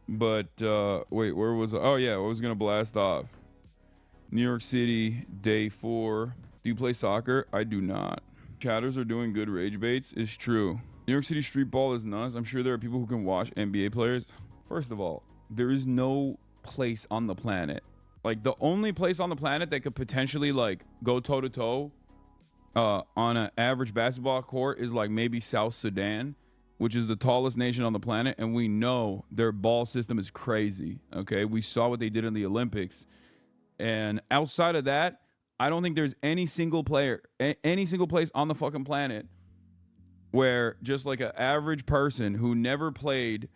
But wait, where was I? Oh yeah, I was gonna blast off. New York City, day 4. Do you play soccer? I do not. Chatters are doing good rage baits. It's true. New York City street ball is nuts. I'm sure there are people who can watch NBA players. First of all, there is no place on the planet. Like, the only place on the planet that could potentially, like, go toe-to-toe on an average basketball court is, like, maybe South Sudan, which is the tallest nation on the planet, and we know their ball system is crazy, okay? We saw what they did in the Olympics. And outside of that, I don't think there's any single player, any single place on the fucking planet where just like an average person who never played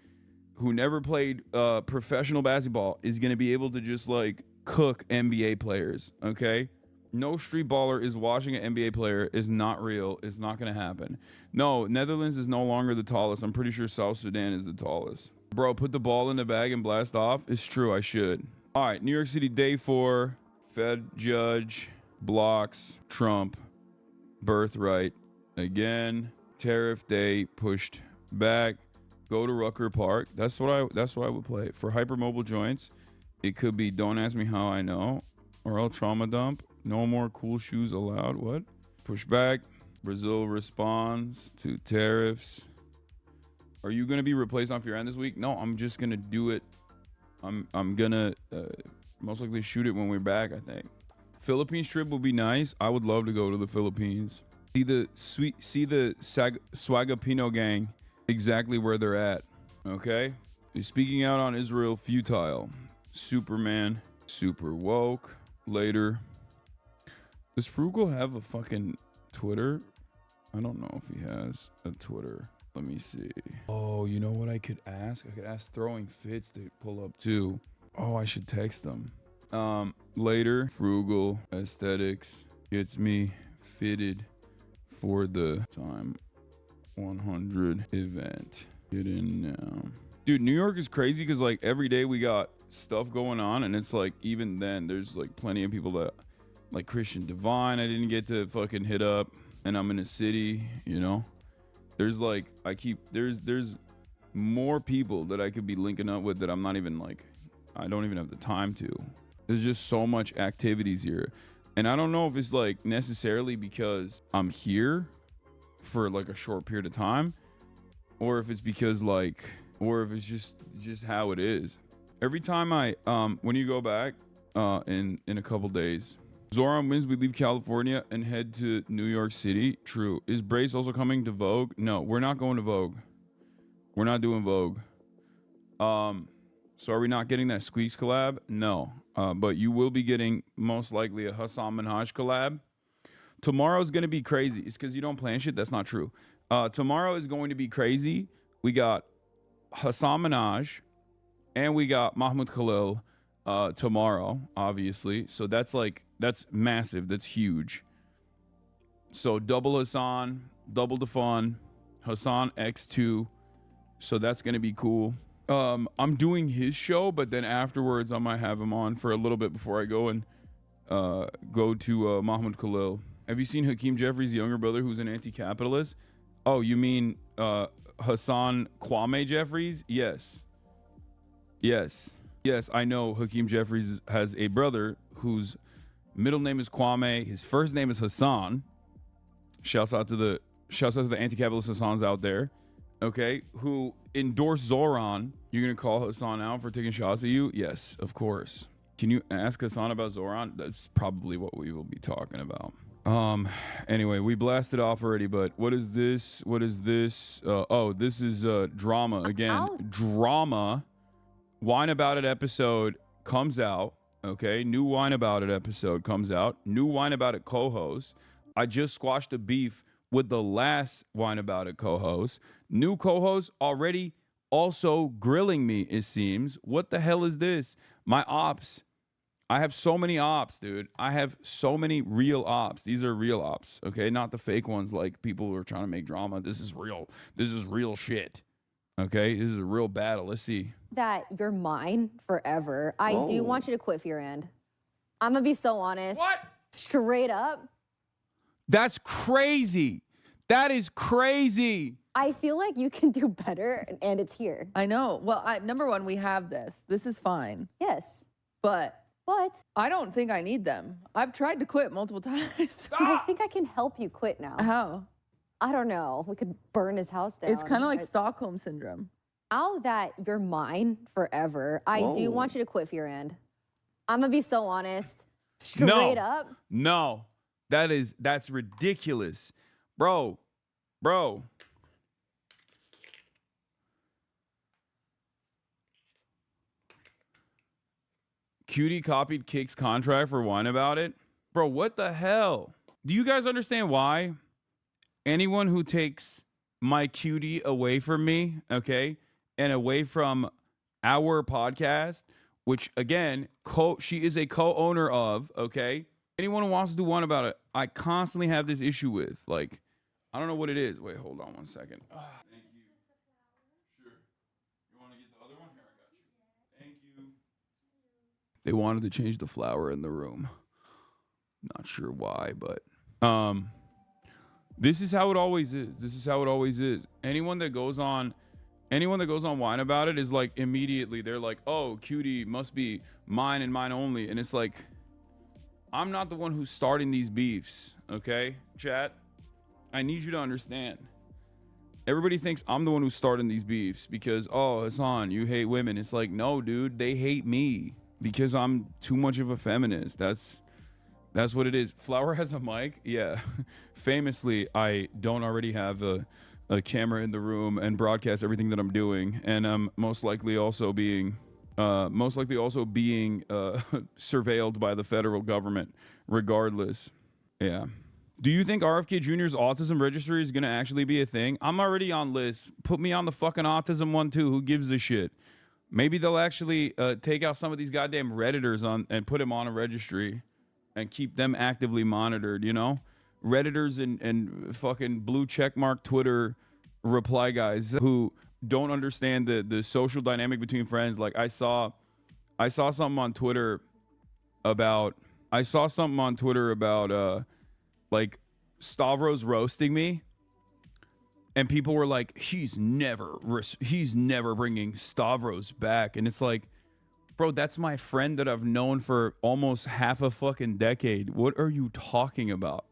professional basketball is going to be able to just like cook NBA players, okay? No street baller is watching an NBA player is not real. It's not going to happen. No, Netherlands is no longer the tallest. I'm pretty sure South Sudan is the tallest. Bro, put the ball in the bag and blast off. It's true, I should. All right, New York City, day 4. Fed judge blocks Trump. Birthright again. Tariff day pushed back. Go to Rucker Park. That's what I would play. For hypermobile joints, it could be don't ask me how I know. Or else trauma dump. No more cool shoes allowed. What? Push back. Brazil responds to tariffs. Are you going to be replaced off your end this week? No, I'm just going to do it. I'm gonna most likely shoot it when we're back, I think. Philippines trip would be nice. I would love to go to the Philippines. See the Swagapino gang exactly where they're at. Okay? Speaking out on Israel futile. Superman, super woke. Later. Does Frugal have a fucking Twitter? I don't know if he has a Twitter. Let me see. Oh, you know what I could ask? I could ask Throwing Fits to pull up too. Oh, I should text them. Later, Frugal aesthetics gets me fitted for the time 100 event. Get in now. Dude, New York is crazy because like every day we got stuff going on, and it's like even then there's like plenty of people that like Christian Divine I didn't get to fucking hit up, and I'm in a city, you know. There's like there's more people that I could be linking up with that I'm not even like I don't even have the time to. There's just so much activities here. And I don't know if it's like necessarily because I'm here for like a short period of time, or if it's because like or if it's just how it is. Every time I when you go back in a couple days, Zoran wins, we leave California and head to New York City. True. Is Brace also coming to Vogue? No, we're not going to Vogue. We're not doing Vogue. So are we not getting that Squeaks collab? No. But you will be getting most likely a Hassan Minhaj collab. Tomorrow's going to be crazy. It's because you don't plan shit? That's not true. Tomorrow is going to be crazy. We got Hassan Minhaj and we got Mahmoud Khalil tomorrow, obviously. So that's massive. That's huge. So double Hassan, double the fun, Hassan X2. So that's going to be cool. I'm doing his show, but then afterwards I might have him on for a little bit before I go and go to Mahmoud Khalil. Have you seen Hakeem Jeffries' younger brother who's an anti-capitalist? Oh, you mean Hassan Kwame Jeffries? Yes. Yes, I know Hakeem Jeffries has a brother whose middle name is Kwame. His first name is Hassan. Shouts out to the anti-capitalist Hassans out there. Okay, who endorsed Zoran. You're gonna call Hassan out for taking shots at you? Yes, of course. Can you ask Hassan about Zoran? That's probably what we will be talking about. Anyway, we blasted off already, but what is this? Oh, this is drama again. Ow. Drama. Wine About It episode comes out. Okay, new Wine About It episode comes out. New Wine About It co-host. I just squashed the beef with the last Wine About It co-host. New co-host already also grilling me, it seems. What the hell is this? My ops. I have so many ops, dude. I have so many real ops. These are real ops, okay? Not the fake ones like people who are trying to make drama. This is real. This is real shit. Okay? This is a real battle. Let's see. That you're mine forever. I do want you to quit for your end. I'm gonna be so honest. What? Straight up. That's crazy. That is crazy. I feel like you can do better, and it's here. I know. Well, number one, we have this. This is fine. Yes. But I don't think I need them. I've tried to quit multiple times. I think I can help you quit now. How? I don't know. We could burn his house down. It's kind of like Stockholm syndrome. Now that you're mine forever, I do want you to quit your end. I'm gonna be so honest. Straight up. No. That's ridiculous. Bro. Cutie copied Kick's contract for whine about it. Bro, what the hell? Do you guys understand why anyone who takes my cutie away from me, okay, and away from our podcast, which again, she is a co-owner of, okay? Anyone who wants to do one about it, I constantly have this issue with. Like, I don't know what it is. Wait, hold on one second. Thank you. Sure. You want to get the other one? Here, I got you. Thank you. They wanted to change the flower in the room. Not sure why, but this is how it always is. Anyone that goes on whine about it is like immediately they're like, oh, cutie must be mine and mine only. And it's like, I'm not the one who's starting these beefs, okay, chat? I need you to understand. Everybody thinks I'm the one who's starting these beefs because, oh, Hassan, you hate women. It's like, no, dude, they hate me because I'm too much of a feminist. That's what it is. Flower has a mic? Yeah. Famously, I don't already have a camera in the room and broadcast everything that I'm doing, and I'm most likely also being surveilled by the federal government regardless. Yeah. Do you think RFK Jr.'s autism registry is going to actually be a thing? I'm already on lists. Put me on the fucking autism one too. Who gives a shit? Maybe they'll actually take out some of these goddamn Redditors and put them on a registry and keep them actively monitored, you know? Redditors and fucking blue checkmark Twitter reply guys who don't understand the social dynamic between friends. Like I saw something on Twitter about like Stavros roasting me, and people were like, he's never bringing Stavros back. And it's like, bro, that's my friend that I've known for almost half a fucking decade. What are you talking about?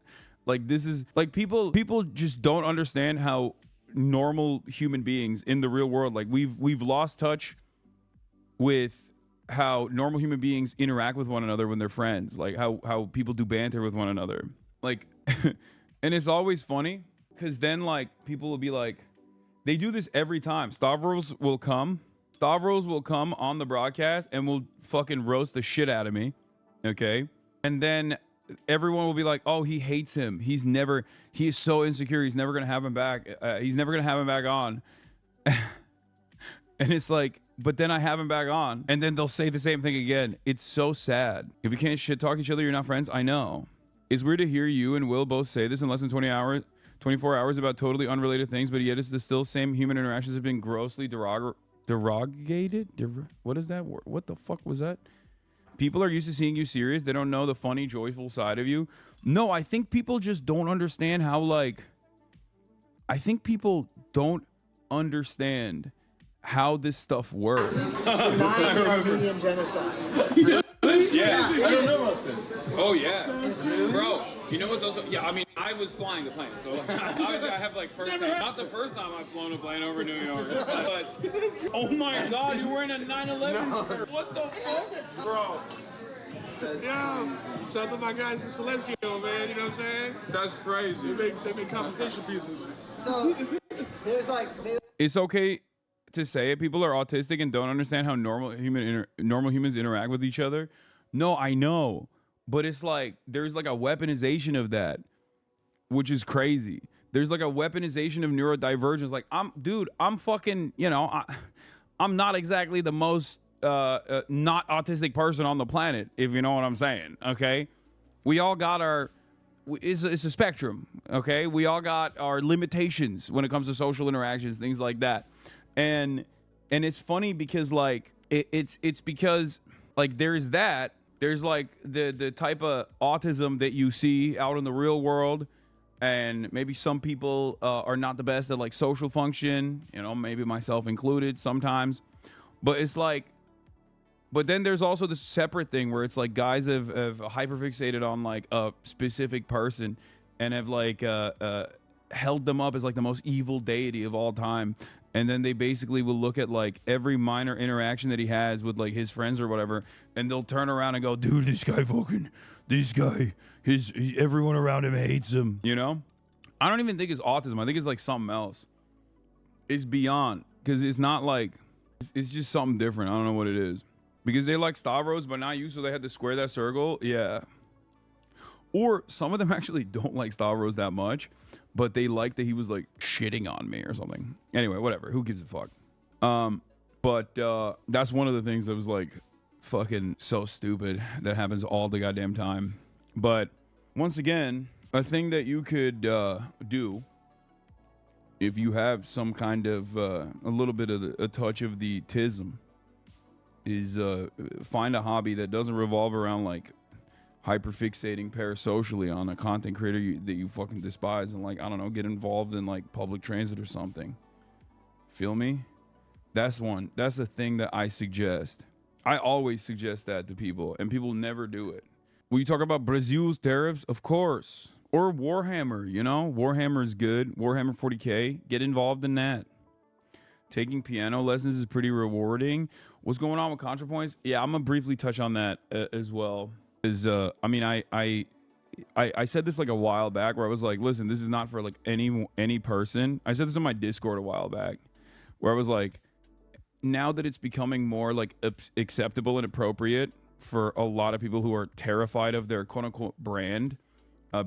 Like, this is like people just don't understand how normal human beings in the real world, like we've lost touch with how normal human beings interact with one another when they're friends, like how people do banter with one another. Like, and it's always funny because then like people will be like, they do this every time. Stavros will come on the broadcast and will fucking roast the shit out of me. Okay. And then everyone will be like, oh, he hates him. He is so insecure. He's never going to have him back. He's never going to have him back on. And it's like, but then I have him back on and then they'll say the same thing again. It's so sad. If you can't shit talk each other, you're not friends. I know. It's weird to hear you and Will both say this in less than 24 hours about totally unrelated things, but yet it's the still same human interactions have been grossly derogated. What is that word? What the fuck was that? People are used to seeing you serious. They don't know the funny, joyful side of you. No, I think people just don't understand how, like, I think people don't understand how this stuff works. Denying the Armenian genocide. Yeah, I don't know about this. Oh, yeah. Bro, you know what's also, yeah, I mean, I was flying the plane, so obviously I have, like, first time, not the first time I've flown a plane over New York, but, oh my God, you're wearing a 9/11 shirt. What the fuck? Bro. Yeah, shout out to my guys in Silencio, man, you know what I'm saying? That's crazy. They make conversation pieces. So, there's like... It's okay to say it. People are autistic and don't understand how normal humans interact with each other. No, I know. But it's like, there's like a weaponization of that, which is crazy. There's like a weaponization of neurodivergence. Like, I'm fucking, you know, I'm not exactly the most not autistic person on the planet, if you know what I'm saying, okay? We all got it's a spectrum, okay? We all got our limitations when it comes to social interactions, things like that. And it's funny because, like, it's because, like, there's like the type of autism that you see out in the real world, And maybe some people are not the best at like social function, you know, maybe myself included sometimes. But it's like, but then there's also this separate thing where it's like guys have hyperfixated on like a specific person and have like held them up as like the most evil deity of all time. And then they basically will look at like every minor interaction that he has with like his friends or whatever, and they'll turn around and go, dude, everyone around him hates him. You know? I don't even think it's autism. I think it's like something else. It's beyond, because it's not like, it's just something different. I don't know what it is. Because they like Stavros, but not you, so they had to square that circle. Yeah. Or some of them actually don't like Stavros that much, but they like that he was like shitting on me or something. Anyway, whatever. Who gives a fuck? But that's one of the things that was like fucking so stupid that happens all the goddamn time. But once again, a thing that you could do if you have some kind of a little bit of a touch of the tism is find a hobby that doesn't revolve around like hyperfixating parasocially on a content creator that you fucking despise, and like, I don't know, get involved in like public transit or something. Feel me? That's a thing that I suggest. I always suggest that to people, and people never do it. Will you talk about Brazil's tariffs? Of course. Or Warhammer, you know? Warhammer is good. Warhammer 40K. Get involved in that. Taking piano lessons is pretty rewarding. What's going on with ContraPoints? Yeah, I'm going to briefly touch on that as well. I mean, I said this like a while back where I was like, listen, this is not for like any person. I said this on my Discord a while back where I was like, now that it's becoming more like acceptable and appropriate for a lot of people who are terrified of their quote unquote brand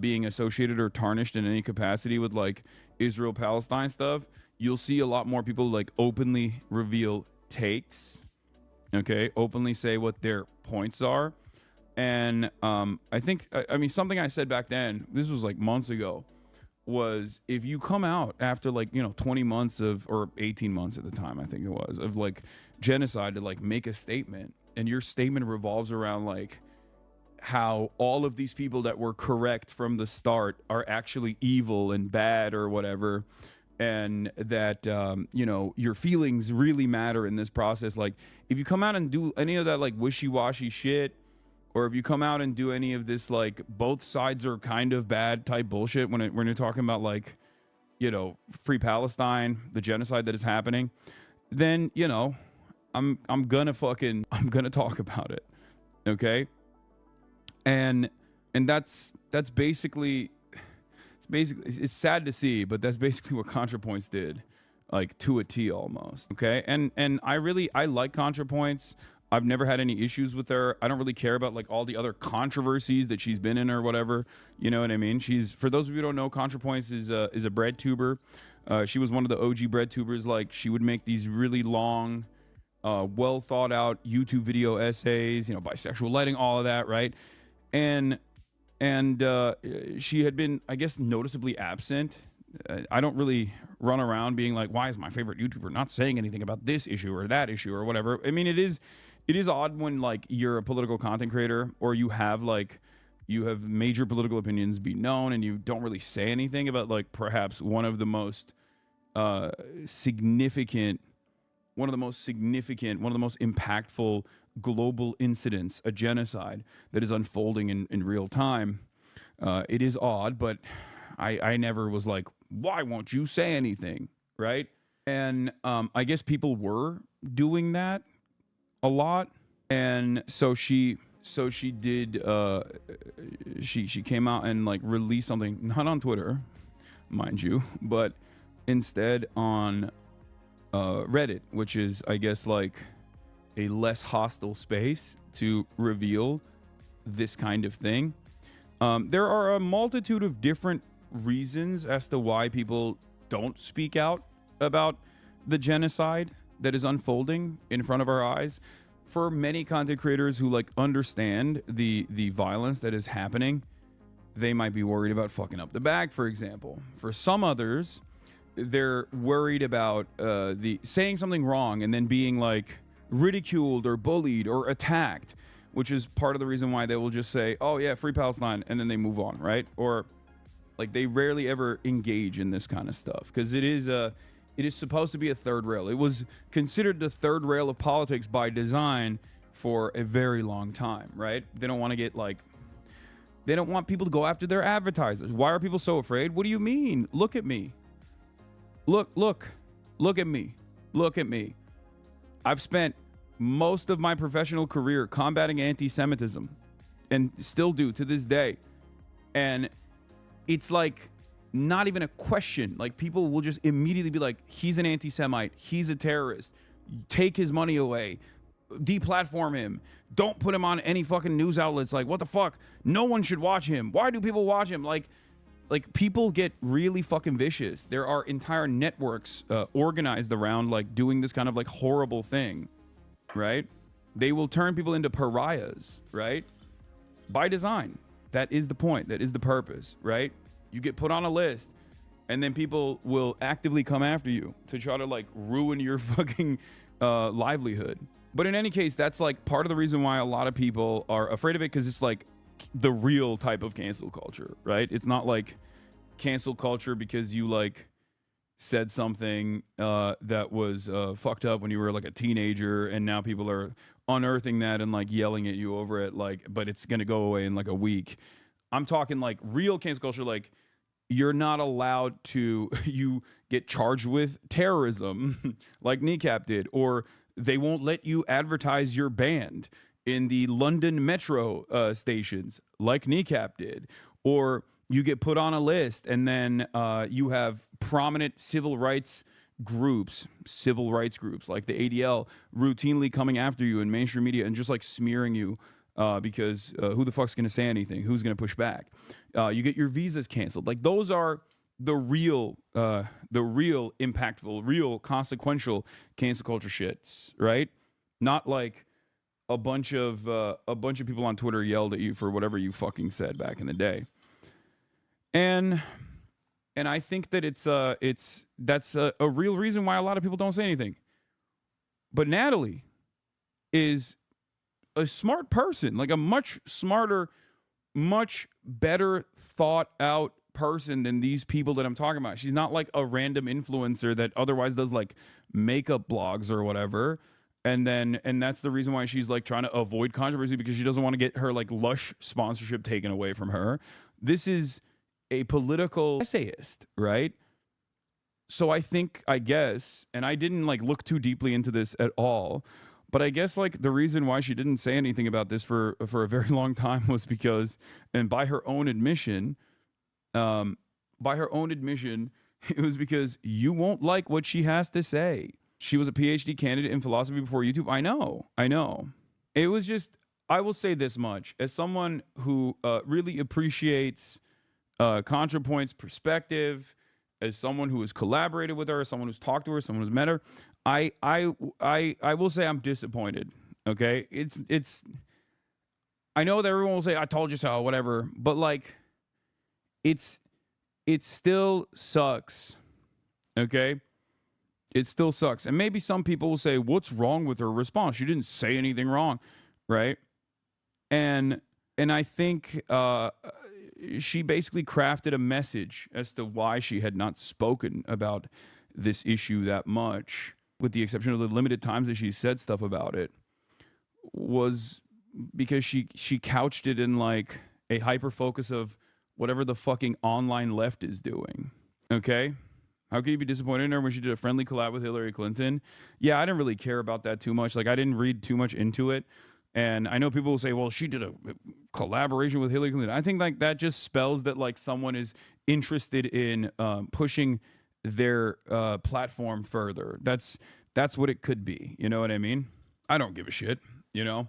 being associated or tarnished in any capacity with like Israel-Palestine stuff, you'll see a lot more people like openly reveal takes, okay, openly say what their points are. And I think, I mean, something I said back then, this was like months ago, was if you come out after like, you know, 20 months of, or 18 months at the time, I think it was, of like genocide to like make a statement, and your statement revolves around like how all of these people that were correct from the start are actually evil and bad or whatever, and that, you know, your feelings really matter in this process. Like if you come out and do any of that like wishy-washy shit, or if you come out and do any of this, like, both sides are kind of bad type bullshit when you're talking about, like, you know, Free Palestine, the genocide that is happening, then, you know, I'm gonna talk about it, okay? And that's basically, it's sad to see, but that's basically what ContraPoints did, like, to a T almost, okay? And I like ContraPoints. I've never had any issues with her. I don't really care about like all the other controversies that she's been in or whatever. You know what I mean? For those of you who don't know, ContraPoints is a bread tuber. She was one of the OG bread tubers. Like, she would make these really long, well thought out YouTube video essays, you know, bisexual lighting, all of that, right? And she had been, I guess, noticeably absent. I don't really run around being like, why is my favorite YouTuber not saying anything about this issue or that issue or whatever? I mean, it is odd when like you're a political content creator, or you have major political opinions be known, and you don't really say anything about like perhaps one of the most impactful global incidents, a genocide that is unfolding in real time. It is odd, but I never was like, why won't you say anything, right? And I guess people were doing that a lot, and so she did. She came out and like released something, not on Twitter, mind you, but instead on Reddit, which is, I guess, like a less hostile space to reveal this kind of thing. There are a multitude of different reasons as to why people don't speak out about the genocide that is unfolding in front of our eyes. For many content creators who like understand the violence that is happening, they might be worried about fucking up the bag, for example. For some others, they're worried about the saying something wrong and then being like ridiculed or bullied or attacked, which is part of the reason why they will just say, oh yeah, Free Palestine, and then they move on, right? Or Like, they rarely ever engage in this kind of stuff because it is supposed to be a third rail. It was considered the third rail of politics by design for a very long time, right? They don't want to get like, they don't want people to go after their advertisers. Why are people so afraid? What do you mean? Look at me. Look at me. Look at me. I've spent most of my professional career combating anti-Semitism and still do to this day. And it's like not even a question. Like, people will just immediately be like, he's an anti-Semite. He's a terrorist. Take his money away. Deplatform him. Don't put him on any fucking news outlets. Like, what the fuck? No one should watch him. Why do people watch him? Like people get really fucking vicious. There are entire networks organized around like doing this kind of like horrible thing, right? They will turn people into pariahs, right? By design. That is the point. That is the purpose, right? You get put on a list and then people will actively come after you to try to like ruin your fucking livelihood. But in any case, that's like part of the reason why a lot of people are afraid of it, because it's like the real type of cancel culture, right? It's not like cancel culture because you like said something that was fucked up when you were like a teenager, and now people are unearthing that and like yelling at you over it, like, but it's gonna go away in like a week. I'm talking like real cancel culture, like you're not allowed to, you get charged with terrorism like Kneecap did, or they won't let you advertise your band in the London metro stations like Kneecap did, or you get put on a list and then you have prominent civil rights groups like the ADL routinely coming after you in mainstream media and just like smearing you because who the fuck's gonna say anything? Who's gonna push back? You get your visas canceled. Like, those are the real impactful, real consequential cancel culture shits, right? Not like a bunch of people on Twitter yelled at you for whatever you fucking said back in the day. And I think that that's a real reason why a lot of people don't say anything. But Natalie is a smart person, like a much smarter, much better thought out person than these people that I'm talking about. She's not like a random influencer that otherwise does like makeup blogs or whatever. And that's the reason why she's like trying to avoid controversy, because she doesn't want to get her like Lush sponsorship taken away from her. This is a political essayist, right? So I guess, and I didn't like look too deeply into this at all, but I guess like the reason why she didn't say anything about this for a very long time was because, and by her own admission, it was because you won't like what she has to say. She was a PhD candidate in philosophy before YouTube. I know. It was just, I will say this much. As someone who really appreciates ContraPoint's perspective, as someone who has collaborated with her, as someone who's talked to her, someone who's met her, I will say I'm disappointed. Okay? It's I know that everyone will say, I told you so, whatever, but like it still sucks. Okay? It still sucks. And maybe some people will say, what's wrong with her response? She didn't say anything wrong, right? And I think she basically crafted a message as to why she had not spoken about this issue that much, with the exception of the limited times that she said stuff about it, was because she couched it in like a hyper focus of whatever the fucking online left is doing. Okay? How can you be disappointed in her when she did a friendly collab with Hillary Clinton? Yeah, I didn't really care about that too much. Like, I didn't read too much into it. And I know people will say, well, she did a collaboration with Hillary Clinton. I think like that just spells that like someone is interested in pushing their platform further. That's what it could be. You know what I mean? I don't give a shit, you know?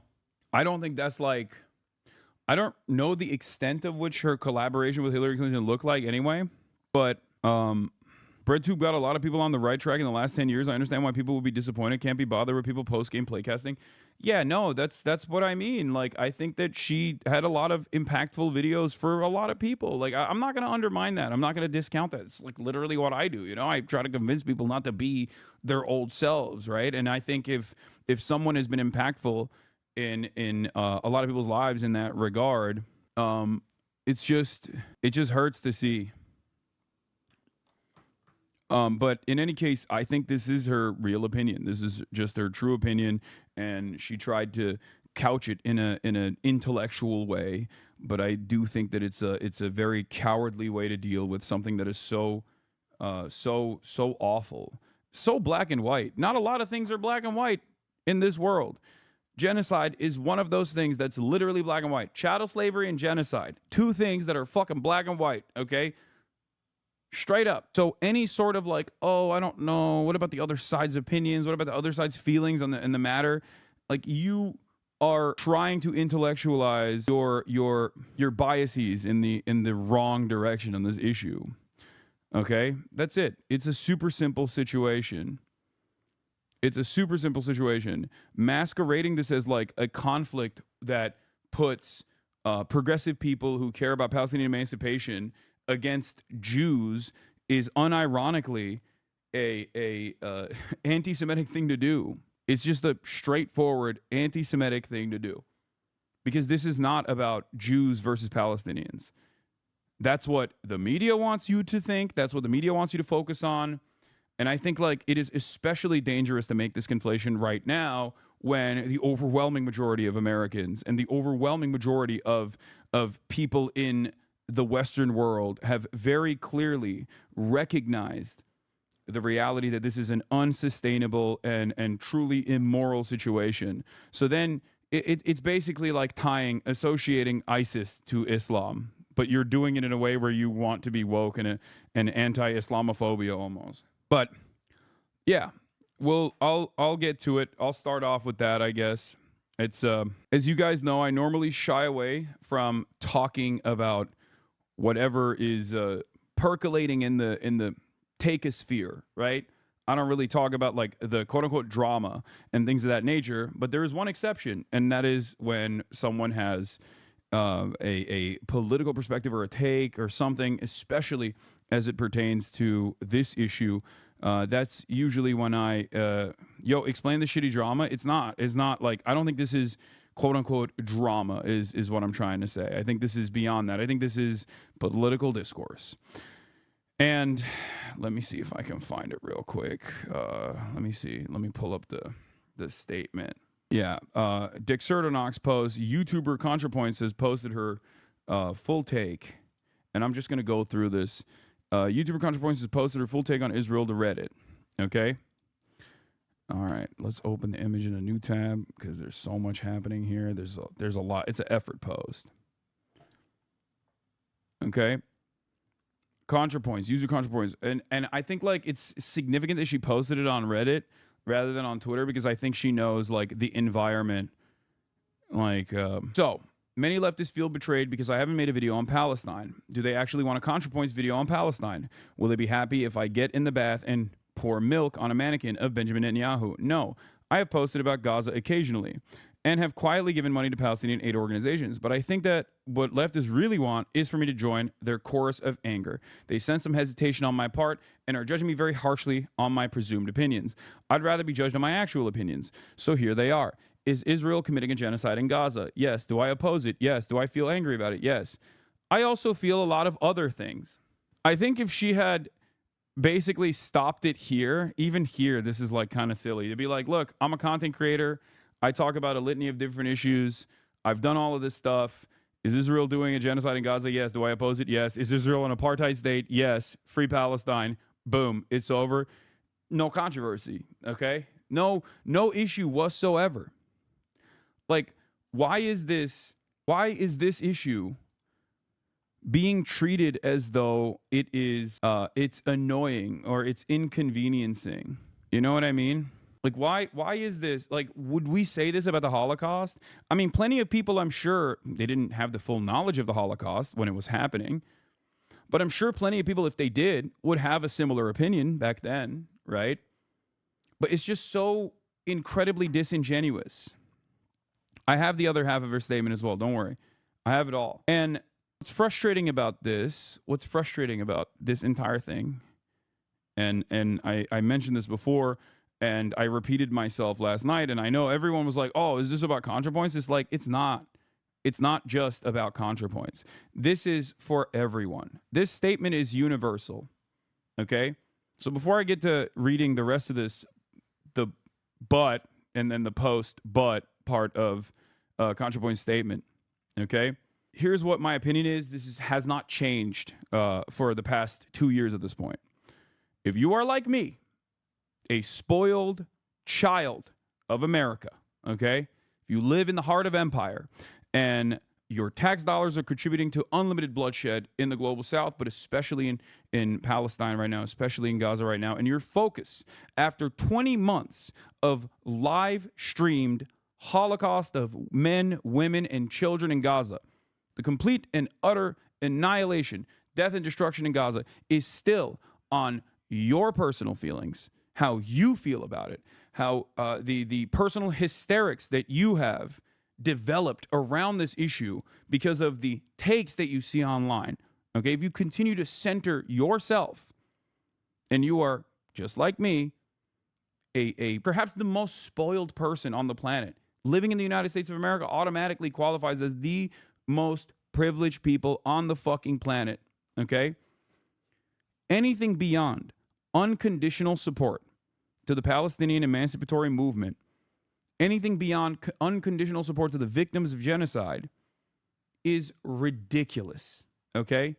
I don't think that's like, I don't know the extent of which her collaboration with Hillary Clinton looked like anyway, but BreadTube got a lot of people on the right track in the last 10 years. I understand why people would be disappointed. Can't be bothered with people post-game playcasting. Yeah, no, that's what I mean. Like, I think that she had a lot of impactful videos for a lot of people. Like, I'm not going to undermine that. I'm not going to discount that. It's like literally what I do. You know, I try to convince people not to be their old selves, right? And I think if someone has been impactful in a lot of people's lives in that regard, it just hurts to see. But in any case, I think this is her real opinion. This is just her true opinion, and she tried to couch it in an intellectual way. But I do think that it's a very cowardly way to deal with something that is so awful, so black and white. Not a lot of things are black and white in this world. Genocide is one of those things that's literally black and white. Chattel slavery and genocide, two things that are fucking black and white. Okay. Straight up. So any sort of like, oh, I don't know, what about the other side's opinions? What about the other side's feelings on in the matter? Like, you are trying to intellectualize your biases in the wrong direction on this issue. Okay? That's it. It's a super simple situation. It's a super simple situation. Masquerading this as like a conflict that puts progressive people who care about Palestinian emancipation against Jews is unironically a anti-Semitic thing to do. It's just a straightforward anti-Semitic thing to do, because this is not about Jews versus Palestinians. That's what the media wants you to think. That's what the media wants you to focus on. And I think like it is especially dangerous to make this conflation right now, when the overwhelming majority of Americans and the overwhelming majority of people in the Western world have very clearly recognized the reality that this is an unsustainable and truly immoral situation. So then it's basically like associating ISIS to Islam, but you're doing it in a way where you want to be woke and anti-Islamophobia almost. But yeah, I'll get to it. I'll start off with that, I guess. It's as you guys know, I normally shy away from talking about whatever is percolating in the takeosphere, right? I don't really talk about like the quote unquote drama and things of that nature, but there is one exception, and that is when someone has a political perspective or a take or something, especially as it pertains to this issue. That's usually when I explain the shitty drama. It's not like, I don't think this is quote unquote drama is what I'm trying to say. I think this is beyond that. I think this is political discourse. And let me see if I can find it real quick. Let me see. Let me pull up the statement. Yeah. Dick Sertonox posts, YouTuber ContraPoints has posted her full take. And I'm just going to go through this. YouTuber ContraPoints has posted her full take on Israel to Reddit. Okay. All right, let's open the image in a new tab because there's so much happening here. There's a lot. It's an effort post. Okay. ContraPoints, user ContraPoints. And I think like it's significant that she posted it on Reddit rather than on Twitter, because I think she knows like the environment. Like, so many leftists feel betrayed because I haven't made a video on Palestine. Do they actually want a ContraPoints video on Palestine? Will they be happy if I get in the bath and pour milk on a mannequin of Benjamin Netanyahu? No. I have posted about Gaza occasionally and have quietly given money to Palestinian aid organizations. But I think that what leftists really want is for me to join their chorus of anger. They sense some hesitation on my part and are judging me very harshly on my presumed opinions. I'd rather be judged on my actual opinions. So here they are. Is Israel committing a genocide in Gaza? Yes. Do I oppose it? Yes. Do I feel angry about it? Yes. I also feel a lot of other things. I think if she had basically stopped it here, even here, this is like kind of silly to be like, look, I'm a content creator. I talk about a litany of different issues. I've done all of this stuff. Is Israel doing a genocide in Gaza? Yes. Do I oppose it? Yes. Is Israel an apartheid state? Yes. Free Palestine. Boom. It's over. No controversy. Okay. No issue whatsoever. Like, why is this issue being treated as though it is it's annoying or it's inconveniencing? You know what I mean? Like, why is this, like, would we say this about the Holocaust? I mean, plenty of people, I'm sure, they didn't have the full knowledge of the Holocaust when it was happening, but I'm sure plenty of people, if they did, would have a similar opinion back then, right? But it's just so incredibly disingenuous. I have the other half of her statement as well. Don't worry. I have it all. And what's frustrating about this entire thing, and I mentioned this before, and I repeated myself last night, and I know everyone was like, oh, is this about ContraPoints? It's like, it's not. It's not just about ContraPoints. This is for everyone. This statement is universal. Okay? So before I get to reading the rest of this, the but and then the post but part of ContraPoint's statement, okay? Here's what my opinion is. Has not changed for the past 2 years at this point. If you are like me, a spoiled child of America, okay? If you live in the heart of empire and your tax dollars are contributing to unlimited bloodshed in the global south, but especially in Palestine right now, especially in Gaza right now, and your focus after 20 months of live streamed holocaust of men, women, and children in Gaza, the complete and utter annihilation, death and destruction in Gaza is still on your personal feelings, how you feel about it, how the personal hysterics that you have developed around this issue because of the takes that you see online. Okay, if you continue to center yourself and you are just like me, a perhaps the most spoiled person on the planet, living in the United States of America automatically qualifies as the most privileged people on the fucking planet. Okay, anything beyond unconditional support to the Palestinian emancipatory movement, anything beyond unconditional support to the victims of genocide is ridiculous, okay?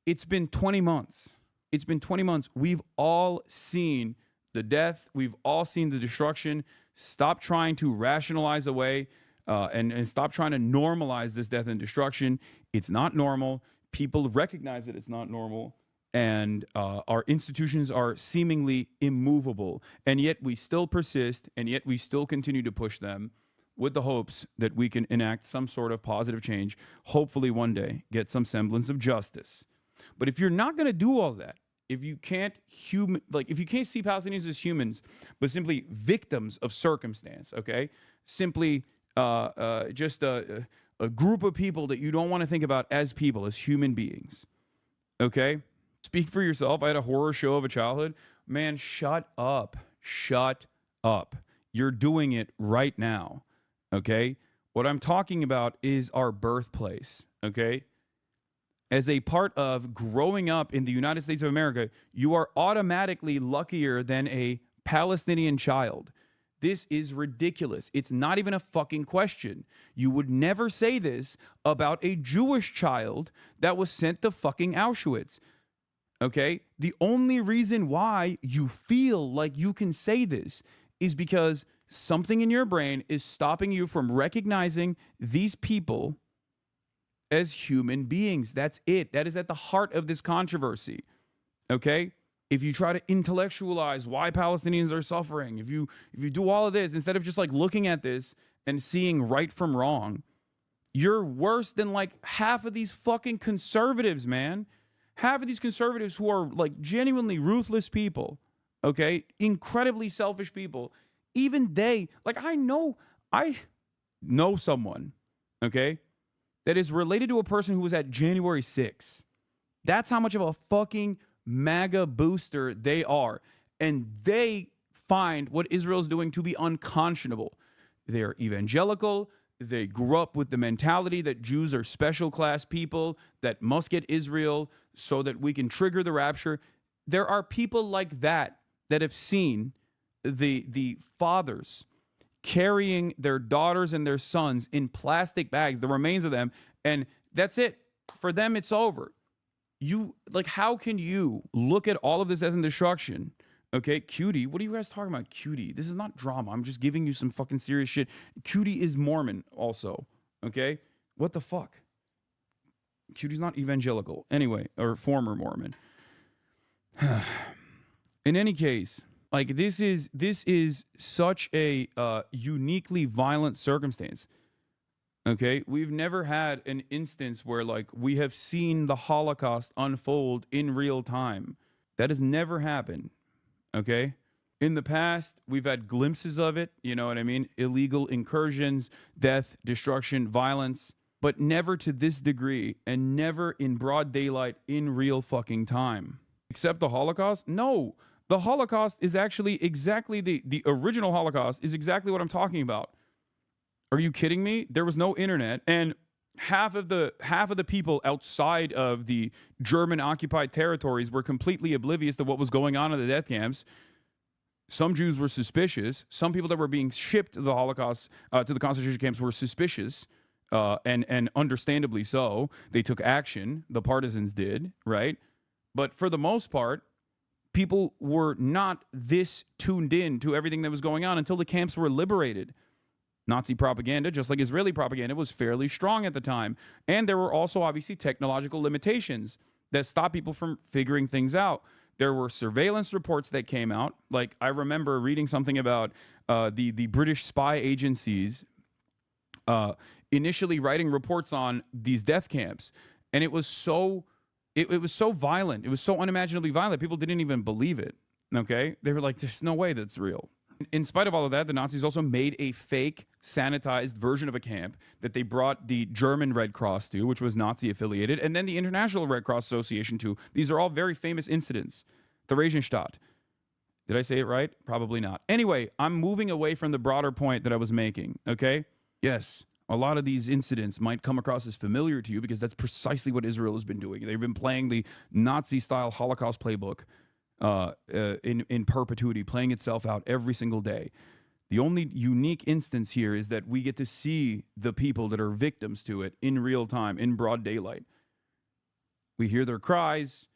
It's been 20 months. It's been 20 months. We've all seen the death. We've all seen the destruction. Stop trying to rationalize away and stop trying to normalize this death and destruction. It's not normal. People recognize that it's not normal. And our institutions are seemingly immovable. And yet we still persist, and yet we still continue to push them with the hopes that we can enact some sort of positive change, hopefully one day get some semblance of justice. But if you're not going to do all that, if you can't if you can't see Palestinians as humans, but simply victims of circumstance, okay? Simply just a group of people that you don't want to think about as people, as human beings, okay? Speak for yourself. I had a horror show of a childhood. Man, shut up. Shut up. You're doing it right now, okay? What I'm talking about is our birthplace, okay? As a part of growing up in the United States of America, you are automatically luckier than a Palestinian child. This is ridiculous. It's not even a fucking question. You would never say this about a Jewish child that was sent to fucking Auschwitz. Okay? The only reason why you feel like you can say this is because something in your brain is stopping you from recognizing these people as human beings. That's it. That is at the heart of this controversy. Okay? If you try to intellectualize why Palestinians are suffering, if you do all of this, instead of just like looking at this and seeing right from wrong, you're worse than like half of these fucking conservatives, man. Half of these conservatives who are like genuinely ruthless people, okay? Incredibly selfish people. Even they, like I know someone, okay, that is related to a person who was at January 6th. That's how much of a fucking MAGA booster they are. And they find what Israel is doing to be unconscionable. They're evangelical. They grew up with the mentality that Jews are special class people that must get Israel so that we can trigger the rapture. There are people like that that have seen the fathers carrying their daughters and their sons in plastic bags, the remains of them, and that's it. For them, it's over. How can you look at all of this as in destruction? Okay, Cutie, what are you guys talking about? Cutie, this is not drama. I'm just giving you some fucking serious shit. Cutie is Mormon also, okay? What the fuck? Cutie's not evangelical. Anyway, or former Mormon. In any case, like this is such a uniquely violent circumstance. Okay, we've never had an instance where like we have seen the Holocaust unfold in real time. That has never happened. Okay, in the past, we've had glimpses of it. You know what I mean? Illegal incursions, death, destruction, violence, but never to this degree and never in broad daylight in real fucking time. Except the Holocaust? No, the Holocaust is actually exactly the original Holocaust is exactly what I'm talking about. Are you kidding me? There was no internet. And half of the people outside of the German occupied territories were completely oblivious to what was going on in the death camps. Some Jews were suspicious. Some people that were being shipped to the Holocaust, to the concentration camps, were suspicious, and understandably so. They took action. The partisans did, right? But for the most part, people were not this tuned in to everything that was going on until the camps were liberated. Nazi propaganda, just like Israeli propaganda, was fairly strong at the time. And there were also obviously technological limitations that stopped people from figuring things out. There were surveillance reports that came out. Like, I remember reading something about the British spy agencies initially writing reports on these death camps. And it was so violent. It was so unimaginably violent. People didn't even believe it. Okay? They were like, there's no way that's real. In spite of all of that, the Nazis also made a fake, sanitized version of a camp that they brought the German Red Cross to, which was Nazi-affiliated, and then the International Red Cross Association to. These are all very famous incidents. Theresienstadt. Did I say it right? Probably not. Anyway, I'm moving away from the broader point that I was making, okay? Yes, a lot of these incidents might come across as familiar to you because that's precisely what Israel has been doing. They've been playing the Nazi-style Holocaust playbook in perpetuity, playing itself out every single day. The only unique instance here is that we get to see the people that are victims to it in real time, in broad daylight. We hear their cries.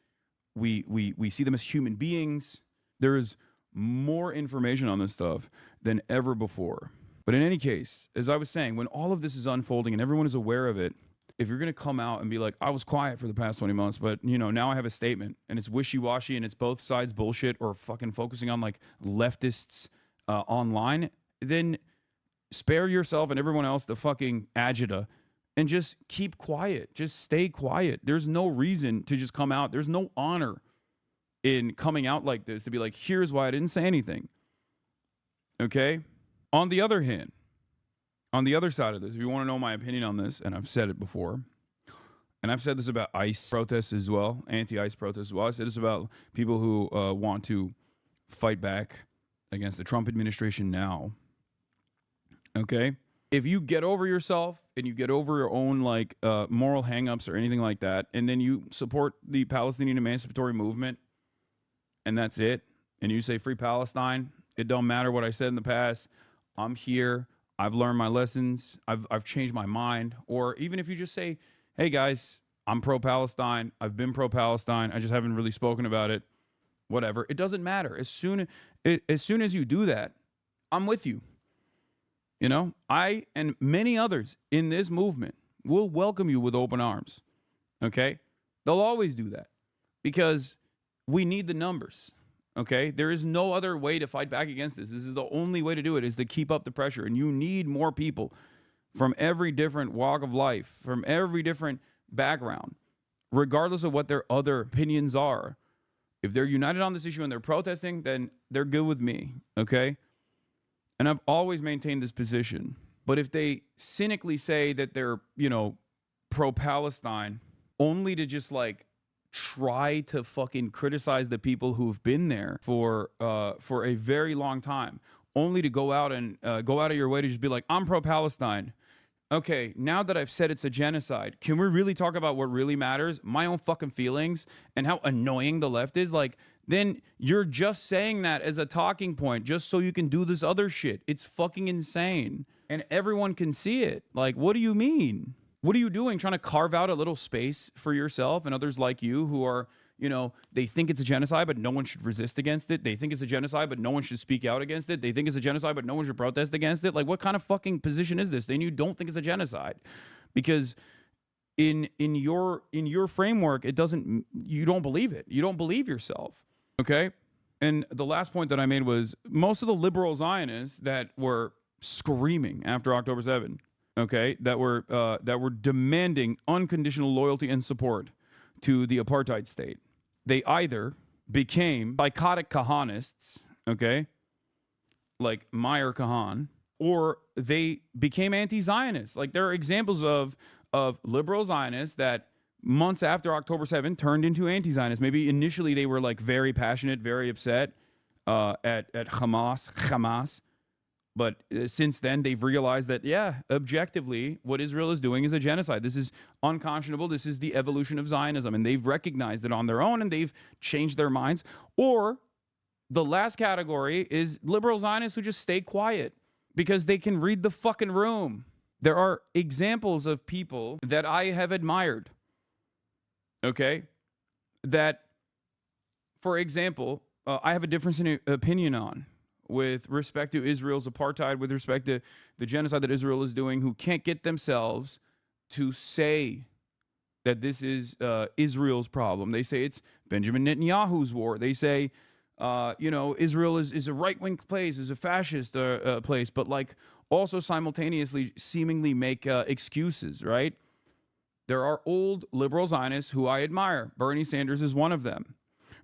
We see them as human beings. There is more information on this stuff than ever before. But in any case, as I was saying, when all of this is unfolding and everyone is aware of it, if you're going to come out and be like, I was quiet for the past 20 months, but, you know, now I have a statement and it's wishy-washy and it's both sides bullshit or fucking focusing on like leftists online, then spare yourself and everyone else the fucking agita and just keep quiet. Just stay quiet. There's no reason to just come out. There's no honor in coming out like this to be like, here's why I didn't say anything. Okay? On the other hand, on the other side of this, if you want to know my opinion on this, and I've said it before, and I've said this about ICE protests as well, anti-ICE protests as well. I said this about people who want to fight back against the Trump administration now. Okay? If you get over yourself and you get over your own like moral hangups or anything like that, and then you support the Palestinian emancipatory movement, and that's it, and you say free Palestine, it don't matter what I said in the past, I'm here, I've learned my lessons, I've changed my mind. Or even if you just say, hey guys, I'm pro-Palestine, I've been pro-Palestine, I just haven't really spoken about it, whatever. It doesn't matter. As soon as you do that, I'm with you. You know, I and many others in this movement will welcome you with open arms. Okay? They'll always do that because we need the numbers. Okay? There is no other way to fight back against this. This is the only way to do it, is to keep up the pressure. And you need more people from every different walk of life, from every different background, regardless of what their other opinions are. If they're united on this issue and they're protesting, then they're good with me. Okay? And I've always maintained this position. But if they cynically say that they're, you know, pro-Palestine, only to just like try to fucking criticize the people who've been there for a very long time, only to go out of your way to just be like, I'm pro-Palestine. Okay, now that I've said it's a genocide, can we really talk about what really matters? My own fucking feelings and how annoying the left is? Like, then you're just saying that as a talking point just so you can do this other shit. It's fucking insane. And everyone can see it. Like, what do you mean? What are you doing? Trying to carve out a little space for yourself and others like you who are, you know, they think it's a genocide, but no one should resist against it. They think it's a genocide, but no one should speak out against it. They think it's a genocide, but no one should protest against it. Like, what kind of fucking position is this? Then you don't think it's a genocide. Because in your framework, you don't believe it. You don't believe yourself. Okay? And the last point that I made was most of the liberal Zionists that were screaming after October 7th, okay, that were demanding unconditional loyalty and support to the apartheid state, they either became psychotic Kahanists, okay, like Meir Kahan, or they became anti-Zionists. Like, there are examples of liberal Zionists that months after October 7th turned into anti-Zionists. Maybe initially they were like very passionate, very upset at Hamas, But since then, they've realized that, yeah, objectively, what Israel is doing is a genocide. This is unconscionable. This is the evolution of Zionism. And they've recognized it on their own, and they've changed their minds. Or the last category is liberal Zionists who just stay quiet because they can read the fucking room. There are examples of people that I have admired, okay, that, for example, I have a difference in opinion on with respect to Israel's apartheid, with respect to the genocide that Israel is doing, who can't get themselves to say that this is Israel's problem. They say it's Benjamin Netanyahu's war. They say, Israel is a right-wing place, is a fascist place, but like also simultaneously seemingly make excuses, right? There are old liberal Zionists who I admire. Bernie Sanders is one of them.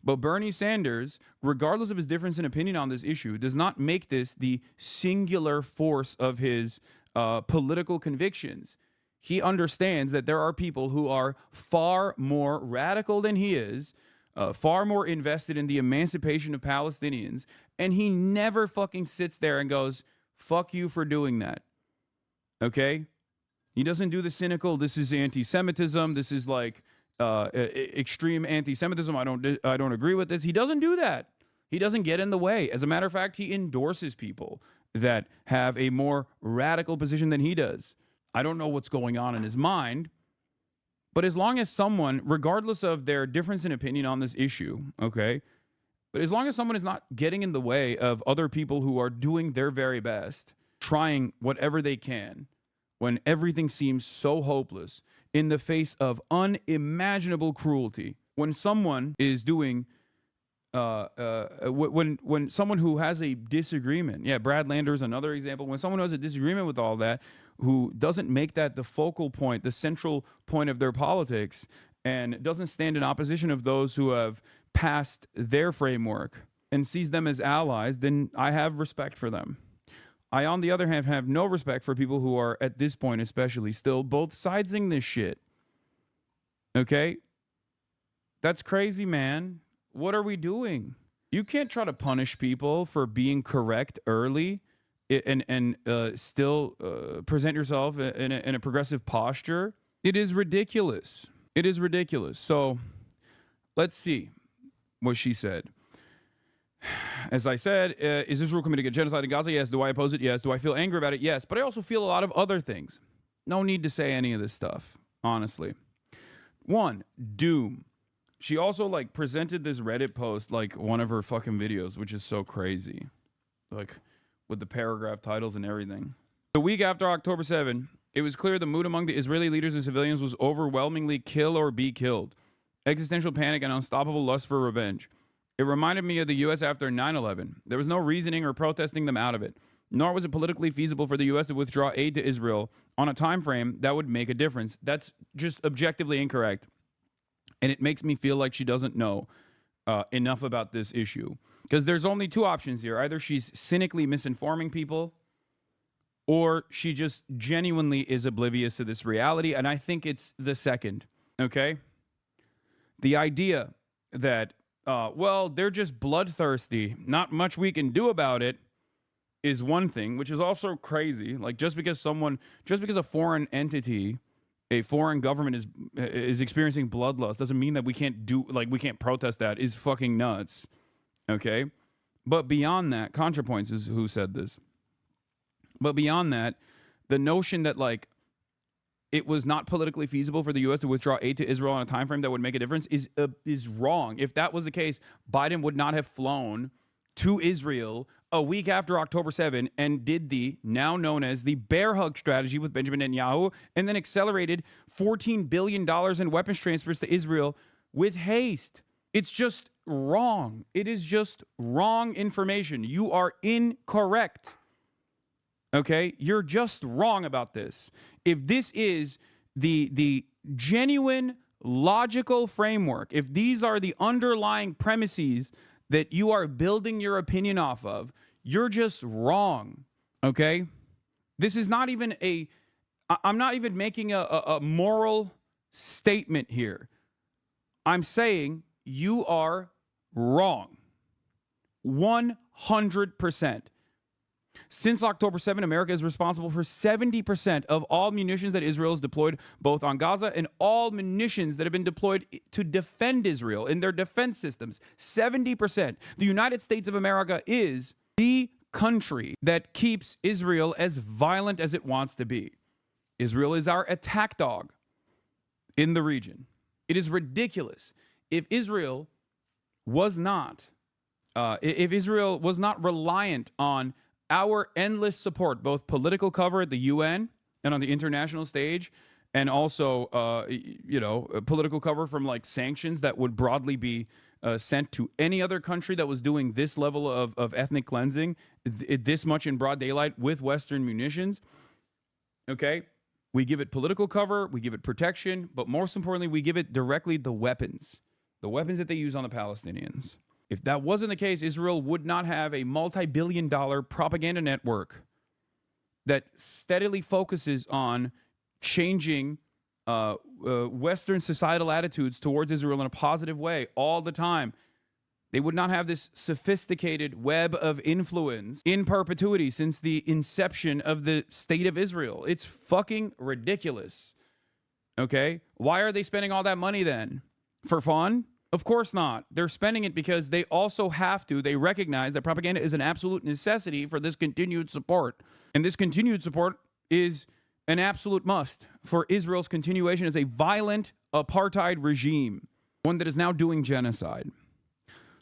But Bernie Sanders, regardless of his difference in opinion on this issue, does not make this the singular force of his political convictions. He understands that there are people who are far more radical than he is, far more invested in the emancipation of Palestinians, and he never fucking sits there and goes, fuck you for doing that. Okay? He doesn't do the cynical, this is anti-Semitism, this is like extreme anti-Semitism, I don't agree with this. He doesn't do that. He doesn't get in the way. As a matter of fact, he endorses people that have a more radical position than he does. I don't know what's going on in his mind, but as long as someone, regardless of their difference in opinion on this issue, okay, but as long as someone is not getting in the way of other people who are doing their very best, trying whatever they can, when everything seems so hopeless, in the face of unimaginable cruelty, when someone is doing, when someone who has a disagreement, yeah, Brad Lander is another example, when someone who has a disagreement with all that, who doesn't make that the focal point, the central point of their politics, and doesn't stand in opposition of those who have passed their framework and sees them as allies, then I have respect for them. I, on the other hand, have no respect for people who are, at this point especially, still both sidesing this shit. Okay? That's crazy, man. What are we doing? You can't try to punish people for being correct early and still present yourself in a progressive posture. It is ridiculous. It is ridiculous. So, let's see what she said. As I said, is Israel committing a genocide in Gaza? Yes. Do I oppose it? Yes. Do I feel angry about it? Yes. But I also feel a lot of other things. No need to say any of this stuff, honestly. One, doom. She also, like, presented this Reddit post like one of her fucking videos, which is so crazy. Like, with the paragraph titles and everything. The week after October 7, it was clear the mood among the Israeli leaders and civilians was overwhelmingly kill or be killed. Existential panic and unstoppable lust for revenge. It reminded me of the U.S. after 9/11. There was no reasoning or protesting them out of it, nor was it politically feasible for the U.S. to withdraw aid to Israel on a time frame that would make a difference. That's just objectively incorrect, and it makes me feel like she doesn't know enough about this issue. Because there's only two options here. Either she's cynically misinforming people, or she just genuinely is oblivious to this reality, and I think it's the second, okay? The idea that well, they're just bloodthirsty, not much we can do about it, is one thing, which is also crazy. Like, just because a foreign entity, a foreign government is experiencing bloodlust doesn't mean that we can't protest that, is fucking nuts. Okay? But beyond that, ContraPoints is who said this. But beyond that, the notion that, like, it was not politically feasible for the U.S. to withdraw aid to Israel on a time frame that would make a difference is wrong. If that was the case, Biden would not have flown to Israel a week after October 7 and did the now known as the bear hug strategy with Benjamin Netanyahu, and then accelerated $14 billion in weapons transfers to Israel with haste. It's just wrong. It is just wrong information. You are incorrect. Okay? You're just wrong about this. If this is the genuine logical framework, if these are the underlying premises that you are building your opinion off of, you're just wrong. Okay? This is not even I'm not even making a moral statement here. I'm saying you are wrong. 100%. Since October 7, America is responsible for 70% of all munitions that Israel has deployed both on Gaza and all munitions that have been deployed to defend Israel in their defense systems. 70%. The United States of America is the country that keeps Israel as violent as it wants to be. Israel is our attack dog in the region. It is ridiculous. If Israel was not reliant on our endless support, both political cover at the UN and on the international stage, and also, political cover from like sanctions that would broadly be sent to any other country that was doing this level of ethnic cleansing, this much in broad daylight with Western munitions. Okay, we give it political cover, we give it protection, but most importantly, we give it directly the weapons that they use on the Palestinians. If that wasn't the case, Israel would not have a multi-billion-dollar propaganda network that steadily focuses on changing Western societal attitudes towards Israel in a positive way all the time. They would not have this sophisticated web of influence in perpetuity since the inception of the state of Israel. It's fucking ridiculous. Okay? Why are they spending all that money then? For fun? Of course not. They're spending it because they also have to. They recognize that propaganda is an absolute necessity for this continued support. And this continued support is an absolute must for Israel's continuation as a violent apartheid regime, one that is now doing genocide.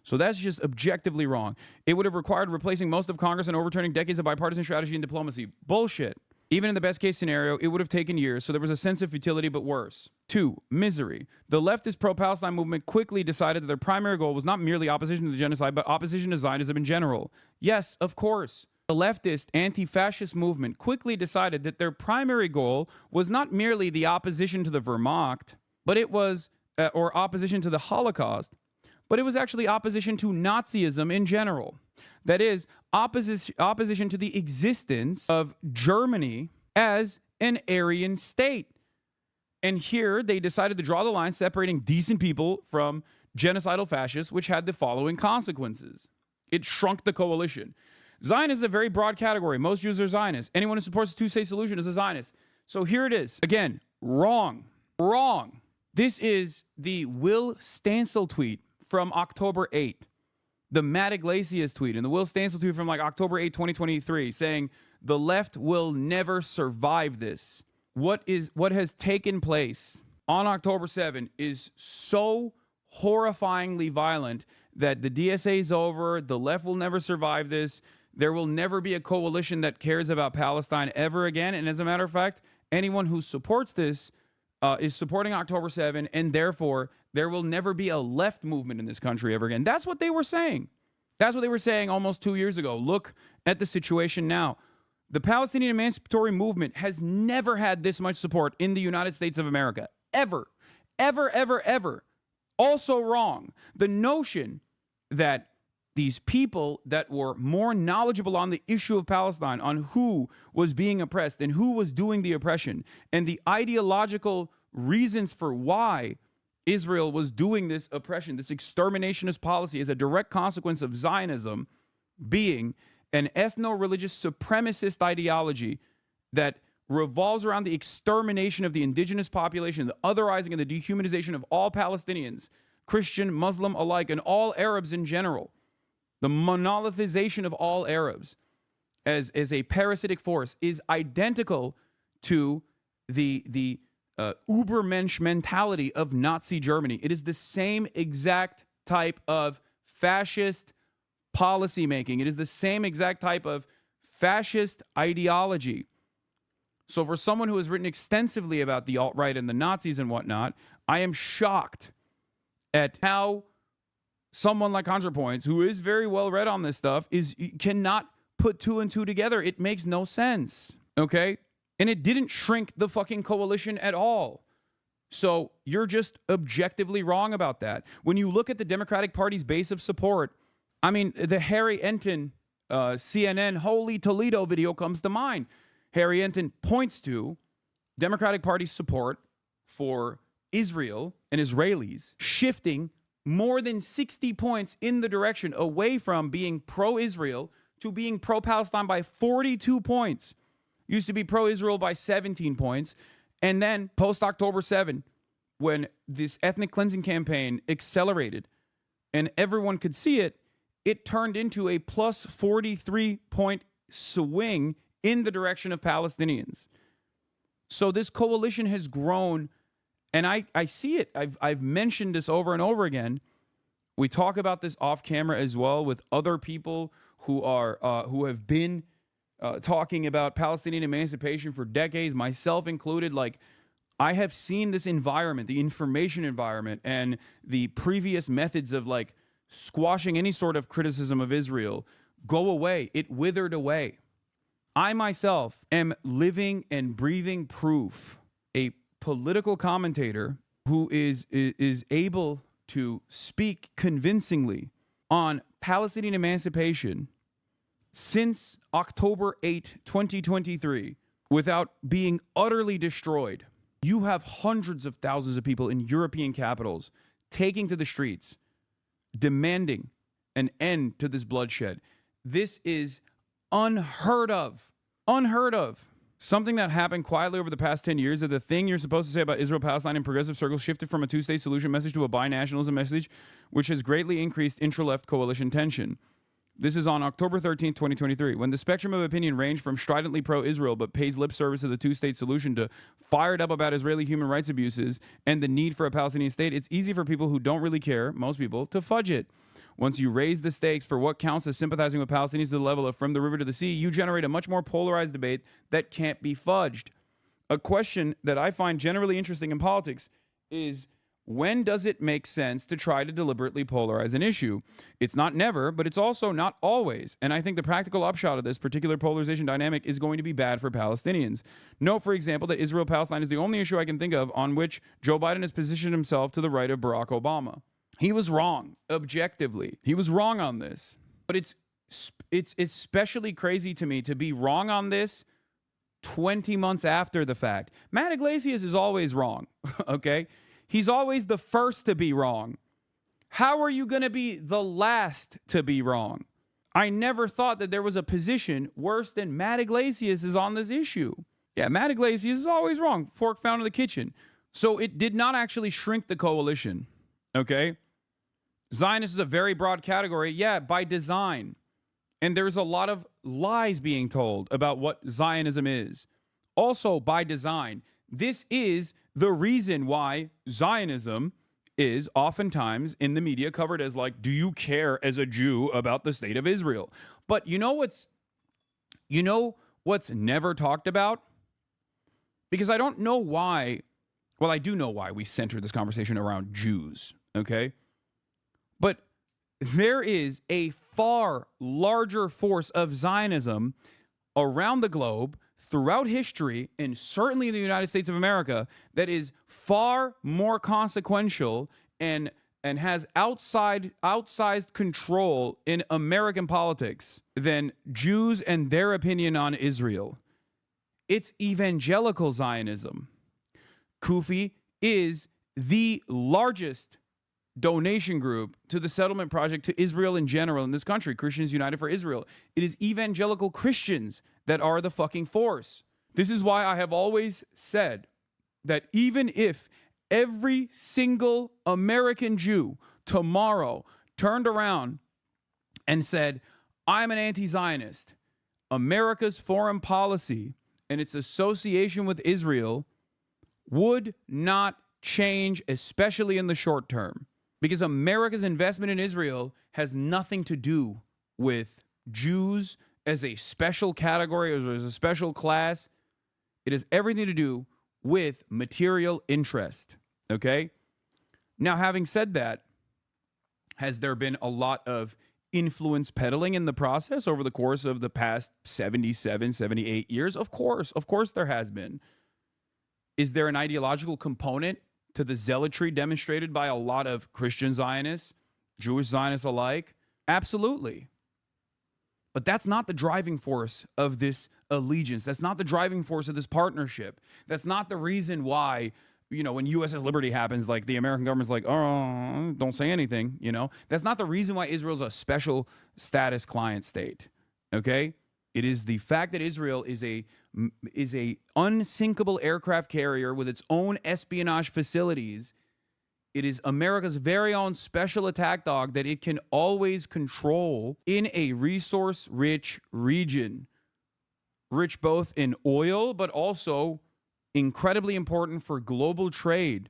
So that's just objectively wrong. It would have required replacing most of Congress and overturning decades of bipartisan strategy and diplomacy. Bullshit. Even in the best case scenario, it would have taken years, so there was a sense of futility, but worse. 2, misery. The leftist pro-Palestine movement quickly decided that their primary goal was not merely opposition to the genocide, but opposition to Zionism in general. Yes, of course. The leftist anti-fascist movement quickly decided that their primary goal was not merely the opposition to the Wehrmacht, but it was, or opposition to the Holocaust, but it was actually opposition to Nazism in general. That is, opposition to the existence of Germany as an Aryan state. And here they decided to draw the line separating decent people from genocidal fascists, which had the following consequences. It shrunk the coalition. Zionist is a very broad category. Most Jews are Zionists. Anyone who supports a two-state solution is a Zionist. So here it is. Again, wrong. Wrong. This is the Will Stancil tweet from October 8th. The Matt Iglesias tweet and the Will Stancil tweet from like October 8, 2023, saying the left will never survive this. What has taken place on October 7 is so horrifyingly violent that the DSA is over. The left will never survive this. There will never be a coalition that cares about Palestine ever again. And as a matter of fact, anyone who supports this is supporting October 7, and therefore there will never be a left movement in this country ever again. That's what they were saying. That's what they were saying almost 2 years ago. Look at the situation now. The Palestinian emancipatory movement has never had this much support in the United States of America. Ever. Ever, ever, ever. Also wrong. The notion that these people that were more knowledgeable on the issue of Palestine, on who was being oppressed and who was doing the oppression, and the ideological reasons for why Israel was doing this oppression, this exterminationist policy as a direct consequence of Zionism being an ethno-religious supremacist ideology that revolves around the extermination of the indigenous population, the otherizing and the dehumanization of all Palestinians, Christian, Muslim alike, and all Arabs in general. The monolithization of all Arabs as a parasitic force is identical to the Übermensch mentality of Nazi Germany. It is the same exact type of fascist policymaking. It is the same exact type of fascist ideology. So for someone who has written extensively about the alt-right and the Nazis and whatnot, I am shocked at how someone like ContraPoints, who is very well read on this stuff, cannot put 2 and 2 together. It makes no sense. Okay? And it didn't shrink the fucking coalition at all. So you're just objectively wrong about that. When you look at the Democratic Party's base of support, I mean, the Harry Enton CNN Holy Toledo video comes to mind. Harry Enton points to Democratic Party support for Israel and Israelis shifting more than 60 points in the direction away from being pro-Israel to being pro-Palestine by 42 points. Used to be pro-Israel by 17 points. And then post-October 7, when this ethnic cleansing campaign accelerated and everyone could see it, it turned into a plus 43-point swing in the direction of Palestinians. So this coalition has grown, and I see it. I've mentioned this over and over again. We talk about this off camera as well with other people who have been talking about Palestinian emancipation for decades, myself included. Like, I have seen this environment, the information environment, and the previous methods of like squashing any sort of criticism of Israel go away. It withered away. I myself am living and breathing proof, a political commentator who is able to speak convincingly on Palestinian emancipation since October 8, 2023, without being utterly destroyed. You have hundreds of thousands of people in European capitals taking to the streets, demanding an end to this bloodshed. This is unheard of. Unheard of. Something that happened quietly over the past 10 years, that the thing you're supposed to say about Israel, Palestine, and progressive circles shifted from a two-state solution message to a binationalism message, which has greatly increased intra-left coalition tension. This is on October 13th, 2023, when the spectrum of opinion ranged from stridently pro-Israel but pays lip service to the two-state solution to fired up about Israeli human rights abuses and the need for a Palestinian state. It's easy for people who don't really care, most people, to fudge it. Once you raise the stakes for what counts as sympathizing with Palestinians to the level of from the river to the sea, you generate a much more polarized debate that can't be fudged. A question that I find generally interesting in politics is, when does it make sense to try to deliberately polarize an issue? It's not never, but it's also not always. And I think the practical upshot of this particular polarization dynamic is going to be bad for Palestinians. Note, for example, that Israel-Palestine is the only issue I can think of on which Joe Biden has positioned himself to the right of Barack Obama. He was wrong, objectively. He was wrong on this. But it's especially crazy to me to be wrong on this 20 months after the fact. Matt Iglesias is always wrong, okay? He's always the first to be wrong. How are you going to be the last to be wrong? I never thought that there was a position worse than Matt Iglesias is on this issue. Yeah, Matt Iglesias is always wrong. Fork found in the kitchen. So it did not actually shrink the coalition, okay? Zionist is a very broad category, yeah, by design. And there's a lot of lies being told about what Zionism is. Also by design. This is the reason why Zionism is oftentimes in the media covered as like, do you care as a Jew about the state of Israel? But you know what's never talked about? Because I don't know why, well, I do know why we center this conversation around Jews, okay? But there is a far larger force of Zionism around the globe, throughout history, and certainly in the United States of America, that is far more consequential and has outsized control in American politics than Jews and their opinion on Israel. It's evangelical Zionism. Kufi is the largest donation group to the settlement project to Israel in general in this country, Christians United for Israel. It is evangelical Christians that are the fucking force. This is why I have always said that even if every single American Jew tomorrow turned around and said, I'm an anti-Zionist, America's foreign policy and its association with Israel would not change, especially in the short term. Because America's investment in Israel has nothing to do with Jews as a special category or as a special class. It has everything to do with material interest, okay? Now, having said that, has there been a lot of influence peddling in the process over the course of the past 77, 78 years? Of course there has been. Is there an ideological component to the zealotry demonstrated by a lot of Christian Zionists, Jewish Zionists alike? Absolutely. But that's not the driving force of this allegiance. That's not the driving force of this partnership. That's not the reason why, you know, when USS Liberty happens, like the American government's like, oh, don't say anything, you know? That's not the reason why Israel's a special status client state. Okay? It is the fact that Israel is a unsinkable aircraft carrier with its own espionage facilities. It is America's very own special attack dog that it can always control in a resource-rich region. Rich both in oil, but also incredibly important for global trade.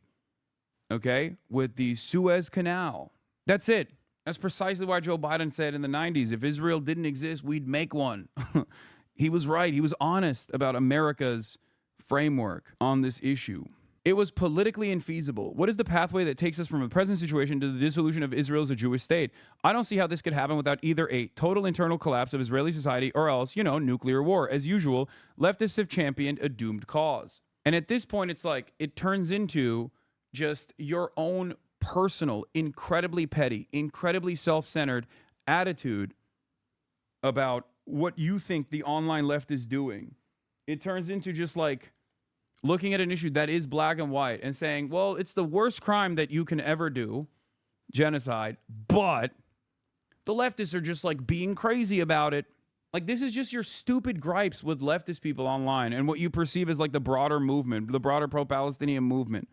Okay? With the Suez Canal. That's it. That's precisely why Joe Biden said in the 90s, if Israel didn't exist, we'd make one. He was right. He was honest about America's framework on this issue. It was politically infeasible. What is the pathway that takes us from a present situation to the dissolution of Israel as a Jewish state? I don't see how this could happen without either a total internal collapse of Israeli society or else, nuclear war. As usual, leftists have championed a doomed cause. And at this point, it's like it turns into just your own personal, incredibly petty, incredibly self-centered attitude about what you think the online left is doing. It turns into just like looking at an issue that is black and white and saying, well, it's the worst crime that you can ever do, genocide, but the leftists are just like being crazy about it. Like, this is just your stupid gripes with leftist people online and what you perceive as like the broader movement, the broader pro-Palestinian movement.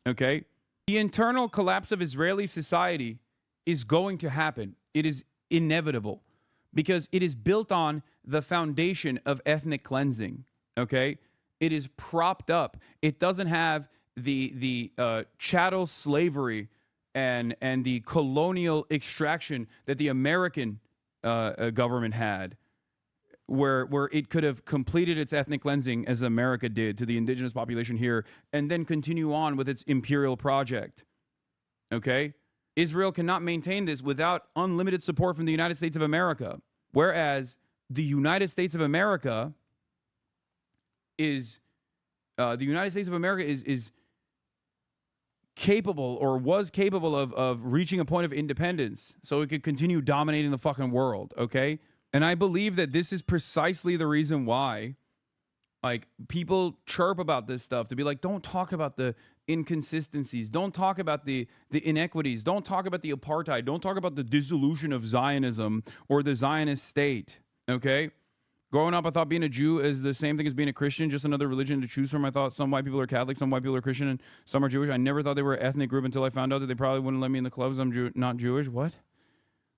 Okay? The internal collapse of Israeli society is going to happen. It is inevitable because it is built on the foundation of ethnic cleansing. Okay? It is propped up. It doesn't have the chattel slavery and the colonial extraction that the American government had, where it could have completed its ethnic cleansing as America did to the indigenous population here and then continue on with its imperial project. Okay? Israel cannot maintain this without unlimited support from the United States of America, whereas the United States of America is capable or was capable of reaching a point of independence so it could continue dominating the fucking world, okay? And I believe that this is precisely the reason why, like, people chirp about this stuff to be like, don't talk about the inconsistencies, don't talk about the inequities, don't talk about the apartheid, don't talk about the dissolution of Zionism or the Zionist state, okay? Growing up, I thought being a Jew is the same thing as being a Christian, just another religion to choose from. I thought some white people are Catholic, some white people are Christian, and some are Jewish. I never thought they were an ethnic group until I found out that they probably wouldn't let me in the clubs. I'm not Jewish. What?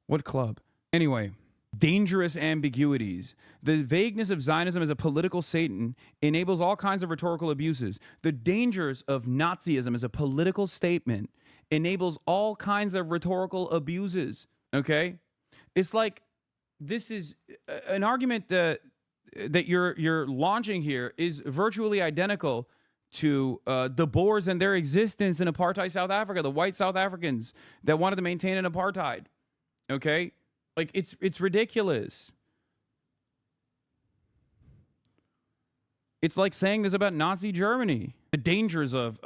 What club? Anyway, dangerous ambiguities. The vagueness of Zionism as a political Satan enables all kinds of rhetorical abuses. The dangers of Nazism as a political statement enables all kinds of rhetorical abuses. Okay? It's like, this is an argument that you're launching here is virtually identical to the Boers and their existence in apartheid South Africa, the white South Africans that wanted to maintain an apartheid. Okay? Like, it's ridiculous. It's like saying this about Nazi Germany. The dangers of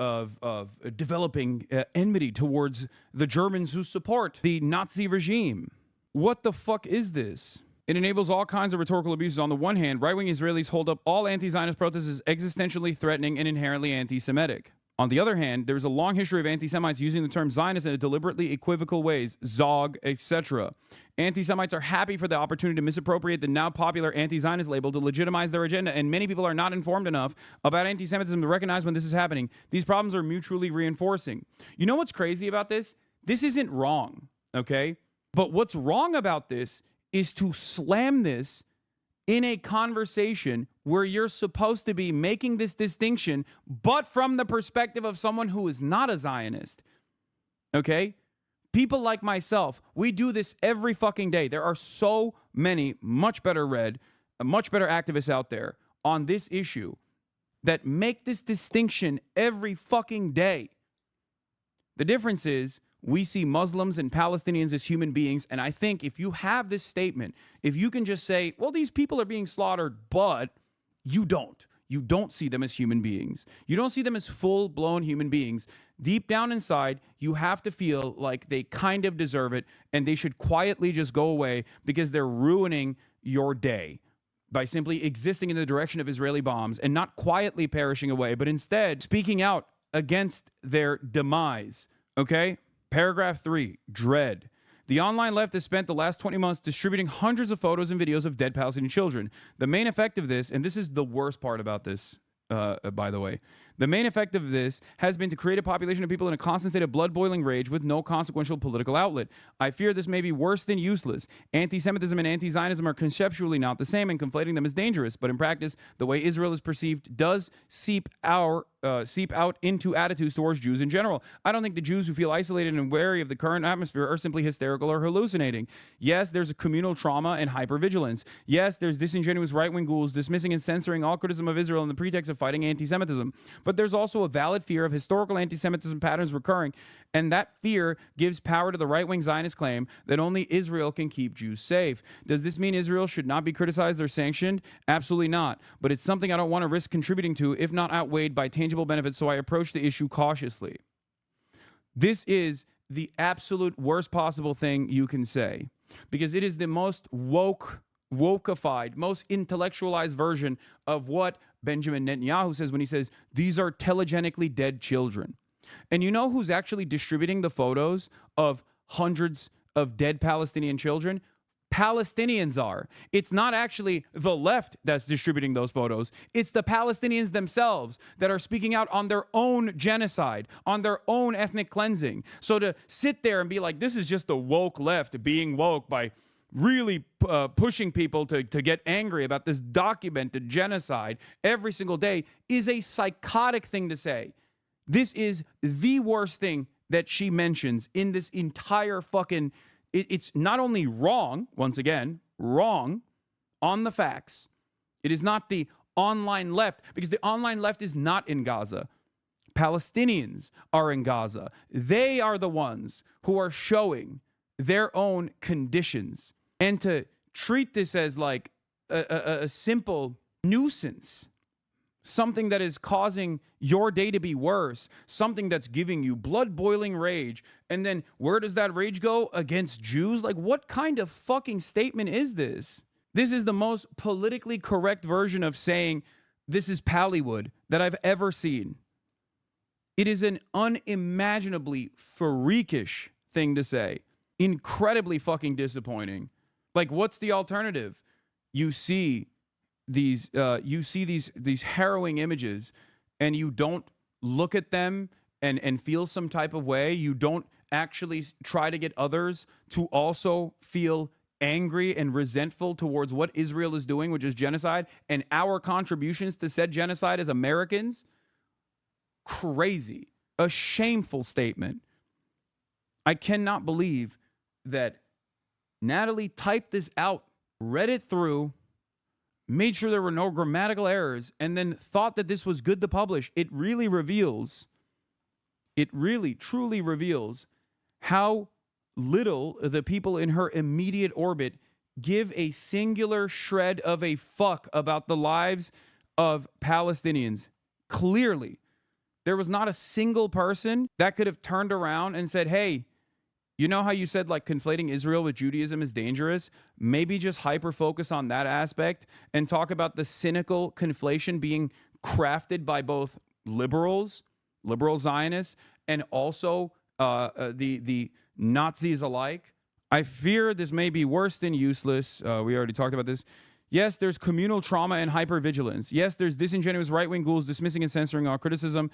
developing enmity towards the Germans who support the Nazi regime. What the fuck is this? It enables all kinds of rhetorical abuses. On the one hand, right-wing Israelis hold up all anti-Zionist protests as existentially threatening and inherently anti-Semitic. On the other hand, there's a long history of anti-Semites using the term Zionist in deliberately equivocal ways, Zog, etc. Anti-Semites are happy for the opportunity to misappropriate the now popular anti-Zionist label to legitimize their agenda, and many people are not informed enough about anti-Semitism to recognize when this is happening. These problems are mutually reinforcing. You know what's crazy about this? This isn't wrong, okay? But what's wrong about this is to slam this in a conversation where you're supposed to be making this distinction, but from the perspective of someone who is not a Zionist. Okay? People like myself, we do this every fucking day. There are so many much better read, much better activists out there on this issue that make this distinction every fucking day. The difference is, we see Muslims and Palestinians as human beings, and I think if you have this statement, if you can just say, well, these people are being slaughtered, but you don't. You don't see them as human beings. You don't see them as full-blown human beings. Deep down inside, you have to feel like they kind of deserve it, and they should quietly just go away because they're ruining your day by simply existing in the direction of Israeli bombs and not quietly perishing away, but instead speaking out against their demise, okay? Paragraph 3, dread. The online left has spent the last 20 months distributing hundreds of photos and videos of dead Palestinian children. The main effect of this, and this is the worst part about this, by the way, the main effect of this has been to create a population of people in a constant state of blood-boiling rage with no consequential political outlet. I fear this may be worse than useless. Anti-Semitism and anti-Zionism are conceptually not the same, and conflating them is dangerous. But in practice, the way Israel is perceived does seep out into attitudes towards Jews in general. I don't think the Jews who feel isolated and wary of the current atmosphere are simply hysterical or hallucinating. Yes, there's a communal trauma and hypervigilance. Yes, there's disingenuous right-wing ghouls dismissing and censoring all criticism of Israel in the pretext of fighting anti-Semitism. But there's also a valid fear of historical anti-Semitism patterns recurring, and that fear gives power to the right-wing Zionist claim that only Israel can keep Jews safe. Does this mean Israel should not be criticized or sanctioned? Absolutely not. But it's something I don't want to risk contributing to, if not outweighed by tangible benefits, so I approach the issue cautiously. This is the absolute worst possible thing you can say, because it is the most wokeified, most intellectualized version of what Benjamin Netanyahu says when he says, these are telegenically dead children. And you know who's actually distributing the photos of hundreds of dead Palestinian children? Palestinians are. It's not actually the left that's distributing those photos. It's the Palestinians themselves that are speaking out on their own genocide, on their own ethnic cleansing. So to sit there and be like, this is just the woke left being woke by really pushing people to get angry about this documented genocide every single day is a psychotic thing to say. This is the worst thing that she mentions in this entire fucking... It's not only wrong, once again, wrong on the facts. It is not the online left, because the online left is not in Gaza. Palestinians are in Gaza. They are the ones who are showing their own conditions. And to treat this as like a simple nuisance, something that is causing your day to be worse, something that's giving you blood-boiling rage, and then where does that rage go? Against Jews? Like, what kind of fucking statement is this? This is the most politically correct version of saying this is Pallywood that I've ever seen. It is an unimaginably freakish thing to say. Incredibly fucking disappointing. Like, what's the alternative? You see these harrowing images, and you don't look at them and feel some type of way. You don't actually try to get others to also feel angry and resentful towards what Israel is doing, which is genocide, and our contributions to said genocide as Americans. Crazy. A shameful statement. I cannot believe that Natalie typed this out, read it through, made sure there were no grammatical errors, and then thought that this was good to publish. It really truly reveals how little the people in her immediate orbit give a singular shred of a fuck about the lives of Palestinians. Clearly, there was not a single person that could have turned around and said, hey, you know how you said like conflating Israel with Judaism is dangerous? Maybe just hyper-focus on that aspect and talk about the cynical conflation being crafted by both liberal Zionists, and also the Nazis alike. I fear this may be worse than useless. We already talked about this. Yes, there's communal trauma and hypervigilance. Yes, there's disingenuous right-wing ghouls dismissing and censoring all criticism.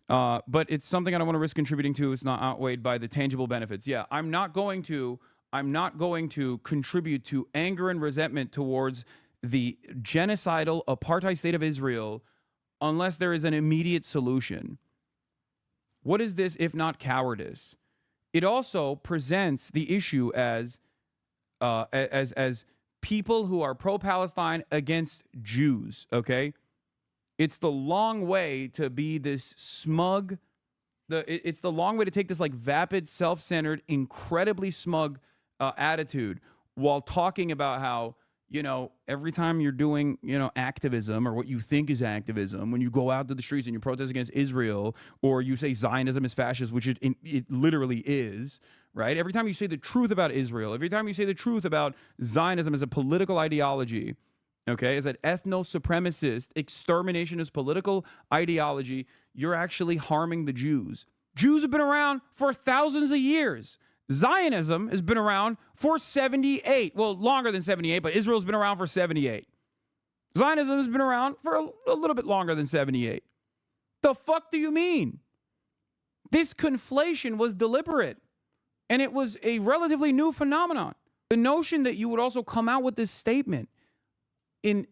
But it's something I don't want to risk contributing to. It's not outweighed by the tangible benefits. Yeah, I'm not going to contribute to anger and resentment towards the genocidal apartheid state of Israel unless there is an immediate solution. What is this if not cowardice? It also presents the issue as people who are pro-Palestine against Jews, okay? It's the long way to be this smug. It's the long way to take this like vapid, self-centered, incredibly smug attitude while talking about how, you know, every time you're doing, you know, activism or what you think is activism, when you go out to the streets and you protest against Israel, or you say Zionism is fascist, which it literally is, right? Every time you say the truth about Israel, every time you say the truth about Zionism as a political ideology, okay, as an ethno-supremacist, exterminationist political ideology, you're actually harming the Jews. Jews have been around for thousands of years. Zionism has been around for 78. Well, longer than 78, but Israel's been around for 78. Zionism has been around for a little bit longer than 78. The fuck do you mean? This conflation was deliberate, and it was a relatively new phenomenon. The notion that you would also come out with this statement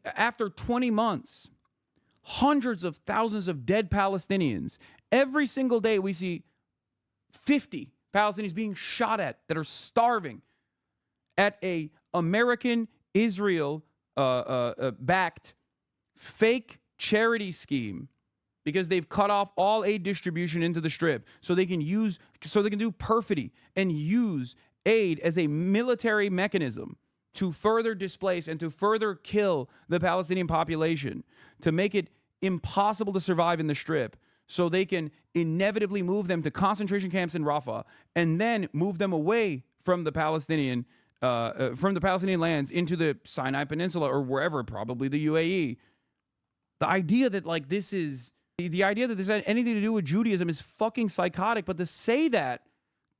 after 20 months, hundreds of thousands of dead Palestinians. Every single day we see 50 Palestinians being shot at that are starving at a American Israel backed fake charity scheme because they've cut off all aid distribution into the Strip so they can do perfidy and use aid as a military mechanism to further displace and to further kill the Palestinian population, to make it impossible to survive in the Strip, so they can inevitably move them to concentration camps in Rafah and then move them away from the Palestinian lands into the Sinai Peninsula or wherever, probably the UAE. The idea that the idea that this had anything to do with Judaism is fucking psychotic, but to say that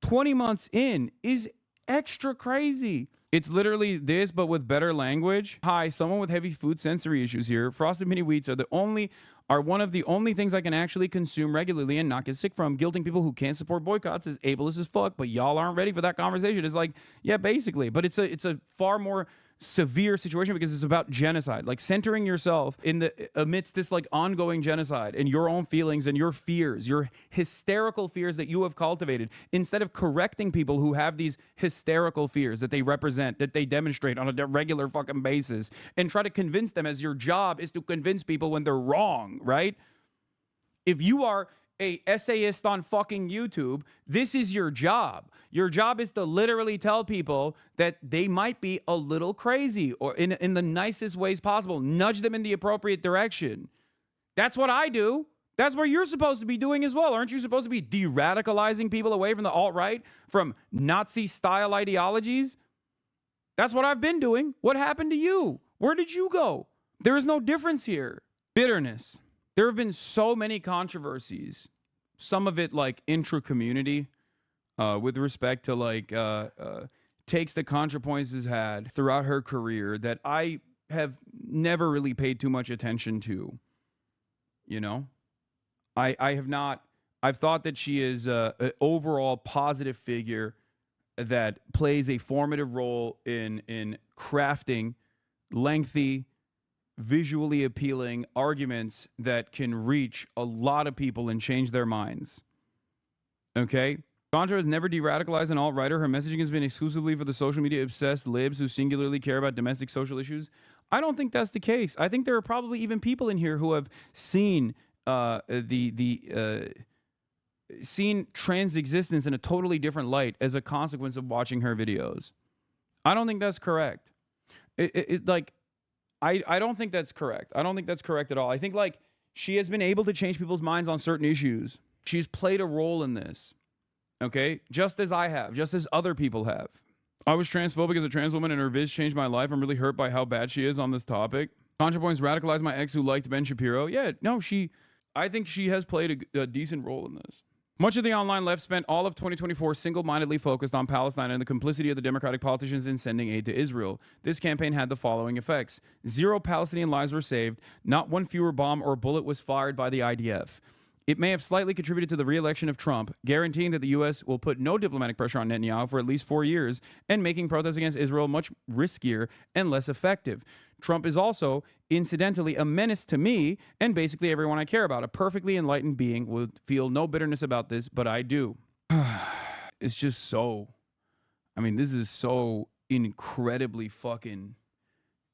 20 months in is extra crazy. It's literally this, but with better language. Hi, someone with heavy food sensory issues here. Frosted mini wheats are one of the only things I can actually consume regularly and not get sick from. Guilting people who can't support boycotts is ableist as fuck, but y'all aren't ready for that conversation. It's like, yeah, basically. But it's a far more severe situation because it's about genocide, like centering yourself amidst this like ongoing genocide and your own feelings and your fears, your hysterical fears that you have cultivated, instead of correcting people who have these hysterical fears that they represent, that they demonstrate on a regular fucking basis, and try to convince them, as your job is to convince people when they're wrong, right? If you are a essayist on fucking YouTube, this is your job. Your job is to literally tell people that they might be a little crazy, or in the nicest ways possible, nudge them in the appropriate direction. That's what I do. That's what you're supposed to be doing as well. Aren't you supposed to be de-radicalizing people away from the alt-right, from Nazi-style ideologies? That's what I've been doing. What happened to you? Where did you go? There is no difference here. Bitterness. There have been so many controversies, some of it like intra-community, with respect to like takes that ContraPoints has had throughout her career that I have never really paid too much attention to. You know, I have not. I've thought that she is an overall positive figure that plays a formative role in crafting lengthy, visually appealing arguments that can reach a lot of people and change their minds. Okay? Contra has never de-radicalized an alt-righter. Her messaging has been exclusively for the social media obsessed libs who singularly care about domestic social issues. I don't think that's the case. I think there are probably even people in here who have seen seen trans existence in a totally different light as a consequence of watching her videos. I don't think that's correct. I don't think that's correct. I don't think that's correct at all. I think like she has been able to change people's minds on certain issues. She's played a role in this. Okay? Just as I have, just as other people have. I was transphobic as a trans woman and her viz changed my life. I'm really hurt by how bad she is on this topic. ContraPoints radicalized my ex who liked Ben Shapiro. Yeah, no, I think she has played a decent role in this. Much of the online left spent all of 2024 single-mindedly focused on Palestine and the complicity of the Democratic politicians in sending aid to Israel. This campaign had the following effects. 0 Palestinian lives were saved. Not one fewer bomb or bullet was fired by the IDF. It may have slightly contributed to the re-election of Trump, guaranteeing that the U.S. will put no diplomatic pressure on Netanyahu for at least 4 years and making protests against Israel much riskier and less effective. Trump is also, incidentally, a menace to me and basically everyone I care about. A perfectly enlightened being would feel no bitterness about this, but I do. It's just so... I mean, this is so incredibly fucking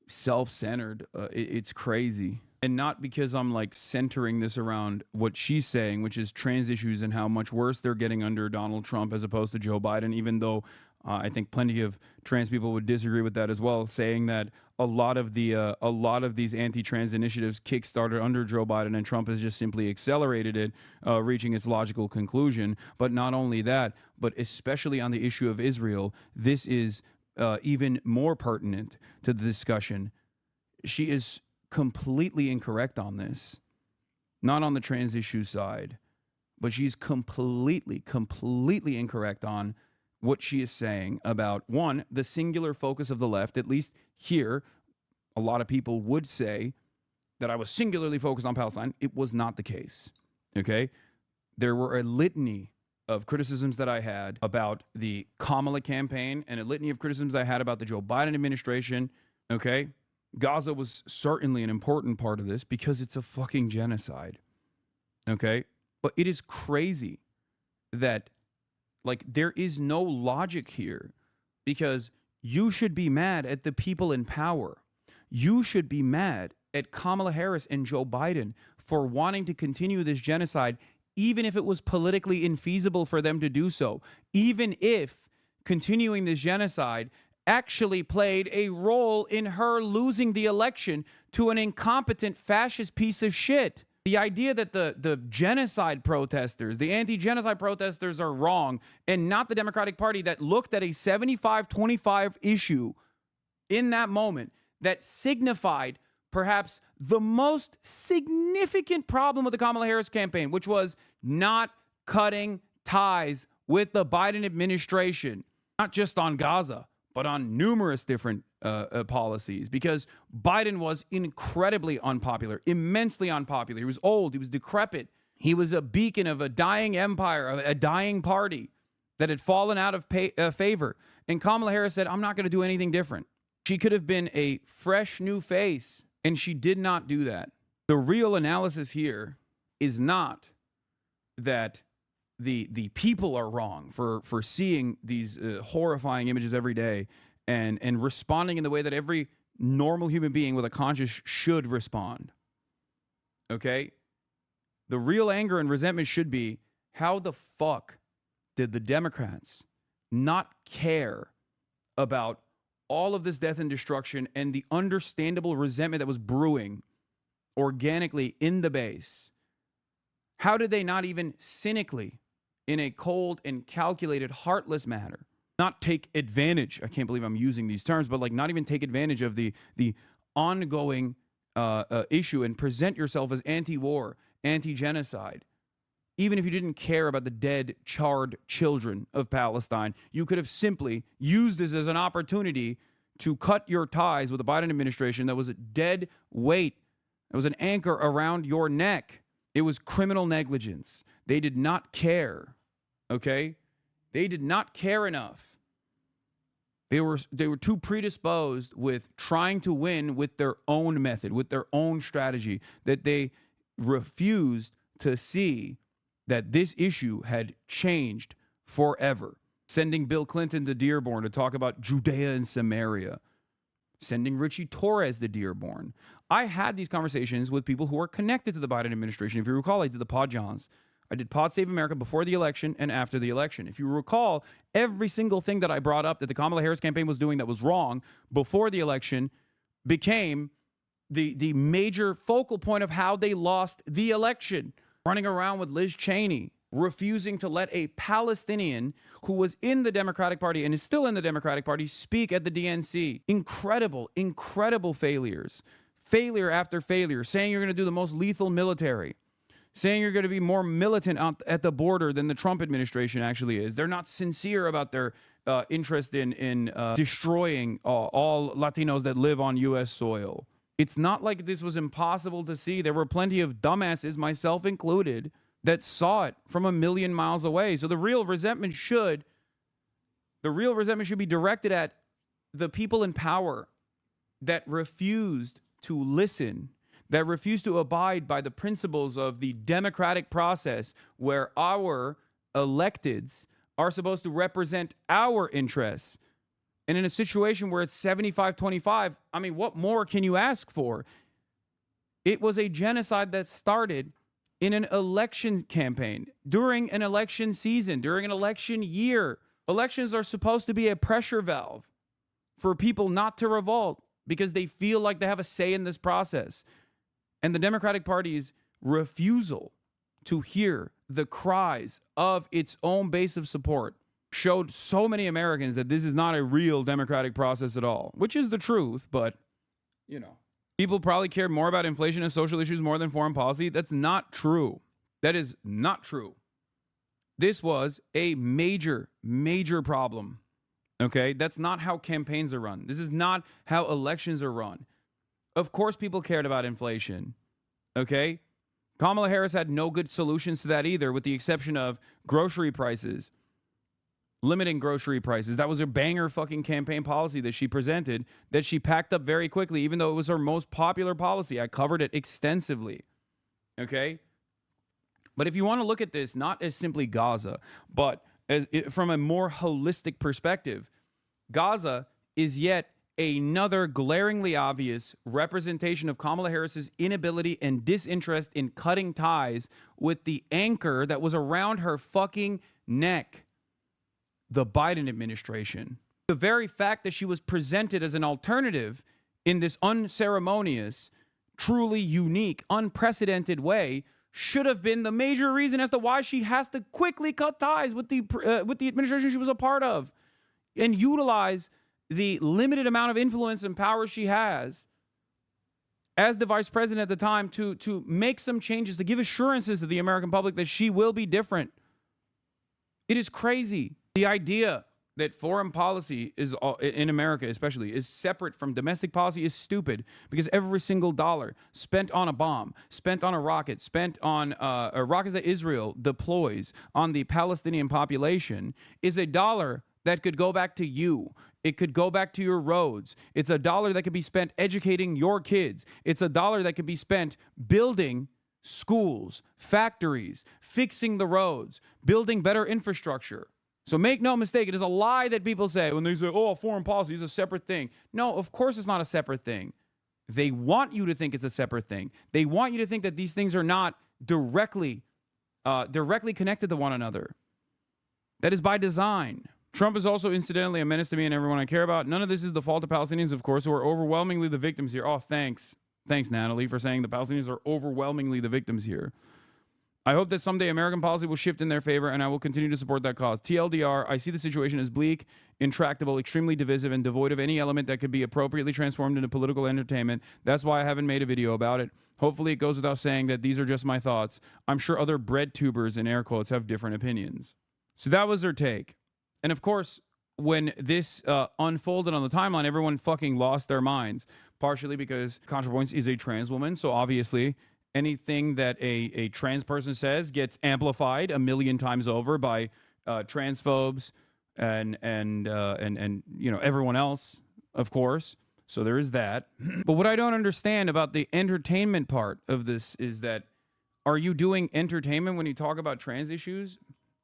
self-centered. It's crazy. And not because I'm like centering this around what she's saying, which is trans issues and how much worse they're getting under Donald Trump as opposed to Joe Biden, even though I think plenty of trans people would disagree with that as well, saying that a lot of these anti-trans initiatives kickstarted under Joe Biden and Trump has just simply accelerated it, reaching its logical conclusion. But not only that, but especially on the issue of Israel, this is even more pertinent to the discussion. She is completely incorrect on this, not on the trans issue side, but she's completely incorrect on what she is saying about, one, the singular focus of the left. At least here, a lot of people would say that I was singularly focused on Palestine. It was not the case, okay? There were a litany of criticisms that I had about the Kamala campaign and a litany of criticisms I had about the Joe Biden administration, okay? Gaza was certainly an important part of this because it's a fucking genocide, okay? But it is crazy that, like, there is no logic here, because you should be mad at the people in power. You should be mad at Kamala Harris and Joe Biden for wanting to continue this genocide, even if it was politically infeasible for them to do so, even if continuing this genocide actually played a role in her losing the election to an incompetent fascist piece of shit. The idea that the genocide protesters, the anti-genocide protesters are wrong and not the Democratic Party that looked at a 75-25 issue in that moment that signified perhaps the most significant problem with the Kamala Harris campaign, which was not cutting ties with the Biden administration, not just on Gaza, but on numerous different policies, because Biden was incredibly unpopular, immensely unpopular. He was old. He was decrepit. He was a beacon of a dying empire, a dying party that had fallen out of favor. And Kamala Harris said, I'm not going to do anything different. She could have been a fresh new face, and she did not do that. The real analysis here is not that the people are wrong for seeing these horrifying images every day and responding in the way that every normal human being with a conscience should respond. Okay? The real anger and resentment should be, how the fuck did the Democrats not care about all of this death and destruction and the understandable resentment that was brewing organically in the base? How did they not even cynically, in a cold and calculated, heartless manner, not take advantage? I can't believe I'm using these terms, but like not even take advantage of the ongoing issue and present yourself as anti-war, anti-genocide. Even if you didn't care about the dead, charred children of Palestine, you could have simply used this as an opportunity to cut your ties with the Biden administration that was a dead weight. It was an anchor around your neck. It was criminal negligence. They did not care, okay? They did not care enough. They were too predisposed with trying to win with their own method, with their own strategy, that they refused to see that this issue had changed forever. Sending Bill Clinton to Dearborn to talk about Judea and Samaria. Sending Richie Torres to Dearborn. I had these conversations with people who are connected to the Biden administration. If you recall, I did the Pod Johns. I did Pod Save America before the election and after the election. If you recall, every single thing that I brought up that the Kamala Harris campaign was doing that was wrong before the election became the major focal point of how they lost the election. Running around with Liz Cheney, refusing to let a Palestinian who was in the Democratic Party and is still in the Democratic Party speak at the DNC. Incredible, incredible failures. Failure after failure. Saying you're going to do the most lethal military. Saying you're going to be more militant at the border than the Trump administration actually is. They're not sincere about their interest in destroying all Latinos that live on U.S. soil. It's not like this was impossible to see. There were plenty of dumbasses, myself included, that saw it from a million miles away. So the real resentment should be directed at the people in power that refused to listen, that refused to abide by the principles of the democratic process, where our electeds are supposed to represent our interests. And in a situation where it's 75-25, I mean, what more can you ask for? It was a genocide that started in an election campaign, during an election season, during an election year. Elections are supposed to be a pressure valve for people not to revolt because they feel like they have a say in this process. And the Democratic Party's refusal to hear the cries of its own base of support showed so many Americans that this is not a real democratic process at all, which is the truth. But, you know, people probably care more about inflation and social issues more than foreign policy. That's not true. That is not true. This was a major, major problem. Okay? That's not how campaigns are run. This is not how elections are run. Of course people cared about inflation. Okay? Kamala Harris had no good solutions to that either, with the exception of grocery prices. Limiting grocery prices. That was her banger fucking campaign policy that she presented, that she packed up very quickly, even though it was her most popular policy. I covered it extensively. Okay? But if you want to look at this not as simply Gaza, but from a more holistic perspective, Gaza is yet another glaringly obvious representation of Kamala Harris's inability and disinterest in cutting ties with the anchor that was around her fucking neck, the Biden administration. The very fact that she was presented as an alternative in this unceremonious, truly unique, unprecedented way should have been the major reason as to why she has to quickly cut ties with the administration she was a part of and utilize the limited amount of influence and power she has as the vice president at the time to make some changes, to give assurances to the American public that she will be different. It is crazy. The idea that foreign policy is, in America especially, is separate from domestic policy is stupid, because every single dollar spent on a bomb, spent on a rocket, spent on rockets that Israel deploys on the Palestinian population is a dollar that could go back to you. It could go back to your roads. It's a dollar that could be spent educating your kids. It's a dollar that could be spent building schools, factories, fixing the roads, building better infrastructure. So make no mistake, it is a lie that people say when they say, oh, foreign policy is a separate thing. No, of course it's not a separate thing. They want you to think it's a separate thing. They want you to think that these things are not directly connected to one another. That is by design. Trump is also incidentally a menace to me and everyone I care about. None of this is the fault of Palestinians, of course, who are overwhelmingly the victims here. Oh, thanks. Thanks, Natalie, for saying the Palestinians are overwhelmingly the victims here. I hope that someday American policy will shift in their favor, and I will continue to support that cause. TLDR, I see the situation as bleak, intractable, extremely divisive, and devoid of any element that could be appropriately transformed into political entertainment. That's why I haven't made a video about it. Hopefully it goes without saying that these are just my thoughts. I'm sure other bread tubers, in air quotes, have different opinions. So that was their take. And of course, when this unfolded on the timeline, everyone fucking lost their minds, partially because ContraPoints is a trans woman, so obviously anything that a trans person says gets amplified a million times over by transphobes and you know, everyone else, of course. So there is that. But what I don't understand about the entertainment part of this is that, are you doing entertainment when you talk about trans issues?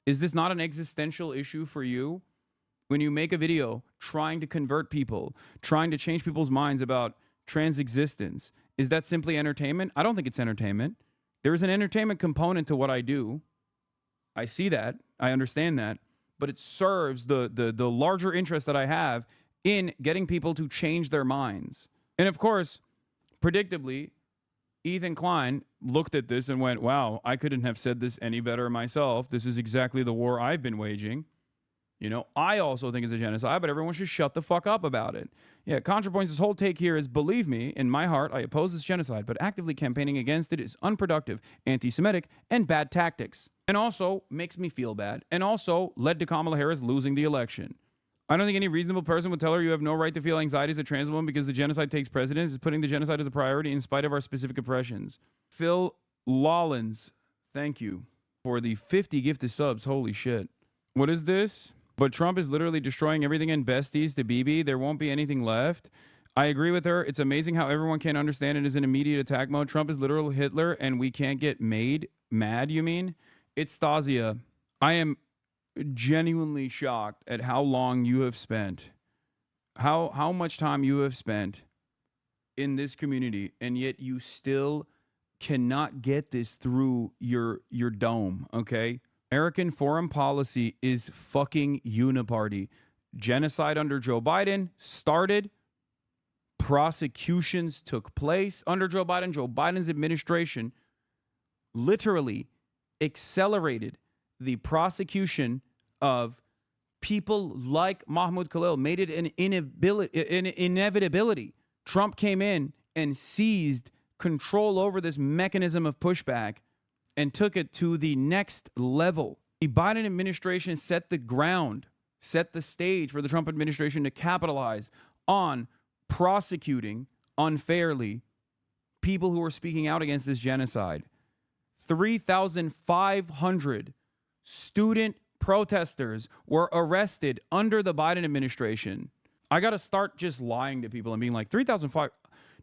Is this not an existential issue for you? When you make a video trying to convert people, trying to change people's minds about trans existence, is that simply entertainment? I don't think it's entertainment. There is an entertainment component to what I do. I see that. I understand that. But it serves the larger interest that I have in getting people to change their minds. And of course, predictably, Ethan Klein looked at this and went, wow, I couldn't have said this any better myself. This is exactly the war I've been waging. You know, I also think it's a genocide, but everyone should shut the fuck up about it. Yeah, ContraPoints' whole take here is, believe me, in my heart, I oppose this genocide, but actively campaigning against it is unproductive, anti-Semitic, and bad tactics. And also makes me feel bad, and also led to Kamala Harris losing the election. I don't think any reasonable person would tell her you have no right to feel anxiety as a trans woman because the genocide takes precedence. Is putting the genocide as a priority in spite of our specific oppressions. Phil Lawlins, thank you for the 50 gifted subs. Holy shit. What is this? But Trump is literally destroying everything in besties to Bibi. There won't be anything left. I agree with her. It's amazing how everyone can't understand it is in immediate attack mode. Trump is literal Hitler and we can't get made mad, you mean? It's Stasia. I am genuinely shocked at how long you have spent, how much time you have spent in this community, and yet you still cannot get this through your dome, okay? American foreign policy is fucking uniparty. Genocide under Joe Biden started. Prosecutions took place under Joe Biden. Joe Biden's administration literally accelerated the prosecution of people like Mahmoud Khalil, made it an inevitability. Trump came in and seized control over this mechanism of pushback and took it to the next level. The Biden administration set the ground, set the stage for the Trump administration to capitalize on prosecuting unfairly people who are speaking out against this genocide. 3,500 student protesters were arrested under the Biden administration. I got to start just lying to people and being like, 3,500.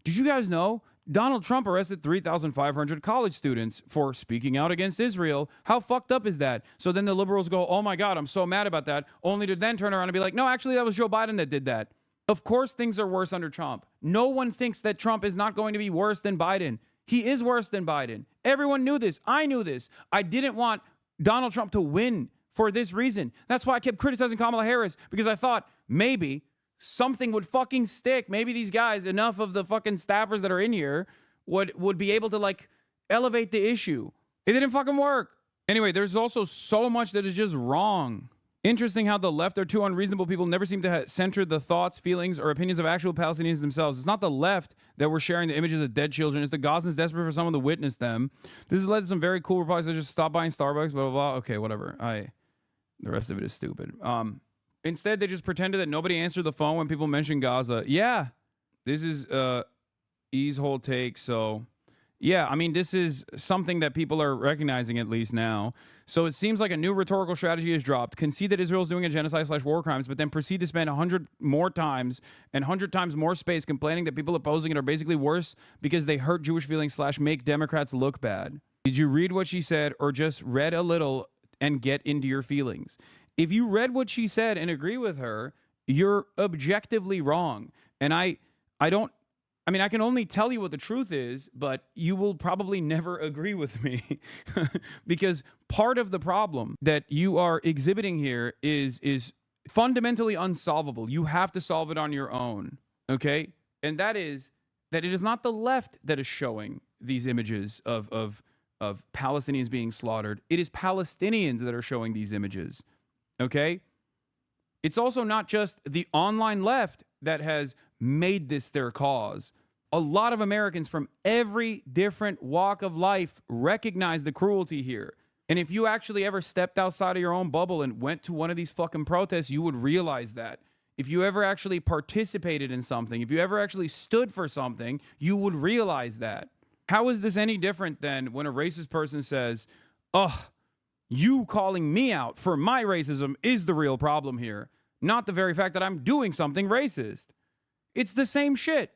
Did you guys know Donald Trump arrested 3,500 college students for speaking out against Israel? How fucked up is that? So then the liberals go, oh my God, I'm so mad about that, only to then turn around and be like, no, actually, that was Joe Biden that did that. Of course, things are worse under Trump. No one thinks that Trump is not going to be worse than Biden. He is worse than Biden. Everyone knew this. I knew this. I didn't want Donald Trump to win for this reason. That's why I kept criticizing Kamala Harris, because I thought maybe something would fucking stick. Maybe these guys, enough of the fucking staffers that are in here, would be able to like elevate the issue. It didn't fucking work. Anyway, there's also so much that is just wrong. Interesting how the left are two unreasonable people never seem to center the thoughts, feelings, or opinions of actual Palestinians themselves. It's not the left that were sharing the images of dead children. It's the Gazans desperate for someone to witness them. This has led to some very cool replies that just stop buying Starbucks, blah, blah, blah. Okay, whatever. The rest of it is stupid. Instead, they just pretended that nobody answered the phone when people mentioned Gaza. Yeah, this is E's whole take. So, yeah, I mean, this is something that people are recognizing at least now. So it seems like a new rhetorical strategy is dropped. Concede that Israel is doing a genocide/war crimes, but then proceed to spend 100 more times and 100 times more space complaining that people opposing it are basically worse because they hurt Jewish feelings/make Democrats look bad. Did you read what she said or just read a little and get into your feelings? If you read what she said and agree with her, you're objectively wrong. And I can only tell you what the truth is, but you will probably never agree with me because part of the problem that you are exhibiting here is fundamentally unsolvable. You have to solve it on your own, okay? And that is that it is not the left that is showing these images of Palestinians being slaughtered. It is Palestinians that are showing these images, okay? It's also not just the online left that has made this their cause. A lot of Americans from every different walk of life recognize the cruelty here. And if you actually ever stepped outside of your own bubble and went to one of these fucking protests, you would realize that. If you ever actually participated in something, if you ever actually stood for something, you would realize that. How is this any different than when a racist person says, "Ugh, you calling me out for my racism is the real problem here, not the very fact that I'm doing something racist." It's the same shit.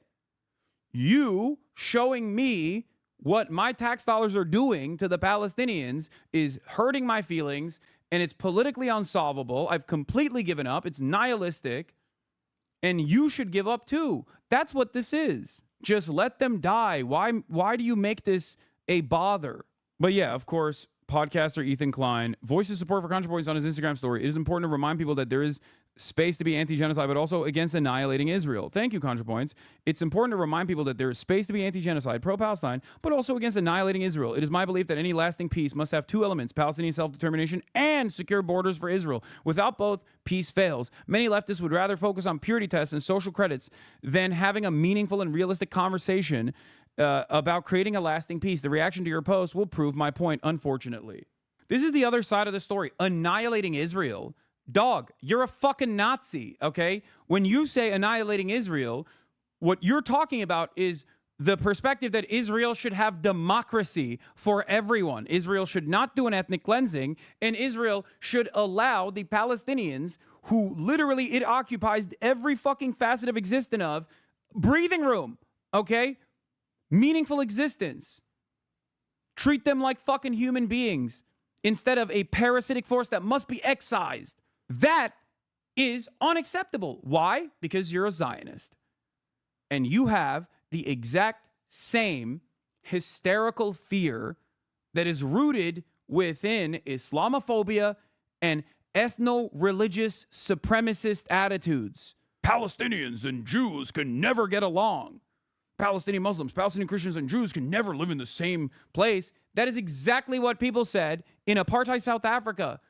You showing me what my tax dollars are doing to the Palestinians is hurting my feelings, and it's politically unsolvable. I've completely given up. It's nihilistic, and you should give up too. That's what this is. Just let them die. Why do you make this a bother? But yeah, of course, podcaster Ethan Klein voices support for ContraPoints on his Instagram story. It is important to remind people that there is space to be anti-genocide, but also against annihilating Israel. Thank you, ContraPoints. It's important to remind people that there is space to be anti-genocide, pro-Palestine, but also against annihilating Israel. It is my belief that any lasting peace must have two elements: Palestinian self-determination and secure borders for Israel. Without both, peace fails. Many leftists would rather focus on purity tests and social credits than having a meaningful and realistic conversation about creating a lasting peace. The reaction to your post will prove my point, unfortunately. This is the other side of the story. Annihilating Israel. Dog, you're a fucking Nazi, okay? When you say annihilating Israel, what you're talking about is the perspective that Israel should have democracy for everyone. Israel should not do an ethnic cleansing, and Israel should allow the Palestinians, who literally it occupies every fucking facet of existence of, breathing room, okay? Meaningful existence. Treat them like fucking human beings instead of a parasitic force that must be excised. That is unacceptable. Why? Because you're a Zionist. And you have the exact same hysterical fear that is rooted within Islamophobia and ethno-religious supremacist attitudes. Palestinians and Jews can never get along. Palestinian Muslims, Palestinian Christians, and Jews can never live in the same place. That is exactly what people said in apartheid South Africa.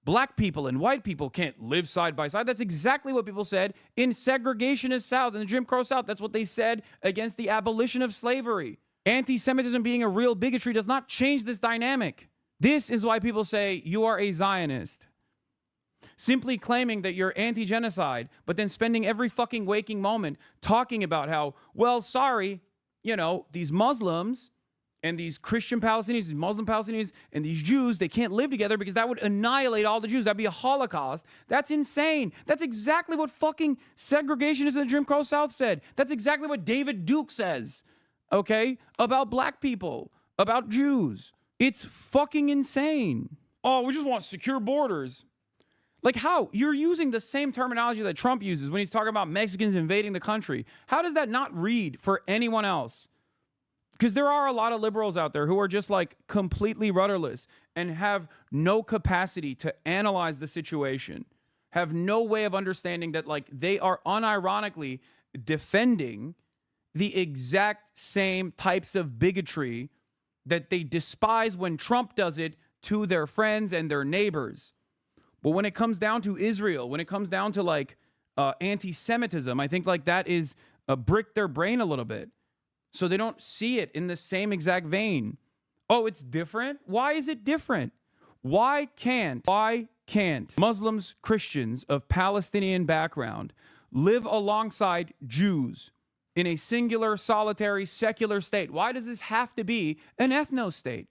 Black people and white people can't live side by side. That's exactly what people said in segregationist South, in the Jim Crow South. That's what they said against the abolition of slavery. Anti-Semitism being a real bigotry does not change this dynamic. This is why people say you are a Zionist. Simply claiming that you're anti-genocide, but then spending every fucking waking moment talking about how, well, sorry, you know, these Muslims and these Christian Palestinians, these Muslim Palestinians, and these Jews, they can't live together because that would annihilate all the Jews. That'd be a Holocaust. That's insane. That's exactly what fucking segregationists in the Jim Crow South said. That's exactly what David Duke says, okay, about black people, about Jews. It's fucking insane. Oh, we just want secure borders. Like how? You're using the same terminology that Trump uses when he's talking about Mexicans invading the country. How does that not read for anyone else? Because there are a lot of liberals out there who are just like completely rudderless and have no capacity to analyze the situation, have no way of understanding that like they are unironically defending the exact same types of bigotry that they despise when Trump does it to their friends and their neighbors. But when it comes down to Israel, when it comes down to like anti-Semitism, I think like that is brick their brain a little bit. So they don't see it in the same exact vein. Oh, it's different? Why is it different? Why can't Muslims, Christians of Palestinian background live alongside Jews in a singular, solitary, secular state? Why does this have to be an ethno-state?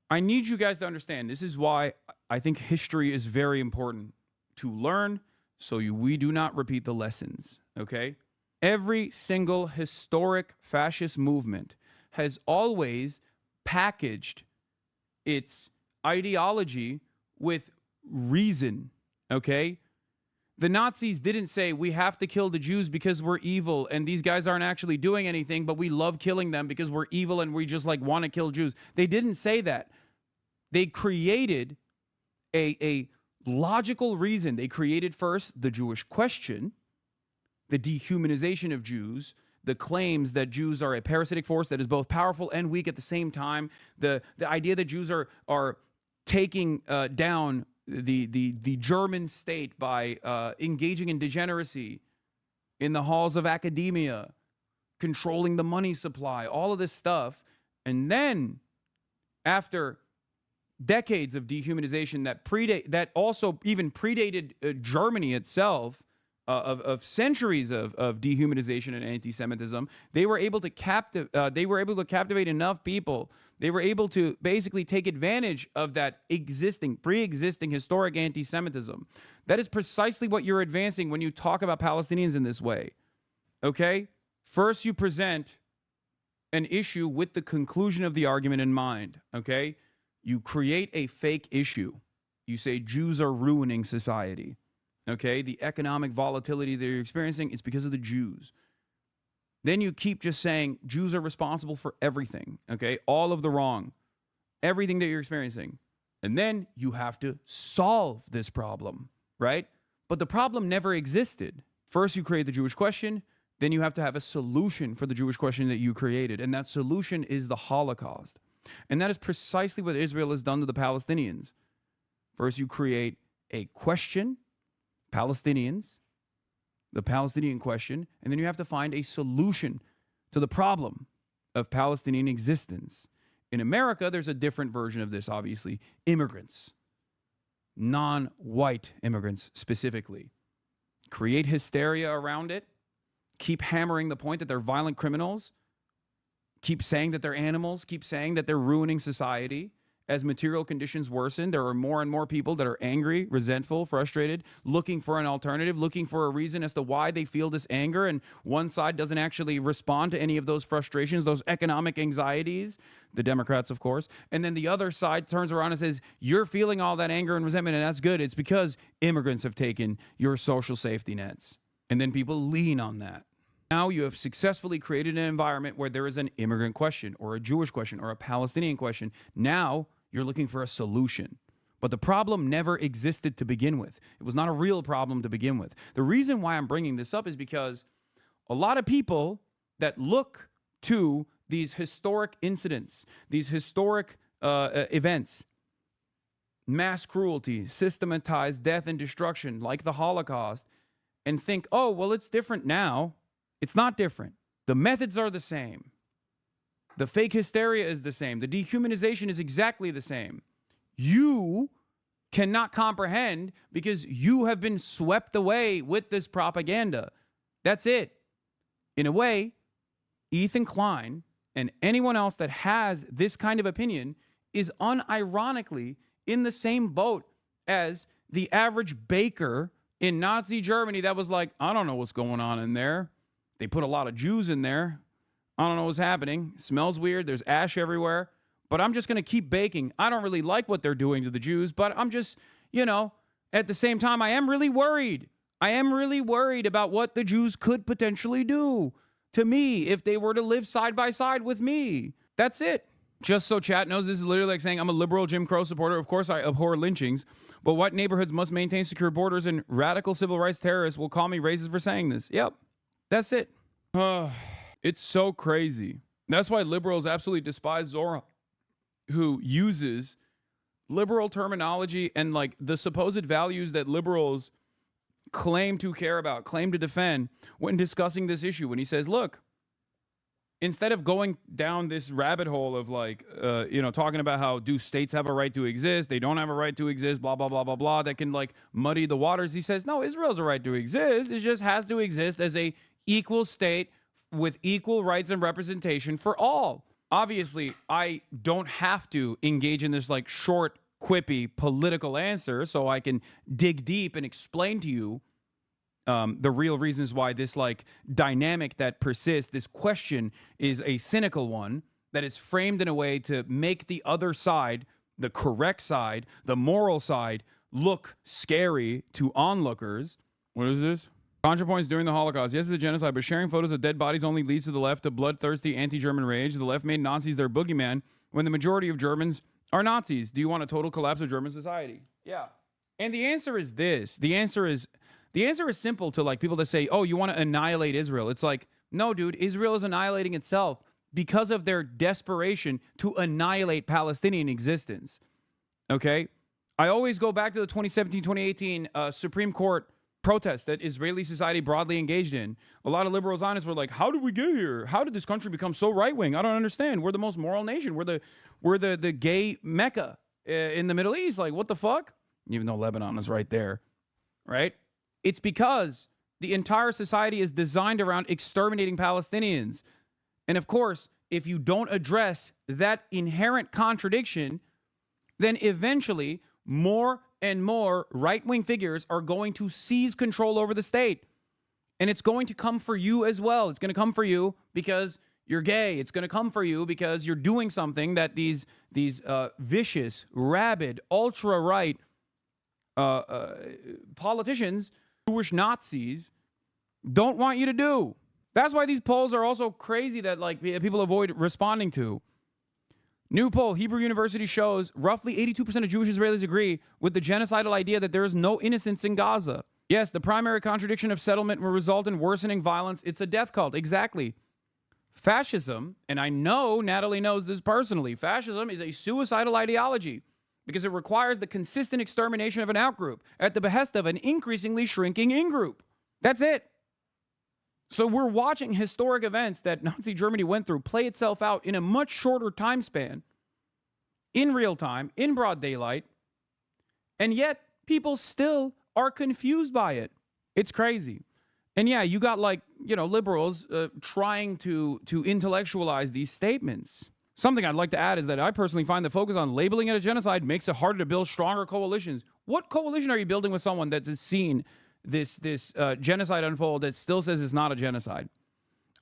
I need you guys to understand, this is why I think history is very important to learn so we do not repeat the lessons, okay? Every single historic fascist movement has always packaged its ideology with reason, okay? The Nazis didn't say we have to kill the Jews because we're evil and these guys aren't actually doing anything, but we love killing them because we're evil and we just like want to kill Jews. They didn't say that. They created a logical reason. They created first the Jewish question, the dehumanization of Jews, the claims that Jews are a parasitic force that is both powerful and weak at the same time, the idea that Jews are taking down the German state by engaging in degeneracy in the halls of academia, controlling the money supply, all of this stuff. And then after decades of dehumanization that also even predated Germany itself, of centuries of dehumanization and anti-Semitism, they were able to captivate enough people. They were able to basically take advantage of that pre-existing historic anti-Semitism. That is precisely what you're advancing when you talk about Palestinians in this way. Okay? First, you present an issue with the conclusion of the argument in mind. Okay? You create a fake issue. You say Jews are ruining society. Okay, the economic volatility that you're experiencing, it's because of the Jews. Then you keep just saying Jews are responsible for everything, okay? All of the wrong, everything that you're experiencing. And then you have to solve this problem, right? But the problem never existed. First, you create the Jewish question, then you have to have a solution for the Jewish question that you created. And that solution is the Holocaust. And that is precisely what Israel has done to the Palestinians. First, you create a question, Palestinians, the Palestinian question, and then you have to find a solution to the problem of Palestinian existence. In America, there's a different version of this, obviously. Immigrants, non-white immigrants specifically. Create hysteria around it. Keep hammering the point that they're violent criminals. Keep saying that they're animals. Keep saying that they're ruining society. As material conditions worsen, there are more and more people that are angry, resentful, frustrated, looking for an alternative, looking for a reason as to why they feel this anger. And one side doesn't actually respond to any of those frustrations, those economic anxieties, the Democrats, of course. And then the other side turns around and says, you're feeling all that anger and resentment, and that's good. It's because immigrants have taken your social safety nets. And then people lean on that. Now you have successfully created an environment where there is an immigrant question or a Jewish question or a Palestinian question. Now you're looking for a solution. But the problem never existed to begin with. It was not a real problem to begin with. The reason why I'm bringing this up is because a lot of people that look to these historic incidents, these historic events, mass cruelty, systematized death and destruction like the Holocaust, and think, oh, well, it's different now. It's not different. The methods are the same. The fake hysteria is the same. The dehumanization is exactly the same. you cannot comprehend because you have been swept away with this propaganda. That's it. In a way, Ethan Klein and anyone else that has this kind of opinion is unironically in the same boat as the average baker in Nazi Germany that was like, I don't know what's going on in there. They put a lot of Jews in there. I don't know what's happening. It smells weird. There's ash everywhere. But I'm just going to keep baking. I don't really like what they're doing to the Jews, but I'm just, at the same time, I am really worried. I am really worried about what the Jews could potentially do to me if they were to live side by side with me. That's it. Just so chat knows, this is literally like saying I'm a liberal Jim Crow supporter. Of course, I abhor lynchings, but what neighborhoods must maintain secure borders and radical civil rights terrorists will call me racist for saying this. Yep, that's it. It's so crazy. That's why liberals absolutely despise Zora, who uses liberal terminology and like the supposed values that liberals claim to care about, claim to defend when discussing this issue. When he says, look, instead of going down this rabbit hole of like, talking about how do states have a right to exist, they don't have a right to exist, blah, blah, blah, blah, blah, that can like muddy the waters. He says, no, Israel's a right to exist. It just has to exist as a equal state with equal rights and representation for all. Obviously, I don't have to engage in this like short, quippy political answer so I can dig deep and explain to you the real reasons why this like dynamic that persists, this question is a cynical one that is framed in a way to make the other side, the correct side, the moral side, look scary to onlookers. What is this? ContraPoints during the Holocaust. Yes, it's a genocide, but sharing photos of dead bodies only leads to the left to bloodthirsty anti-German rage. The left made Nazis their boogeyman when the majority of Germans are Nazis. Do you want a total collapse of German society? Yeah. And the answer is this. The answer is simple to like people that say, oh, you want to annihilate Israel. It's like, no, dude, Israel is annihilating itself because of their desperation to annihilate Palestinian existence. Okay? I always go back to the 2017-2018 Supreme Court protest that Israeli society broadly engaged in. A lot of liberal Zionists were like, how did we get here? How did this country become so right-wing? I don't understand. We're the most moral nation. We're the gay Mecca in the Middle East. Like, what the fuck? Even though Lebanon is right there, right? It's because the entire society is designed around exterminating Palestinians. And of course, if you don't address that inherent contradiction, then eventually more and more right-wing figures are going to seize control over the state. And it's going to come for you as well. It's going to come for you because you're gay. It's going to come for you because you're doing something that these vicious, rabid, ultra-right politicians, Jewish Nazis, don't want you to do. That's why these polls are also crazy that like people avoid responding to. New poll, Hebrew University shows roughly 82% of Jewish Israelis agree with the genocidal idea that there is no innocence in Gaza. Yes, the primary contradiction of settlement will result in worsening violence. It's a death cult. Exactly. Fascism, and I know Natalie knows this personally, fascism is a suicidal ideology because it requires the consistent extermination of an outgroup at the behest of an increasingly shrinking in-group. That's it. So we're watching historic events that Nazi Germany went through play itself out in a much shorter time span, in real time, in broad daylight, and yet people still are confused by it. It's crazy. And yeah, you got like, liberals trying to intellectualize these statements. Something I'd like to add is that I personally find the focus on labeling it a genocide makes it harder to build stronger coalitions. What coalition are you building with someone that has seen this genocide unfold that still says it's not a genocide?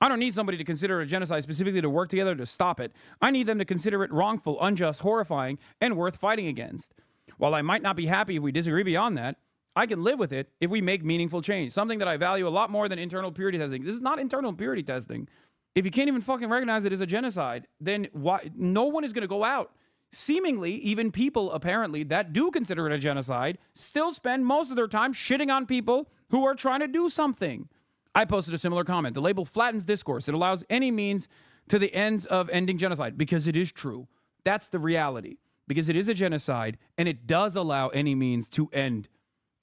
I don't need somebody to consider it a genocide specifically to work together to stop it. I need them to consider it wrongful, unjust, horrifying, and worth fighting against. While I might not be happy if we disagree beyond that, I can live with it if we make meaningful change. Something that I value a lot more than internal purity testing. This is not internal purity testing. If you can't even fucking recognize it as a genocide, then why? No one is going to go out. Seemingly, even people, apparently, that do consider it a genocide, still spend most of their time shitting on people who are trying to do something. I posted a similar comment. The label flattens discourse. It allows any means to the ends of ending genocide, because it is true. That's the reality. Because it is a genocide, and it does allow any means to end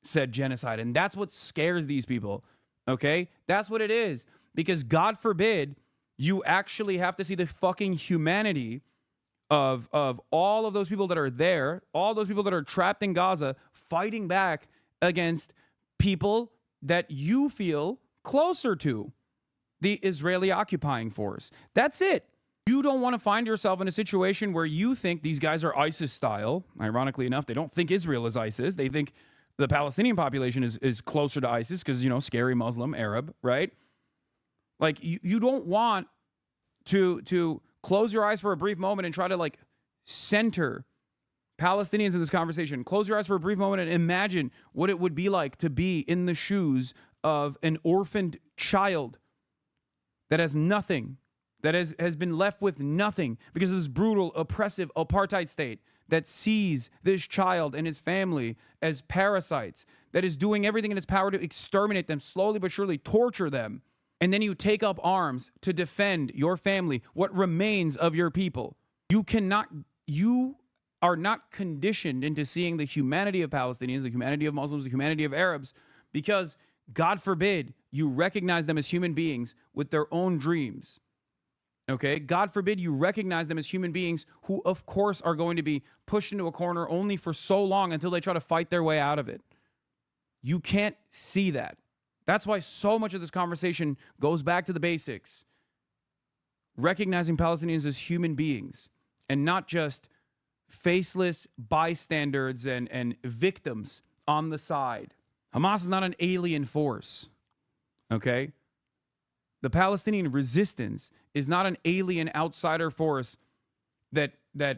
said genocide. And that's what scares these people, okay? That's what it is. Because God forbid you actually have to see the fucking humanity of all of those people that are there, all those people that are trapped in Gaza, fighting back against people that you feel closer to, the Israeli occupying force. That's it. You don't want to find yourself in a situation where you think these guys are ISIS style. Ironically enough, they don't think Israel is ISIS. They think the Palestinian population is closer to ISIS because, you know, scary Muslim, Arab, right? Like, you don't want to close your eyes for a brief moment and try to, like, center Palestinians in this conversation. Close your eyes for a brief moment and imagine what it would be like to be in the shoes of an orphaned child that has nothing, that has been left with nothing because of this brutal, oppressive apartheid state that sees this child and his family as parasites, that is doing everything in its power to exterminate them, slowly but surely torture them. And then you take up arms to defend your family, what remains of your people. You are not conditioned into seeing the humanity of Palestinians, the humanity of Muslims, the humanity of Arabs, because, God forbid, you recognize them as human beings with their own dreams. Okay? God forbid you recognize them as human beings who, of course, are going to be pushed into a corner only for so long until they try to fight their way out of it. You can't see that. That's why so much of this conversation goes back to the basics. Recognizing Palestinians as human beings and not just faceless bystanders and victims on the side. Hamas is not an alien force, okay? The Palestinian resistance is not an alien outsider force that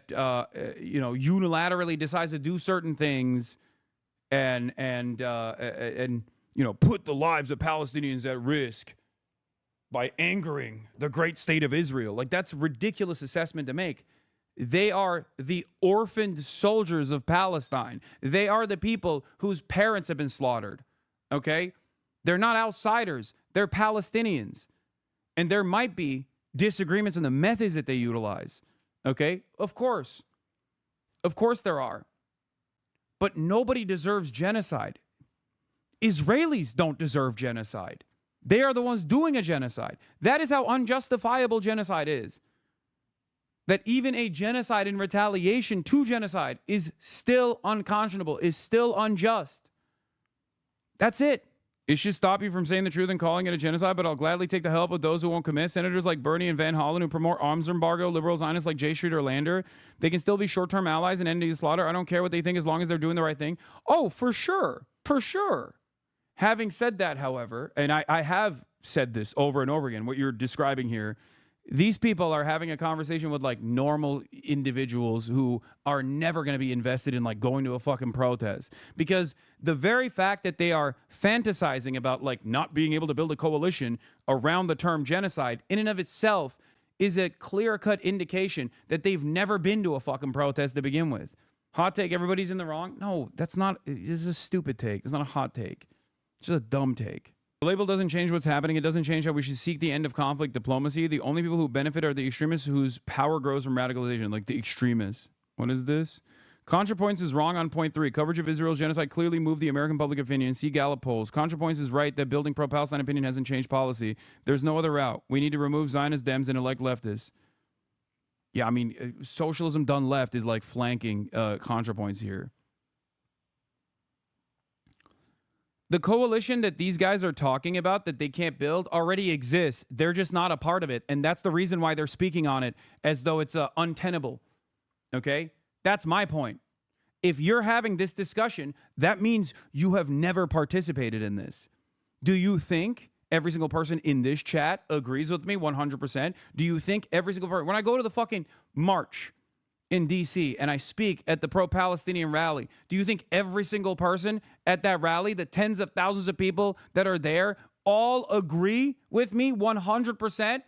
unilaterally decides to do certain things and put the lives of Palestinians at risk by angering the great state of Israel. Like, that's a ridiculous assessment to make. They are the orphaned soldiers of Palestine. They are the people whose parents have been slaughtered, okay? They're not outsiders. They're Palestinians. And there might be disagreements in the methods that they utilize, okay? Of course. Of course there are. But nobody deserves genocide. Israelis don't deserve genocide. They are the ones doing a genocide. That is how unjustifiable genocide is. That even a genocide in retaliation to genocide is still unconscionable, is still unjust. That's it. It should stop you from saying the truth and calling it a genocide, but I'll gladly take the help of those who won't commit. Senators like Bernie and Van Hollen who promote arms embargo, liberal Zionists like J Street or Lander, they can still be short-term allies and end the slaughter. I don't care what they think as long as they're doing the right thing. Oh, for sure. For sure. Having said that, however, and I have said this over and over again, what you're describing here, these people are having a conversation with, like, normal individuals who are never going to be invested in, like, going to a fucking protest. Because the very fact that they are fantasizing about, like, not being able to build a coalition around the term genocide in and of itself is a clear-cut indication that they've never been to a fucking protest to begin with. Hot take, everybody's in the wrong? No, that's not, this is a stupid take. It's not a hot take. It's just a dumb take. The label doesn't change what's happening. It doesn't change how we should seek the end of conflict diplomacy. The only people who benefit are the extremists whose power grows from radicalization, like the extremists. What is this? ContraPoints is wrong on point 3. Coverage of Israel's genocide clearly moved the American public opinion. See Gallup polls. ContraPoints is right that building pro-Palestine opinion hasn't changed policy. There's no other route. We need to remove Zionist Dems and elect leftists. Yeah, I mean, socialism done left is like flanking ContraPoints here. The coalition that these guys are talking about that they can't build already exists. They're just not a part of it. And that's the reason why they're speaking on it as though it's untenable. Okay? That's my point. If you're having this discussion, that means you have never participated in this. Do you think every single person in this chat agrees with me 100%? Do you think every single person, when I go to the fucking march in DC and I speak at the pro-Palestinian rally, do you think every single person at that rally, the tens of thousands of people that are there, all agree with me 100%?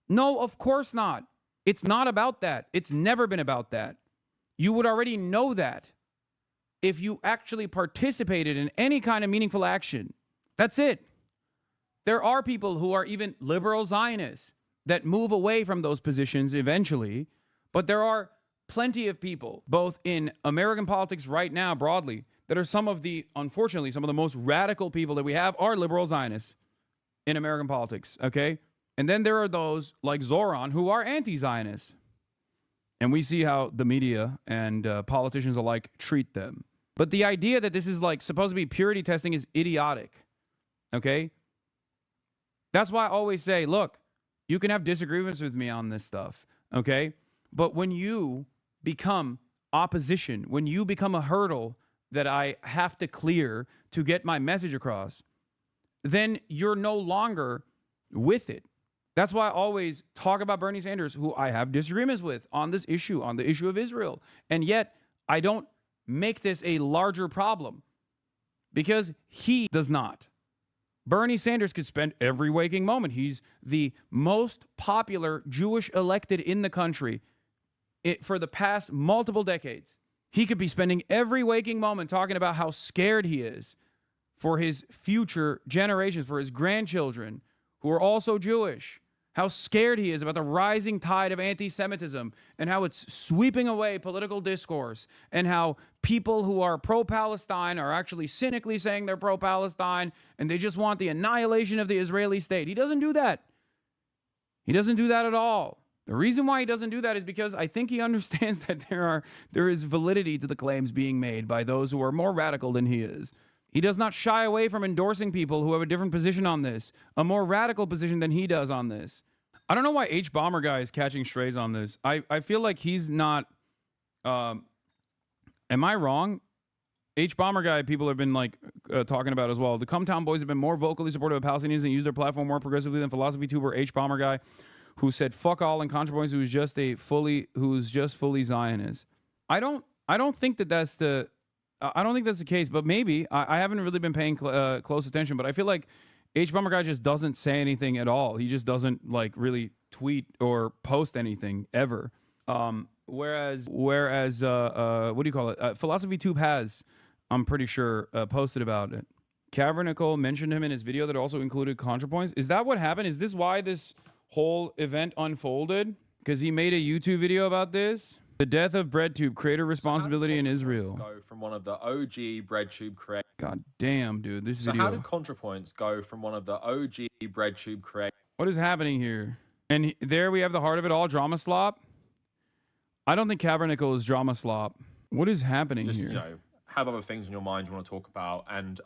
No, of course not. It's not about that. It's never been about that. You would already know that if you actually participated in any kind of meaningful action. That's it. There are people who are even liberal Zionists that move away from those positions eventually, but there are plenty of people, both in American politics right now broadly, that are unfortunately, some of the most radical people that we have are liberal Zionists in American politics, okay? And then there are those like Zoran who are anti-Zionists. And we see how the media and politicians alike treat them. But the idea that this is like supposed to be purity testing is idiotic. Okay? That's why I always say, look, you can have disagreements with me on this stuff. Okay? But when you become opposition, when you become a hurdle that I have to clear to get my message across, then you're no longer with it. That's why I always talk about Bernie Sanders, who I have disagreements with on this issue, on the issue of Israel. And yet I don't make this a larger problem because he does not. Bernie Sanders could spend every waking moment. He's the most popular Jewish elected in the country for the past multiple decades. He could be spending every waking moment talking about how scared he is for his future generations, for his grandchildren who are also Jewish, how scared he is about the rising tide of anti-Semitism and how it's sweeping away political discourse, and how people who are pro-Palestine are actually cynically saying they're pro-Palestine and they just want the annihilation of the Israeli state. He doesn't do that. He doesn't do that at all. The reason why he doesn't do that is because I think he understands that there is validity to the claims being made by those who are more radical than he is. He does not shy away from endorsing people who have a different position on this, a more radical position than he does on this. I don't know why H Bomber Guy is catching strays on this. I feel like he's not. Am I wrong? H Bomber Guy, people have been like talking about as well. The Cumtown Boys have been more vocally supportive of Palestinians and use their platform more progressively than philosophy tuber H Bomber Guy, who said fuck all and ContraPoints, who's just fully Zionist. I don't think that's the case, but maybe I haven't really been paying close attention. But I feel like H Bomber Guy just doesn't say anything at all. He just doesn't like really tweet or post anything ever. Whereas what do you call it? Philosophy Tube has, I'm pretty sure, posted about it. Cavernicle mentioned him in his video that also included ContraPoints. Is that what happened? Is this why this whole event unfolded? Because he made a YouTube video about this? The death of BreadTube, creator responsibility in Israel. Go from one of the OG BreadTube creators. God damn, dude, this video. So how did ContraPoints go from one of the OG BreadTube creators? What is happening here? And there we have the heart of it all, drama slop. I don't think Cavernicle is drama slop. What is happening Just, here? you know, have other things in your mind you want to talk about, and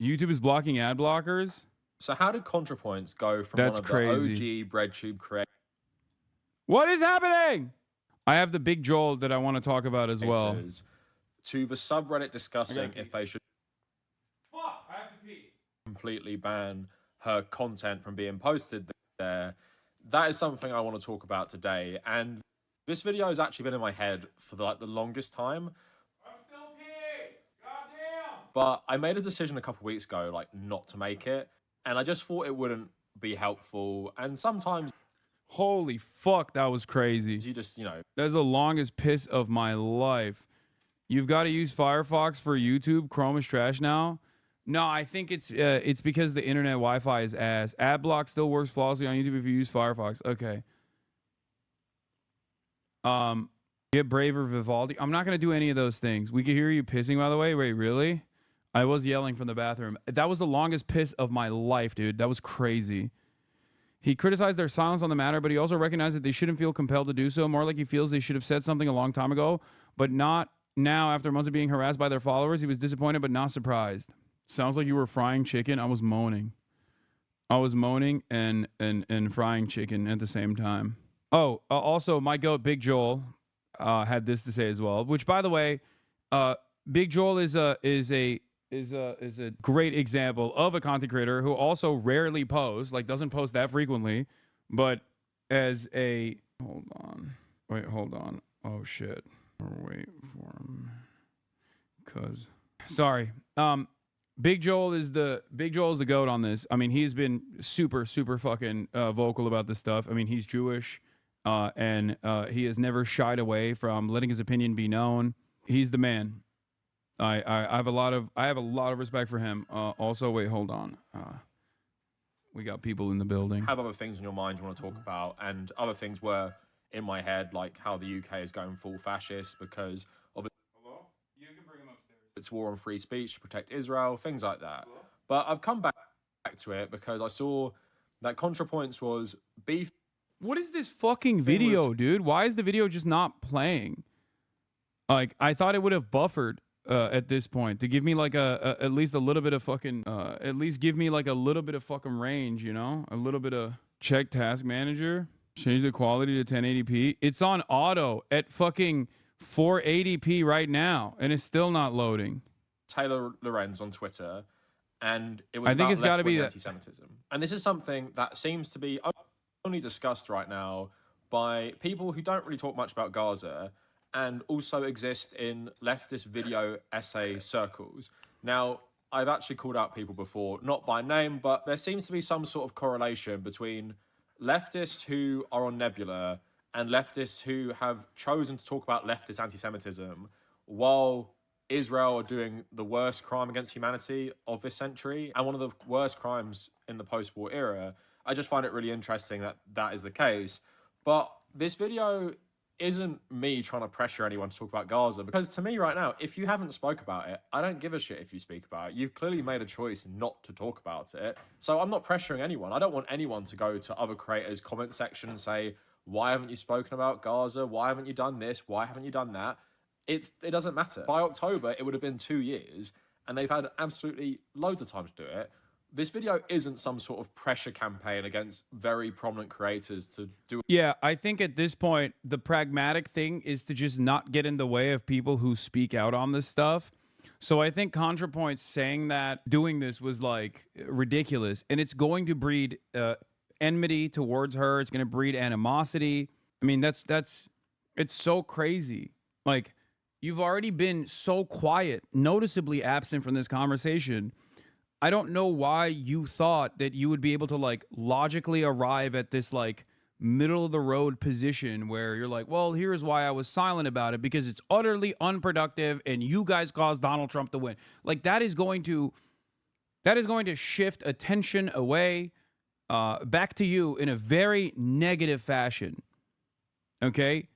YouTube is blocking ad blockers. So how did ContraPoints go from That's one of crazy. the OG BreadTube creators? What is happening? I have the Big Joel that I want to talk about as well. To the subreddit discussing if they should Fuck, I have to pee. completely ban her content from being posted there. That is something I want to talk about today, and this video has actually been in my head for the longest time. I'm still peeing. Goddamn. But I made a decision a couple weeks ago, like, not to make it, and I just thought it wouldn't be helpful. And sometimes, holy fuck, that was crazy. you just, you know, That's the longest piss of my life. You've got to use Firefox for YouTube. Chrome is trash now. No, I think it's because the internet Wi-Fi is ass. Adblock still works flawlessly on YouTube if you use Firefox. Okay. Get braver, Vivaldi. I'm not gonna do any of those things. We can hear you pissing, by the way. Wait, really? I was yelling from the bathroom. That was the longest piss of my life, dude. That was crazy. He criticized their silence on the matter, but he also recognized that they shouldn't feel compelled to do so. More like he feels they should have said something a long time ago, but not now after months of being harassed by their followers. He was disappointed, but not surprised. Sounds like you were frying chicken. I was moaning. I was moaning and frying chicken at the same time. Oh, also, my goat, Big Joel, had this to say as well. Which, by the way, Big Joel is a great example of a content creator who also rarely posts, like doesn't post that frequently, but as a hold on. Oh shit. Wait for him. Big Joel is the goat on this. I mean, he's been super fucking vocal about this stuff. I mean, he's Jewish, and he has never shied away from letting his opinion be known. He's the man. I have a lot of respect for him. Also, wait, hold on. We got people in the building. have other things in your mind you want to talk about, and other things were in my head, like how the UK is going full fascist because of its war on free speech to protect Israel, things like that. But I've come back to it because I saw that ContraPoints was beef. What is this fucking video, dude? Why is the video just not playing? Like, I thought it would have buffered at this point to give me like at least a little bit of fucking at least give me like a little bit of fucking range, you know? A little bit of check task manager, change the quality to 1080p. It's on auto at fucking 480p right now, and it's still not loading. Taylor Lorenz on Twitter, and it was I think about it's got to be anti-Semitism. And this is something that seems to be only discussed right now by people who don't really talk much about Gaza and also exist in leftist video essay circles. Now, I've actually called out people before, not by name, but there seems to be some sort of correlation between leftists who are on Nebula and leftists who have chosen to talk about leftist anti-Semitism while Israel are doing the worst crime against humanity of this century and one of the worst crimes in the post-war era. I just find it really interesting that that is the case. But this video isn't me trying to pressure anyone to talk about Gaza, because to me right now, if you haven't spoke about it, I don't give a shit if you speak about it. You've clearly made a choice not to talk about it. So I'm not pressuring anyone. I don't want anyone to go to other creators' comment section and say, why haven't you spoken about Gaza? Why haven't you done this? Why haven't you done that? It doesn't matter. By October, it would have been 2 years, and they've had absolutely loads of time to do it. This video isn't some sort of pressure campaign against very prominent creators to do it. Yeah, I think at this point, the pragmatic thing is to just not get in the way of people who speak out on this stuff. So I think ContraPoint saying that, doing this was like ridiculous, and it's going to breed enmity towards her. It's going to breed animosity. I mean, it's so crazy. Like, you've already been so quiet, noticeably absent from this conversation. I don't know why you thought that you would be able to like logically arrive at this like middle of the road position where you're like, well, here's why I was silent about it, because it's utterly unproductive and you guys caused Donald Trump to win. Like, that is going to shift attention away back to you in a very negative fashion. Okay?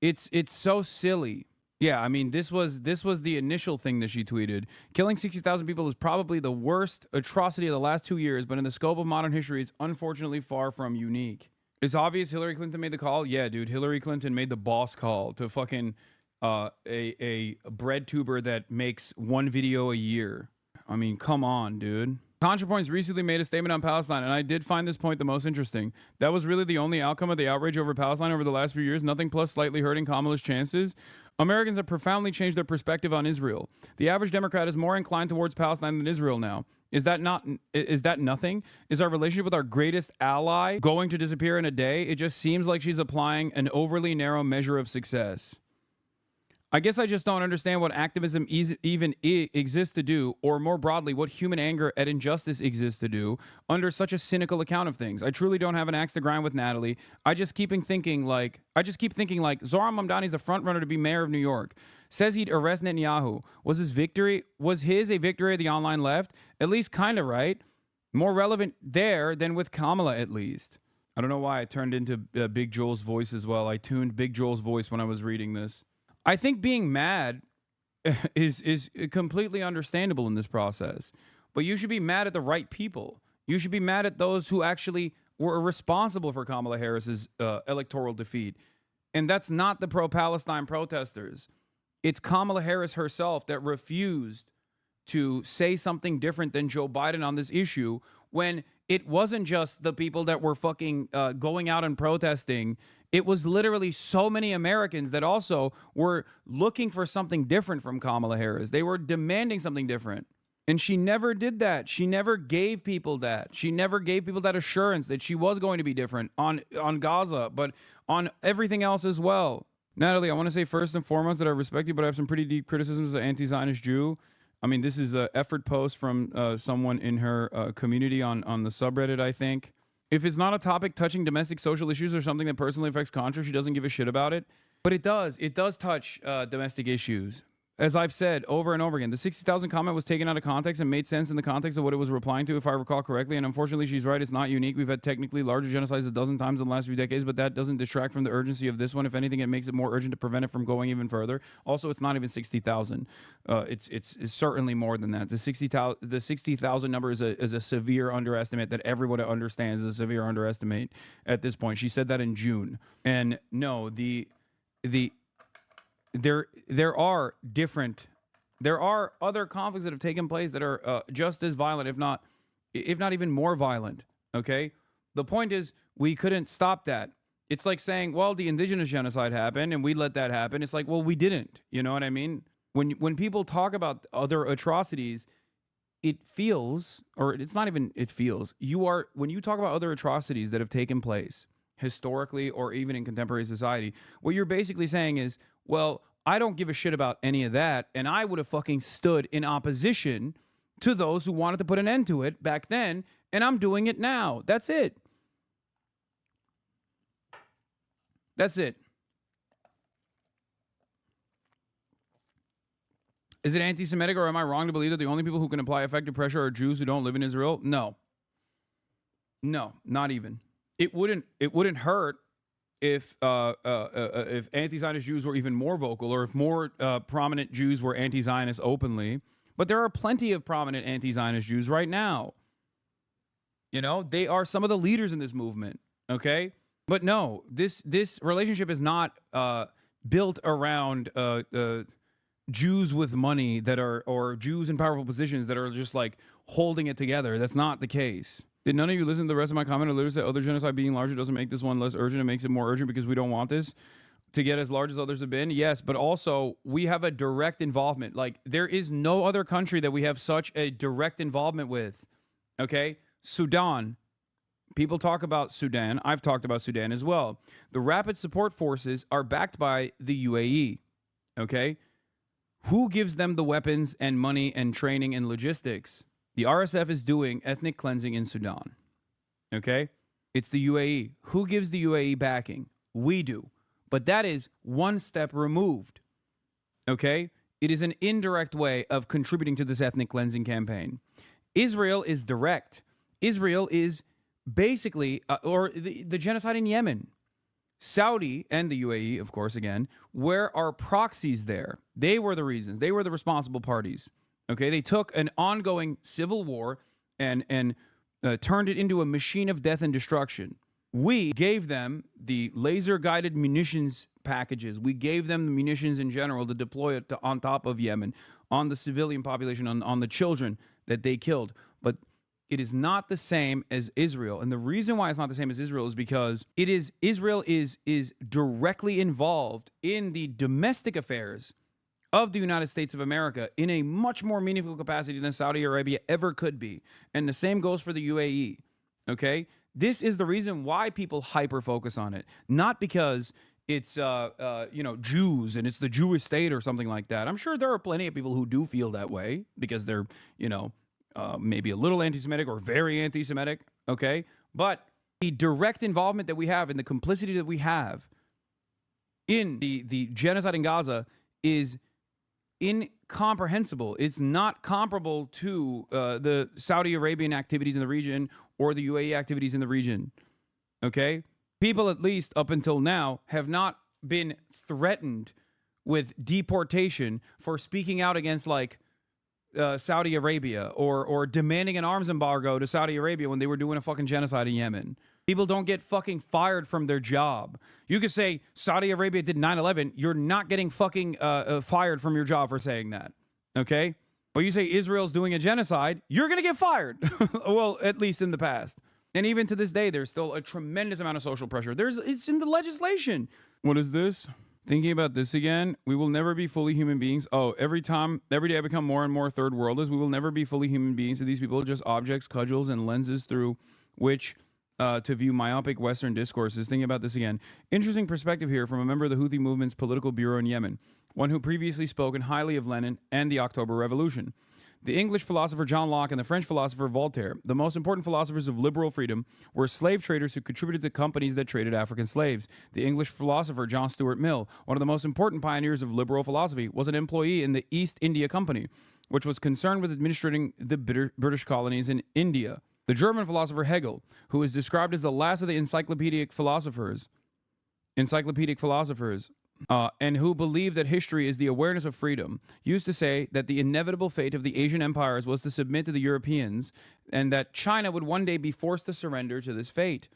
It's so silly. Yeah, I mean, this was the initial thing that she tweeted. Killing 60,000 people is probably the worst atrocity of the last 2 years, but in the scope of modern history, it's unfortunately far from unique. It's obvious Hillary Clinton made the call. Yeah, dude, Hillary Clinton made the boss call to fucking a bread tuber that makes one video a year. I mean, come on, dude. ContraPoints recently made a statement on Palestine, and I did find this point the most interesting. That was really the only outcome of the outrage over Palestine over the last few years. Nothing plus slightly hurting Kamala's chances. Americans have profoundly changed their perspective on Israel. The average Democrat is more inclined towards Palestine than Israel now. Is that nothing? Is our relationship with our greatest ally going to disappear in a day? It just seems like she's applying an overly narrow measure of success. I guess I just don't understand what activism even exists to do, or more broadly, what human anger at injustice exists to do under such a cynical account of things. I truly don't have an axe to grind with Natalie. I just keep thinking like Zohran Mamdani's the front runner to be mayor of New York. Says he'd arrest Netanyahu. Was his a victory of the online left? At least kind of, right? More relevant there than with Kamala, at least. I don't know why I turned into Big Joel's voice as well. I tuned Big Joel's voice when I was reading this. I think being mad is completely understandable in this process, but you should be mad at the right people. You should be mad at those who actually were responsible for Kamala Harris's electoral defeat. And that's not the pro-Palestine protesters. It's Kamala Harris herself that refused to say something different than Joe Biden on this issue, when it wasn't just the people that were fucking going out and protesting. It was literally so many Americans that also were looking for something different from Kamala Harris. They were demanding something different. And she never did that. She never gave people that. She never gave people that assurance that she was going to be different on Gaza, but on everything else as well. Natalie, I want to say first and foremost that I respect you, but I have some pretty deep criticisms as an anti-Zionist Jew. I mean, this is an effort post from someone in her community on the subreddit, I think. If it's not a topic touching domestic social issues or something that personally affects Contra, she doesn't give a shit about it. But it does. It does touch domestic issues. as I've said over and over again, the 60,000 comment was taken out of context and made sense in the context of what it was replying to, if I recall correctly. And unfortunately, she's right. It's not unique. We've had technically larger genocides a dozen times in the last few decades, but that doesn't distract from the urgency of this one. If anything, it makes it more urgent to prevent it from going even further. Also, it's not even 60,000. It's certainly more than that. The 60,000 number is a severe underestimate that everybody understands is a severe underestimate at this point. She said that in June. And no, there are other conflicts that have taken place that are just as violent, if not even more violent. Okay, the point is we couldn't stop that. It's like saying, well, the indigenous genocide happened and we let that happen. It's like, well, we didn't. You know what I mean? When people talk about other atrocities, it feels, or it's not even it feels. When you talk about other atrocities that have taken place historically or even in contemporary society, what you're basically saying is, well, I don't give a shit about any of that, and I would have fucking stood in opposition to those who wanted to put an end to it back then, and I'm doing it now. That's it. That's it. Is it anti-Semitic, or am I wrong to believe that the only people who can apply effective pressure are Jews who don't live in Israel? No. No, not even. It wouldn't hurt if anti-Zionist Jews were even more vocal, or if more prominent Jews were anti-Zionist openly. But there are plenty of prominent anti-Zionist Jews right now. You know, they are some of the leaders in this movement. Okay, but no, this relationship is not built around Jews with money or Jews in powerful positions that are just like holding it together. That's not the case. Did none of you listen to the rest of my comment? Or literally said other genocide being larger doesn't make this one less urgent. It makes it more urgent because we don't want this to get as large as others have been. Yes, but also we have a direct involvement. Like, there is no other country that we have such a direct involvement with. Okay? Sudan. People talk about Sudan. I've talked about Sudan as well. The Rapid Support Forces are backed by the UAE. Okay? Who gives them the weapons and money and training and logistics? The RSF is doing ethnic cleansing in Sudan. Okay? It's the UAE. Who gives the UAE backing? We do. But that is one step removed. Okay? It is an indirect way of contributing to this ethnic cleansing campaign. Israel is direct. Israel is basically, or the genocide in Yemen. Saudi and the UAE, of course, again, where are proxies there? They were the reasons. They were the responsible parties. Okay, they took an ongoing civil war and turned it into a machine of death and destruction. We gave them the laser-guided munitions packages. We gave them the munitions in general to deploy it on top of Yemen, on the civilian population, on the children that they killed. But it is not the same as Israel. And the reason why it's not the same as Israel is because Israel is directly involved in the domestic affairs of the United States of America in a much more meaningful capacity than Saudi Arabia ever could be. And the same goes for the UAE, okay? This is the reason why people hyper-focus on it. Not because it's, Jews and it's the Jewish state or something like that. I'm sure there are plenty of people who do feel that way because they're, maybe a little anti-Semitic or very anti-Semitic, okay? But the direct involvement that we have and the complicity that we have in the genocide in Gaza is incomprehensible. It's not comparable to the Saudi Arabian activities in the region or the UAE activities in the region. Okay? People, at least up until now, have not been threatened with deportation for speaking out against, like, Saudi Arabia or demanding an arms embargo to Saudi Arabia when they were doing a fucking genocide in Yemen. People don't get fucking fired from their job. You could say Saudi Arabia did 9/11. You're not getting fucking fired from your job for saying that. Okay? But you say Israel's doing a genocide, you're going to get fired. Well, at least in the past. And even to this day, there's still a tremendous amount of social pressure. It's in the legislation. What is this? Thinking about this again, we will never be fully human beings. Oh, every day I become more and more third worldist. We will never be fully human beings. So these people are just objects, cudgels, and lenses through which to view myopic Western discourses. Thinking about this again. Interesting perspective here from a member of the Houthi movement's political bureau in Yemen, one who previously spoken highly of Lenin and the October Revolution. the English philosopher John Locke, and the French philosopher Voltaire. The most important philosophers of liberal freedom were slave traders who contributed to companies that traded African slaves. The English philosopher John Stuart Mill, one of the most important pioneers of liberal philosophy, was an employee in the East India Company, which was concerned with administrating the British colonies in India. The German philosopher Hegel, who is described as the last of the encyclopedic philosophers, and who believed that history is the awareness of freedom, used to say that the inevitable fate of the Asian empires was to submit to the Europeans, and that China would one day be forced to surrender to this fate.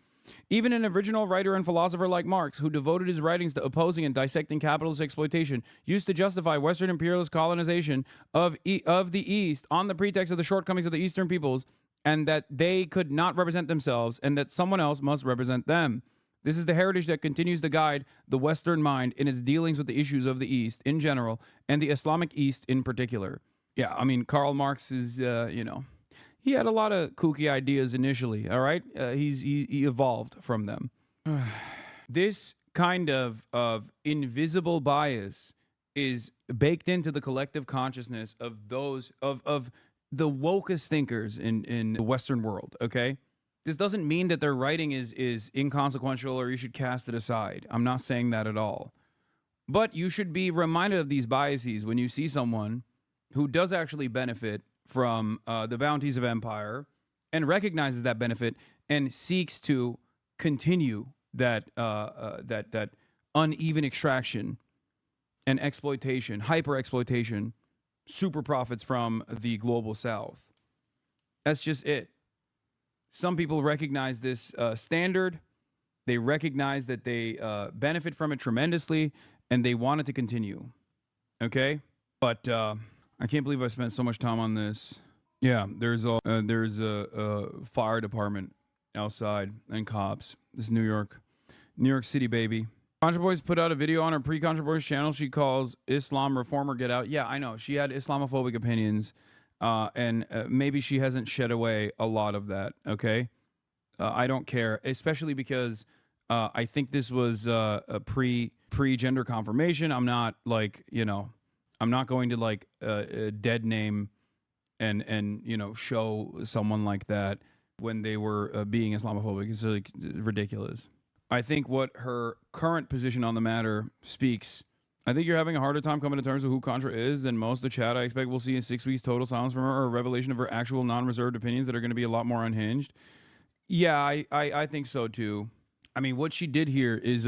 Even an original writer and philosopher like Marx, who devoted his writings to opposing and dissecting capitalist exploitation, used to justify Western imperialist colonization of the East on the pretext of the shortcomings of the Eastern peoples, and that they could not represent themselves, and that someone else must represent them. This is the heritage that continues to guide the Western mind in its dealings with the issues of the East in general, and the Islamic East in particular. Yeah, I mean, Karl Marx is, he had a lot of kooky ideas initially, all right? He evolved from them. This kind of invisible bias is baked into the collective consciousness of those, of the wokest thinkers in the Western world, okay? This doesn't mean that their writing is inconsequential or you should cast it aside. I'm not saying that at all. But you should be reminded of these biases when you see someone who does actually benefit from the bounties of empire and recognizes that benefit and seeks to continue that uneven extraction and exploitation, hyper-exploitation, super profits from the global south. That's just it. Some people recognize this standard. They recognize that they benefit from it tremendously, and they want it to continue. Okay? But I can't believe I spent so much time on this. Yeah, there's a fire department outside and cops. This is New York City, baby. Contra Boys put out a video on her pre-Contra Boys channel she calls Islam Reformer Get Out. Yeah, I know. She had Islamophobic opinions. And maybe she hasn't shed away a lot of that, okay? I don't care, especially because I think this was a pre-gender confirmation. I'm not like, I'm not going to like dead name and show someone like that when they were being Islamophobic. It's like ridiculous. I think what her current position on the matter speaks. I think you're having a harder time coming to terms with who Contra is than most of the chat. I expect we'll see in 6 weeks total silence from her or a revelation of her actual non-reserved opinions that are going to be a lot more unhinged. Yeah, I think so too. I mean, what she did here is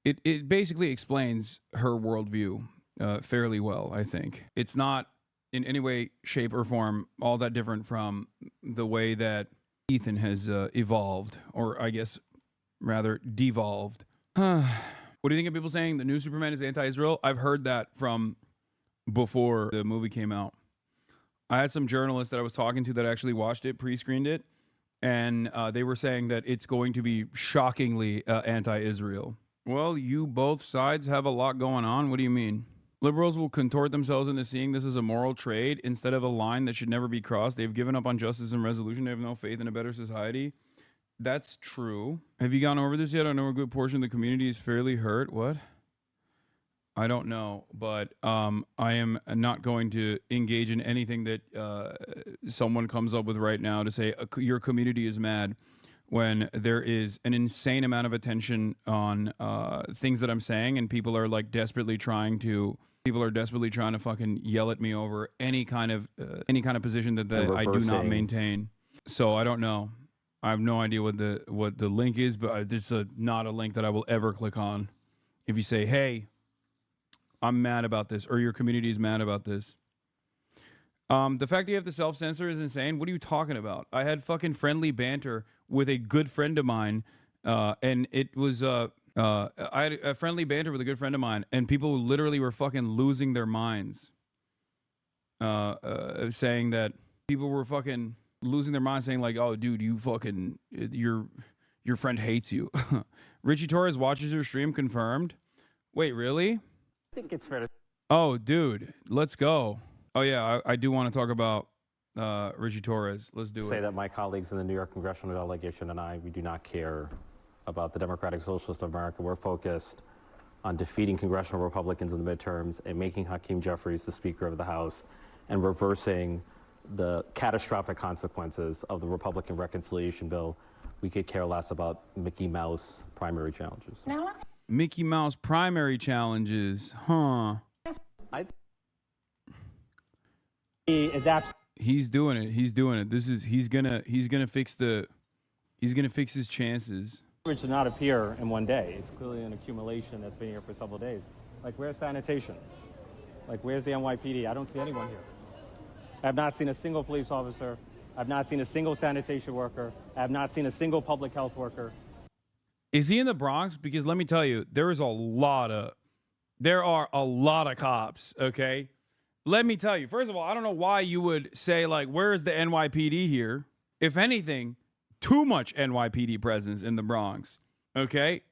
it basically explains her worldview fairly well, I think. It's not in any way, shape, or form all that different from the way that Ethan has evolved, or I guess rather devolved. What do you think of people saying the new Superman is anti-Israel? I've heard that from before the movie came out. I had some journalists that I was talking to that actually watched it, pre-screened it, and they were saying that it's going to be shockingly anti-Israel. Well, you both sides have a lot going on. What do you mean? Liberals will contort themselves into seeing this as a moral trade instead of a line that should never be crossed. They've given up on justice and resolution. They have no faith in a better society. That's true. Have you gone over this yet? I know a good portion of the community is fairly hurt. What? I don't know, but I am not going to engage in anything that someone comes up with right now to say your community is mad when there is an insane amount of attention on things that I'm saying, and people are like desperately trying to fucking yell at me over any kind of position that I do not maintain. So I don't know. I have no idea what the link is, but it's not a link that I will ever click on. If you say, hey, I'm mad about this, or your community is mad about this. The fact that you have to self-censor is insane. What are you talking about? I had fucking friendly banter with a good friend of mine, and it was I had a friendly banter with a good friend of mine, and people literally were fucking losing their minds, saying that people were fucking losing their minds, saying like, "Oh, dude, you fucking your friend hates you." Richie Torres watches your stream, confirmed. Wait, really? I think it's fair to. Oh, dude, let's go. Oh yeah, I do want to talk about Richie Torres. Let's do it. Say that my colleagues in the New York congressional delegation and we do not care about the Democratic Socialist of America. We're focused on defeating congressional Republicans in the midterms and making Hakeem Jeffries the Speaker of the House and reversing the catastrophic consequences of the Republican reconciliation bill, we could care less about Mickey Mouse primary challenges. Mickey Mouse primary challenges, huh? He's doing it. He's doing it. He's gonna fix his chances. Which did not appear in one day. It's clearly an accumulation that's been here for several days. Like, where's sanitation? Like, where's the NYPD? I don't see anyone here. I have not seen a single police officer. I have not seen a single sanitation worker. I have not seen a single public health worker. Is he in the Bronx? Because let me tell you, there are a lot of cops, okay? Let me tell you, first of all, I don't know why you would say, like, where is the NYPD here? If anything, too much NYPD presence in the Bronx, okay?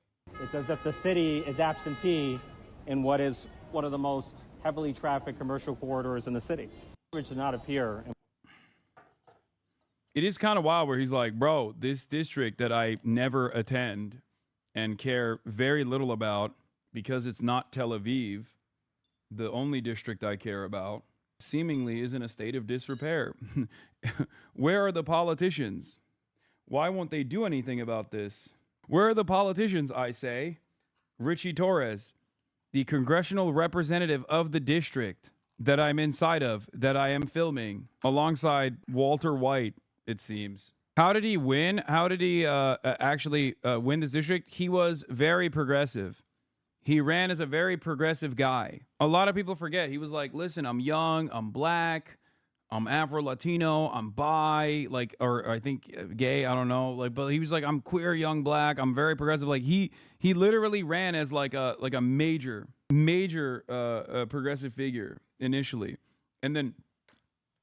It's as if the city is absentee in what is one of the most heavily trafficked commercial corridors in the city. Which did not appear. It is kind of wild where he's like, bro, this district that I never attend and care very little about because it's not Tel Aviv, the only district I care about, seemingly is in a state of disrepair. Where are the politicians? Why won't they do anything about this? Where are the politicians, I say? Richie Torres, the congressional representative of the district that I'm inside of, that I am filming, alongside Walter White, it seems. How did he win? How did he actually win this district? He was very progressive. He ran as a very progressive guy. A lot of people forget. He was like, listen, I'm young, I'm black, I'm Afro-Latino, I'm bi, like, or I think gay, I don't know. Like, but he was like, I'm queer, young, black, I'm very progressive. Like, he literally ran as like a major progressive figure initially, and then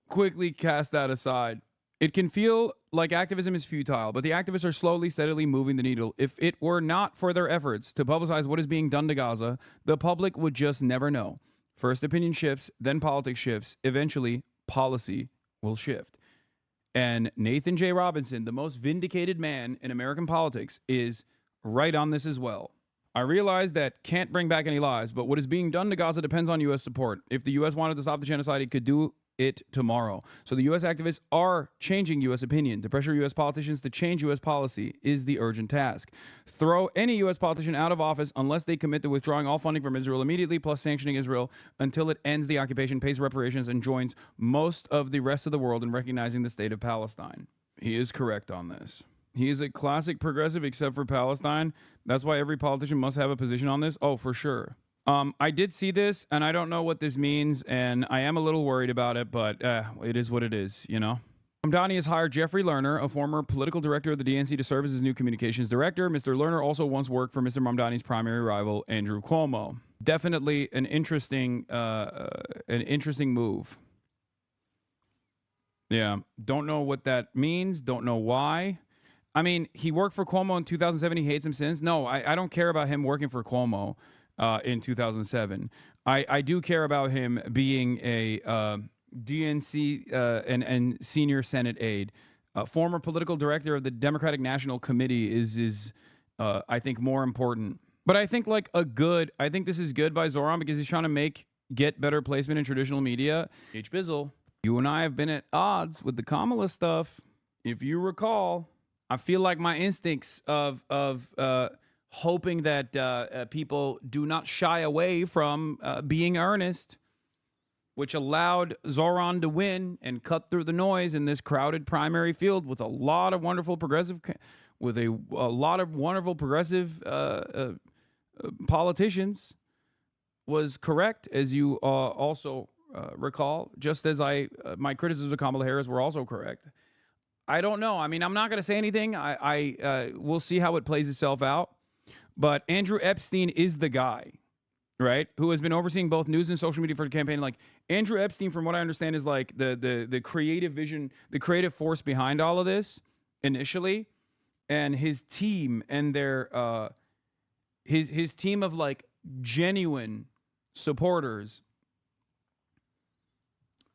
quickly cast that aside. It can feel like activism is futile, but the activists are slowly, steadily moving the needle. If it were not for their efforts to publicize what is being done to Gaza, the public would just never know. First opinion shifts, then politics shifts. Eventually, policy will shift. And Nathan J. Robinson, the most vindicated man in American politics, is right on this as well. I realize that can't bring back any lies, but what is being done to Gaza depends on U.S. support. If the U.S. wanted to stop the genocide, it could do it tomorrow. So the U.S. activists are changing U.S. opinion. To pressure U.S. politicians to change U.S. policy is the urgent task. Throw any U.S. politician out of office unless they commit to withdrawing all funding from Israel immediately, plus sanctioning Israel until it ends the occupation, pays reparations, and joins most of the rest of the world in recognizing the state of Palestine. He is correct on this. He is a classic progressive except for Palestine. That's why every politician must have a position on this. Oh, for sure. I did see this, and I don't know what this means, and I am a little worried about it, but it is what it is, you know? Mamdani has hired Jeffrey Lerner, a former political director of the DNC, to serve as his new communications director. Mr. Lerner also once worked for Mr. Mamdani's primary rival, Andrew Cuomo. Definitely an interesting move. Yeah, don't know what that means, don't know why. I mean, he worked for Cuomo in 2007. He hates him since. No, I don't care about him working for Cuomo in 2007. I do care about him being a DNC and senior Senate aide. Former political director of the Democratic National Committee is I think, more important. But I think I think this is good by Zoran because he's trying to get better placement in traditional media. H. Bizzle, you and I have been at odds with the Kamala stuff. If you recall, I feel like my instincts of hoping that people do not shy away from being earnest, which allowed Zoran to win and cut through the noise in this crowded primary field with a lot of wonderful progressive, politicians, was correct, as you also recall. Just as my criticisms of Kamala Harris were also correct. I don't know. I mean, I'm not going to say anything. We'll see how it plays itself out. But Andrew Epstein is the guy, right, who has been overseeing both news and social media for the campaign. Like, Andrew Epstein, from what I understand, is like the creative vision, the creative force behind all of this initially, and his team and their his team of like genuine supporters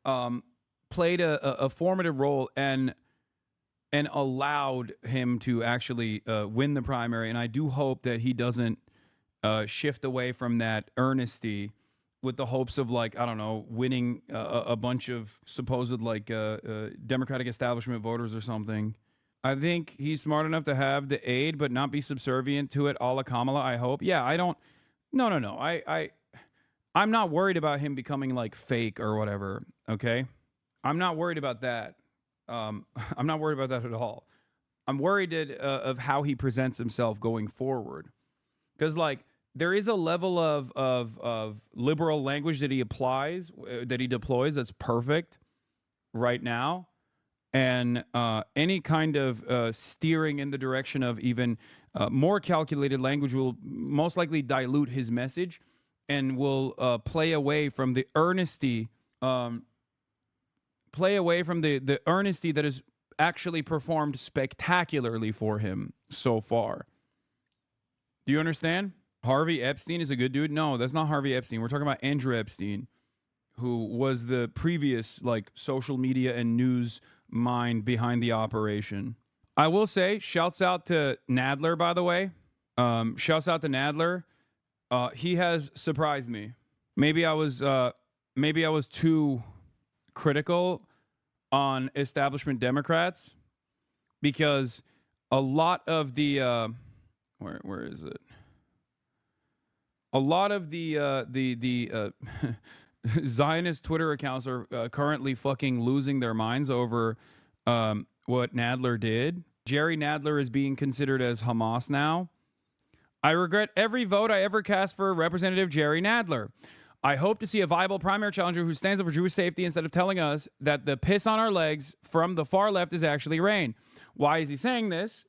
played a formative role and allowed him to actually win the primary. And I do hope that he doesn't shift away from that earnesty with the hopes of, like, I don't know, winning a bunch of supposed, like, Democratic establishment voters or something. I think he's smart enough to have the aid, but not be subservient to it a la Kamala, I hope. Yeah, I don't... No. I'm not worried about him becoming, like, fake or whatever, okay? I'm not worried about that. I'm not worried about that at all. I'm worried of how he presents himself going forward. Because, like, there is a level of liberal language that he applies, that he deploys, that's perfect right now. And any kind of steering in the direction of even more calculated language will most likely dilute his message and will play away from the earnesty, the earnesty that has actually performed spectacularly for him so far. Do you understand? Harvey Epstein is a good dude? No, that's not Harvey Epstein. We're talking about Andrew Epstein, who was the previous, like, social media and news mind behind the operation. I will say, shouts out to Nadler, by the way. Shouts out to Nadler. He has surprised me. Maybe I was too critical on establishment Democrats, because a lot of the where is it? A lot of the Zionist Twitter accounts are currently fucking losing their minds over what Nadler did. Jerry Nadler is being considered as Hamas now. I regret every vote I ever cast for Representative Jerry Nadler. I hope to see a viable primary challenger who stands up for Jewish safety instead of telling us that the piss on our legs from the far left is actually rain. Why is he saying this?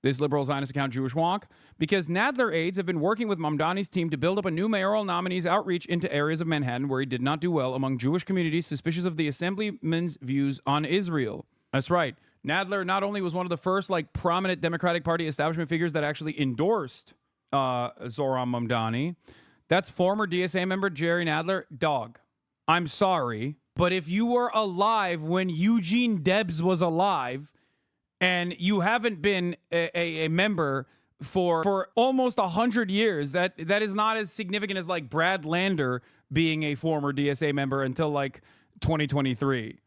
This liberal Zionist account, Jewish Wonk, because Nadler aides have been working with Mamdani's team to build up a new mayoral nominee's outreach into areas of Manhattan where he did not do well among Jewish communities suspicious of the assemblyman's views on Israel. That's right. Nadler not only was one of the first, like, prominent Democratic Party establishment figures that actually endorsed Zohran Mamdani. That's former DSA member Jerry Nadler. Dog, I'm sorry, but if you were alive when Eugene Debs was alive, and you haven't been a member for almost 100 years, that is not as significant as, like, Brad Lander being a former DSA member until, like, 2023.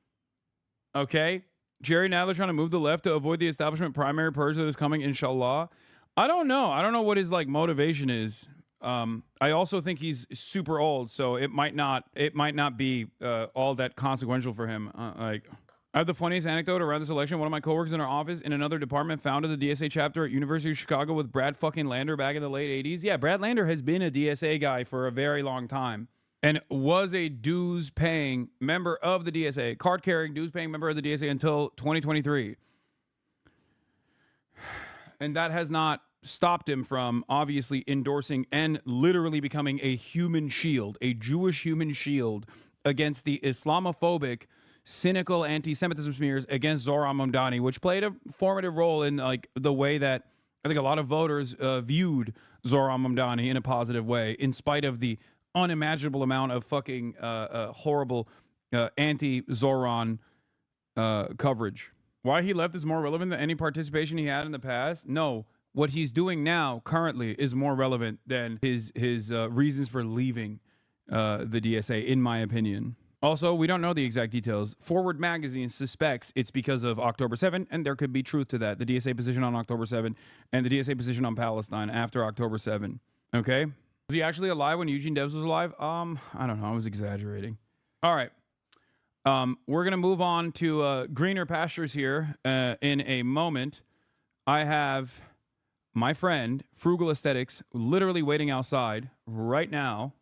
Okay? Jerry Nadler trying to move the left to avoid the establishment primary purge that is coming, inshallah. I don't know. I don't know what his, like, motivation is. I also think he's super old, so it might not be all that consequential for him. I have the funniest anecdote around this election. One of my coworkers in our office in another department founded the DSA chapter at University of Chicago with Brad fucking Lander back in the late 80s. Yeah, Brad Lander has been a DSA guy for a very long time and was a dues-paying member of the DSA, card-carrying, dues-paying member of the DSA until 2023. And that has not stopped him from obviously endorsing and literally becoming a human shield, a Jewish human shield against the Islamophobic, cynical anti-Semitism smears against Zohran Mamdani, which played a formative role in, like, the way that I think a lot of voters viewed Zohran Mamdani in a positive way, in spite of the unimaginable amount of fucking horrible anti-Zohran coverage. Why he left is more relevant than any participation he had in the past? No. What he's doing now, currently, is more relevant than his reasons for leaving the DSA, in my opinion. Also, we don't know the exact details. Forward Magazine suspects it's because of October 7, and there could be truth to that. The DSA position on October 7 and the DSA position on Palestine after October 7. Okay? Was he actually alive when Eugene Debs was alive? I don't know. I was exaggerating. All right. We're going to move on to greener pastures here in a moment. I have my friend, Frugal Aesthetics, literally waiting outside right now.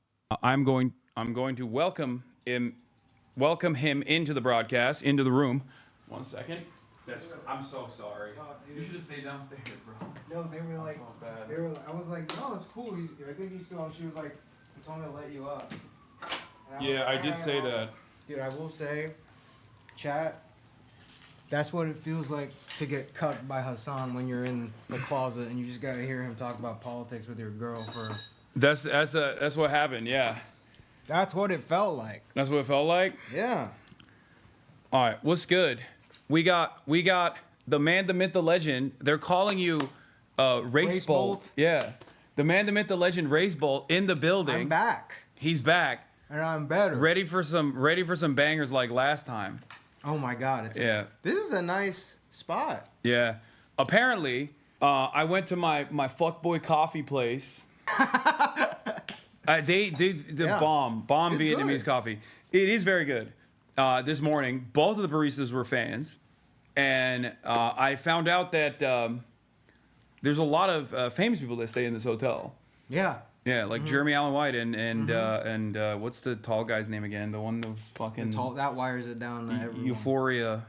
I'm going to welcome him into the broadcast, into the room. 1 second. I'm so sorry. You should have stayed downstairs, bro. No, they were like, I was like, no, it's cool. I think he's still on. She was like, I'm telling him to let you up. Yeah, I did say that. Dude, I will say, chat, that's what it feels like to get cut by Hassan when you're in the closet and you just gotta hear him talk about politics with your girl for... That's what happened, yeah. That's what it felt like. That's what it felt like? Yeah. All right, what's good? We got the man, the myth, the legend. They're calling you Race Bolt. Yeah. The man, the myth, the legend, Race Bolt in the building. I'm back. He's back. And I'm better. Ready for some bangers like last time. Oh my God. This is a nice spot. Yeah. Apparently, I went to my fuckboy coffee place. They bomb It's Vietnamese good. coffee. It is very good. This morning, both of the baristas were fans, and I found out that there's a lot of famous people that stay in this hotel. Yeah. Yeah, like Jeremy Allen White and what's the tall guy's name again? The one that was fucking That wires it down to everyone. Euphoria,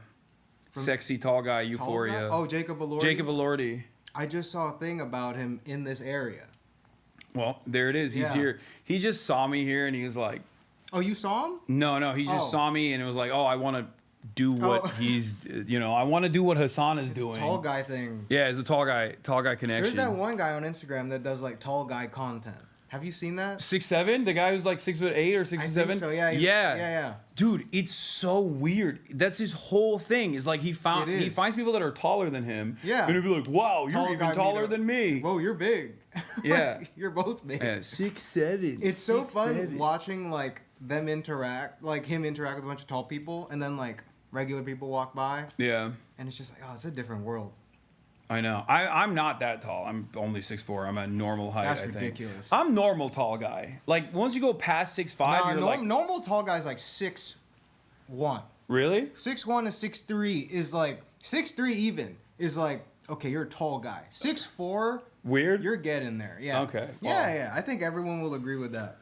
sexy tall guy Euphoria. Tall guy? Oh, Jacob Elordi. Jacob Elordi. I just saw a thing about him in this area. Well, there it is. He's Yeah. here. He just saw me here, and he was like, Oh, you saw him? No, he just saw me, and it was like, oh, I want to do what he's, I want to do what Hassan is doing. Tall guy thing. Yeah, it's a tall guy connection. There's that one guy on Instagram that does like tall guy content. Have you seen that? 6'7", the guy who's like 6'8" or 6'7". I think so, yeah. Yeah. Dude, it's so weird. That's his whole thing. Is like he finds people that are taller than him. Yeah. And he'll be like, wow, Tall you're even guy taller meetup. than me. Whoa, you're big. Yeah. Like, you're both big. Yeah, 6'7". It's so fun watching like them interact, like him interact with a bunch of tall people, and then like regular people walk by, Yeah. and it's just like, oh, it's a different world. I know. I'm not that tall. I'm only 6'4". I'm a normal height. That's I think. ridiculous. I'm normal tall guy. Like once you go past 6'5", you're like normal tall guys like 6'1". really 6'1" to 6'3" is like 6'3" even is like okay, you're a tall guy. 6'4", weird. you're getting there. Yeah. Okay. Yeah. I think everyone will agree with that.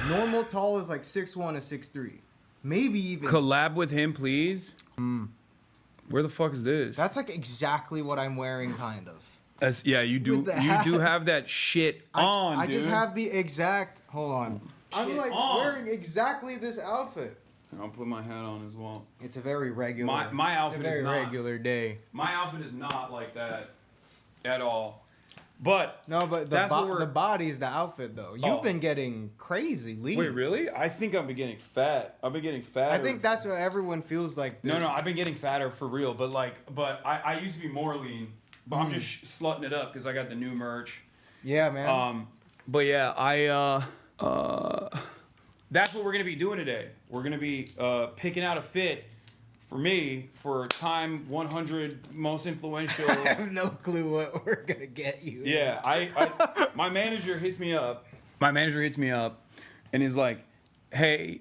Normal tall is like 6'1" to 6'3". Maybe even Collab with him, please. Where the fuck is this? That's like exactly what I'm wearing, kind of. That's yeah. You do. With the You hat. do have that shit on. I dude. just have the exact. Hold on. I'm Shit like on. wearing exactly this outfit. I'll put my hat on as well. It's a very regular. My outfit it's a very is not. regular day. My outfit is not like that at all. But No, but that's what we're. the body's the outfit though. You've Oh. been getting crazy lean. Wait, really? I think I've been getting fat. I've been getting fatter. I think that's what everyone feels like. No, I've been getting fatter for real. But I used to be more lean. But I'm just slutting it up because I got the new merch. Yeah, man. But yeah, that's what we're gonna be doing today. We're gonna be picking out a fit for me for time 100 most influential. I have no clue what we're gonna get you. Yeah, my manager hits me up. My manager hits me up, and he's like, "Hey,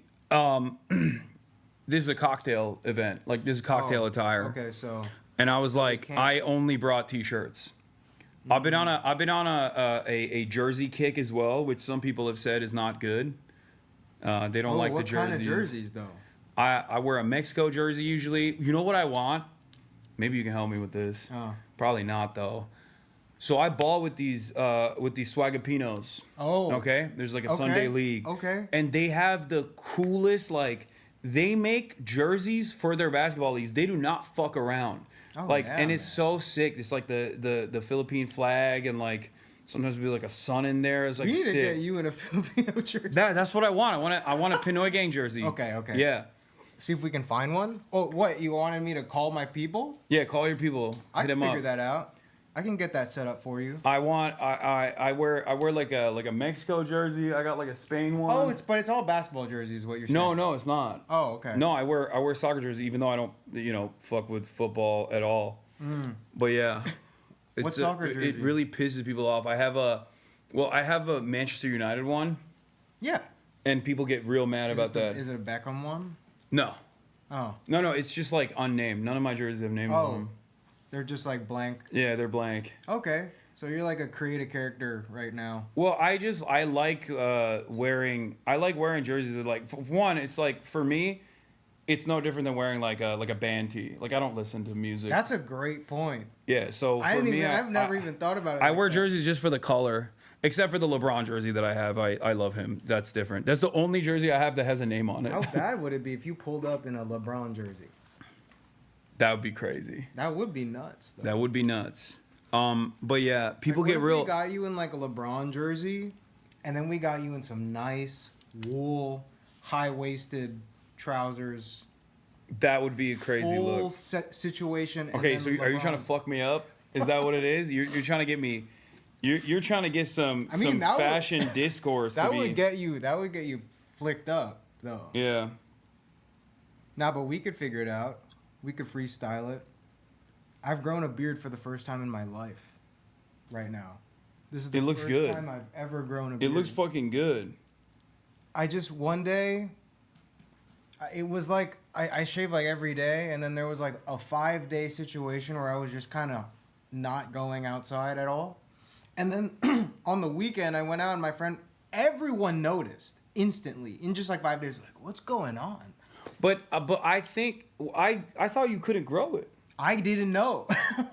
this is a cocktail event. Like this is cocktail attire." Okay, so. And I was like, can't- "I only brought t-shirts." I've been on a jersey kick as well, which some people have said is not good. They don't like the what jerseys. kind of jerseys though? I wear a Mexico jersey usually. You know what I want? Maybe you can help me with this. Oh. Probably not though. So I ball with these Swagapinos. Oh. Okay. There's like a Okay. Sunday league. Okay. And they have the coolest like. They make jerseys for their basketball leagues. They do not fuck around. Oh, like, yeah, and it's so sick. It's like the Philippine flag and like sometimes it'll be like a sun in there. It's like We need sick. to get you in a Filipino jersey. That's what I want. I want a Pinoy gang jersey. Okay. Yeah. See if we can find one. Oh, what? You wanted me to call my people? Yeah, call your people. I Hit can them figure up. that out. I can get that set up for you. I wear like a Mexico jersey. I got like a Spain one. Oh, it's all basketball jerseys. What you're saying? no, it's not. Oh, okay. No, I wear soccer jersey even though I don't fuck with football at all. But yeah, What soccer It jersey? really pisses people off. I have a Manchester United one, Yeah. and people get real mad about that. Is it a Beckham one? No, Oh. no, it's just like unnamed. None of my jerseys have names on Oh. them. They're just like blank. Yeah, they're blank. Okay. So you're like a creative character right now. Well, I like wearing jerseys that like one. It's like for me, it's no different than wearing like a band tee. Like I don't listen to music. That's a great point. Yeah. So for me, I've never even thought about it. I like wear that. jerseys just for the color, except for the LeBron jersey that I have. I love him. That's different. That's the only jersey I have that has a name on it. How bad would it be if you pulled up in a LeBron jersey? That would be crazy. That would be nuts. Though. That would be nuts. But yeah, people Like, get what if real. We got you in like a LeBron jersey, and then we got you in some nice wool, high-waisted trousers. That would be a crazy full look. situation. and Okay, then so are you trying to LeBron- fuck me up? Is that what it is? You're trying to get me You're trying to get some fashion discourse. That would get you flicked up though. Yeah. Nah, but we could figure it out. We could freestyle it. I've grown a beard for the first time in my life. Right now, this is the looks first good. time I've ever grown a beard. It looks fucking good. I just one day. It was like I shave like every day, and then there was like a 5-day situation where I was just kind of not going outside at all. And then on the weekend, I went out, and my friend, everyone noticed instantly in just like 5 days. Like, what's going on? But I think I thought you couldn't grow it. I didn't know.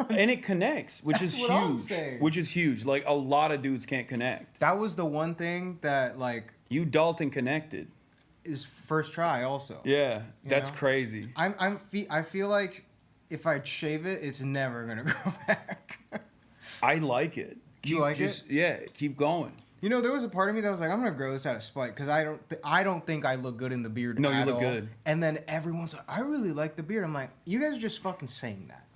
And it connects, which is what I'm huge. saying. Which is huge. Like a lot of dudes can't connect. That was the one thing that like you Dalton connected. Is first try also. Yeah, that's know? crazy. I feel like if I shave it, it's never gonna grow back. I like it. You like it? Yeah, keep going. You know, there was a part of me that was like, I'm gonna grow this out of spite because I don't think I look good in the beard. No, you at look all. good. And then everyone's like, I really like the beard. I'm like, you guys are just fucking saying that.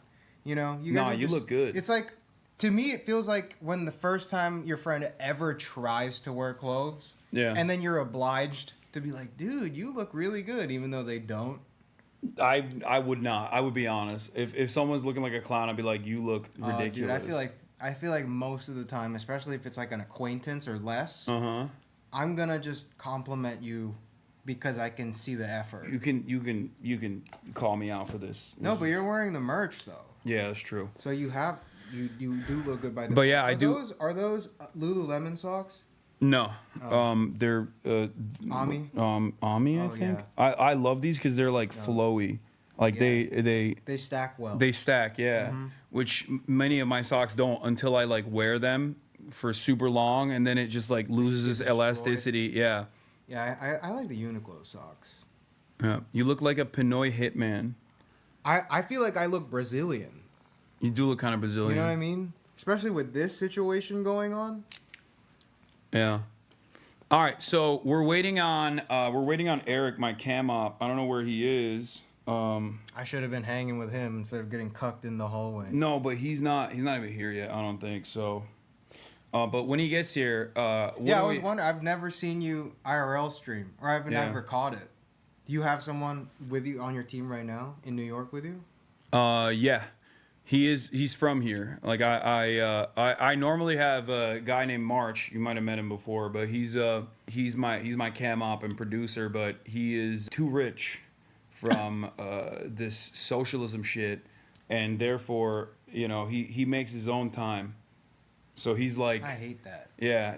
You know, you guys. Nah, you look good. It's like, to me, it feels like when the first time your friend ever tries to wear clothes. Yeah. And then you're obliged to be like, dude, you look really good, even though they don't. I would not. I would be honest. If someone's looking like a clown, I'd be like, you look ridiculous. Dude, I feel like most of the time, especially if it's like an acquaintance or less, I'm gonna just compliment you because I can see the effort. You can call me out for this. No, but you're wearing the merch though. Yeah, that's true. So you do look good by the. But yeah, I do. Are those Lululemon socks? No, they're Ami. Ami, I think. Yeah. I love these because they're like flowy, like they stack well. They stack, yeah. Which many of my socks don't until I like wear them for super long, and then it just like loses its elasticity. Yeah. Yeah, I like the Uniqlo socks. Yeah, you look like a Pinoy hitman. I feel like I look Brazilian. You do look kind of Brazilian. You know what I mean? Especially with this situation going on. Yeah. All right, so we're waiting on Eric, my cam op. I don't know where he is. I should have been hanging with him instead of getting cucked in the hallway. No, but he's not even here yet. I don't think so. But when he gets here, I was wondering. I've never seen you IRL stream, or I've never caught it. Do you have someone with you on your team right now in New York with you? Yeah. He's from here. Like I normally have a guy named March. You might have met him before, but he's my cam op and producer, but he is too rich from this socialism shit, and therefore, you know, he makes his own time. So he's like, I hate that. Yeah,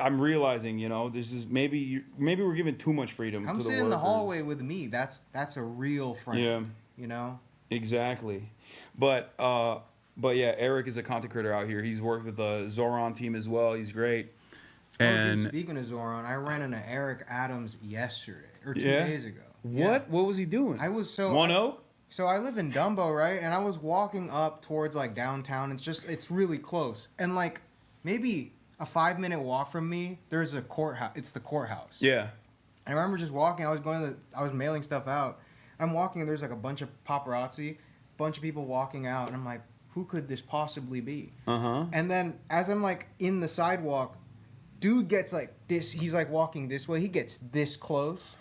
I'm realizing, you know, this is maybe we're giving too much freedom Come to the sit workers. in the hallway with me. That's a real friend. Yeah. You know. Exactly. But yeah, Eric is a content creator out here. He's worked with the Zoran team as well. He's great. And dude, speaking of Zoran, I ran into Eric Adams yesterday or 2 days ago. What? What was he doing? One Oak? So I live in Dumbo, right? And I was walking up towards like downtown. It's really close. And like maybe a 5-minute walk from me, there's a courthouse. It's the courthouse. Yeah. I remember just walking. I was mailing stuff out. I'm walking and there's like a bunch of paparazzi, bunch of people walking out, and I'm like, who could this possibly be? And then as I'm like in the sidewalk, dude gets like this. He's like walking this way. He gets this close.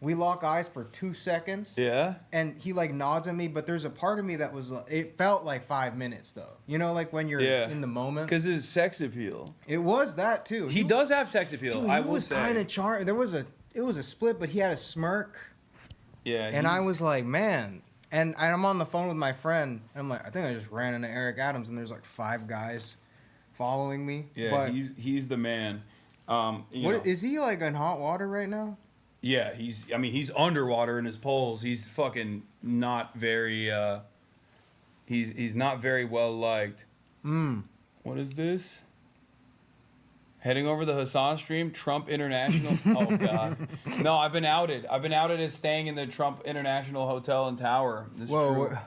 We lock eyes for 2 seconds. Yeah. And he like nods at me, but there's a part of me that was it felt like 5 minutes though. You know, like when you're in the moment. Because his sex appeal. It was that too. He does have sex appeal. Dude, I he will was say. kind of charming. It was a split, but he had a smirk. Yeah. And I was like, man. And I'm on the phone with my friend. And I'm like, I think I just ran into Eric Adams, and there's like 5 guys following me. Yeah, but he's the man. Is he like in hot water right now? Yeah, he's underwater in his poles. He's fucking not very he's not very well liked. What is this? Heading over the Hassan stream, Trump International. Oh god. No, I've been outed. I've been outed as staying in the Trump International Hotel and Tower. This is true.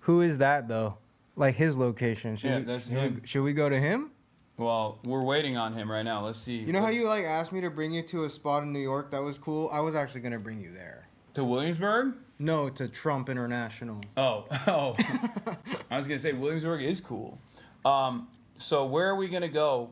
Who is that though? Like his location. That's him. Should we go to him? Well, we're waiting on him right now. Let's see. You know how you like asked me to bring you to a spot in New York that was cool? I was actually gonna bring you there. To Williamsburg? No, to Trump International. Oh. I was gonna say Williamsburg is cool. So where are we gonna go?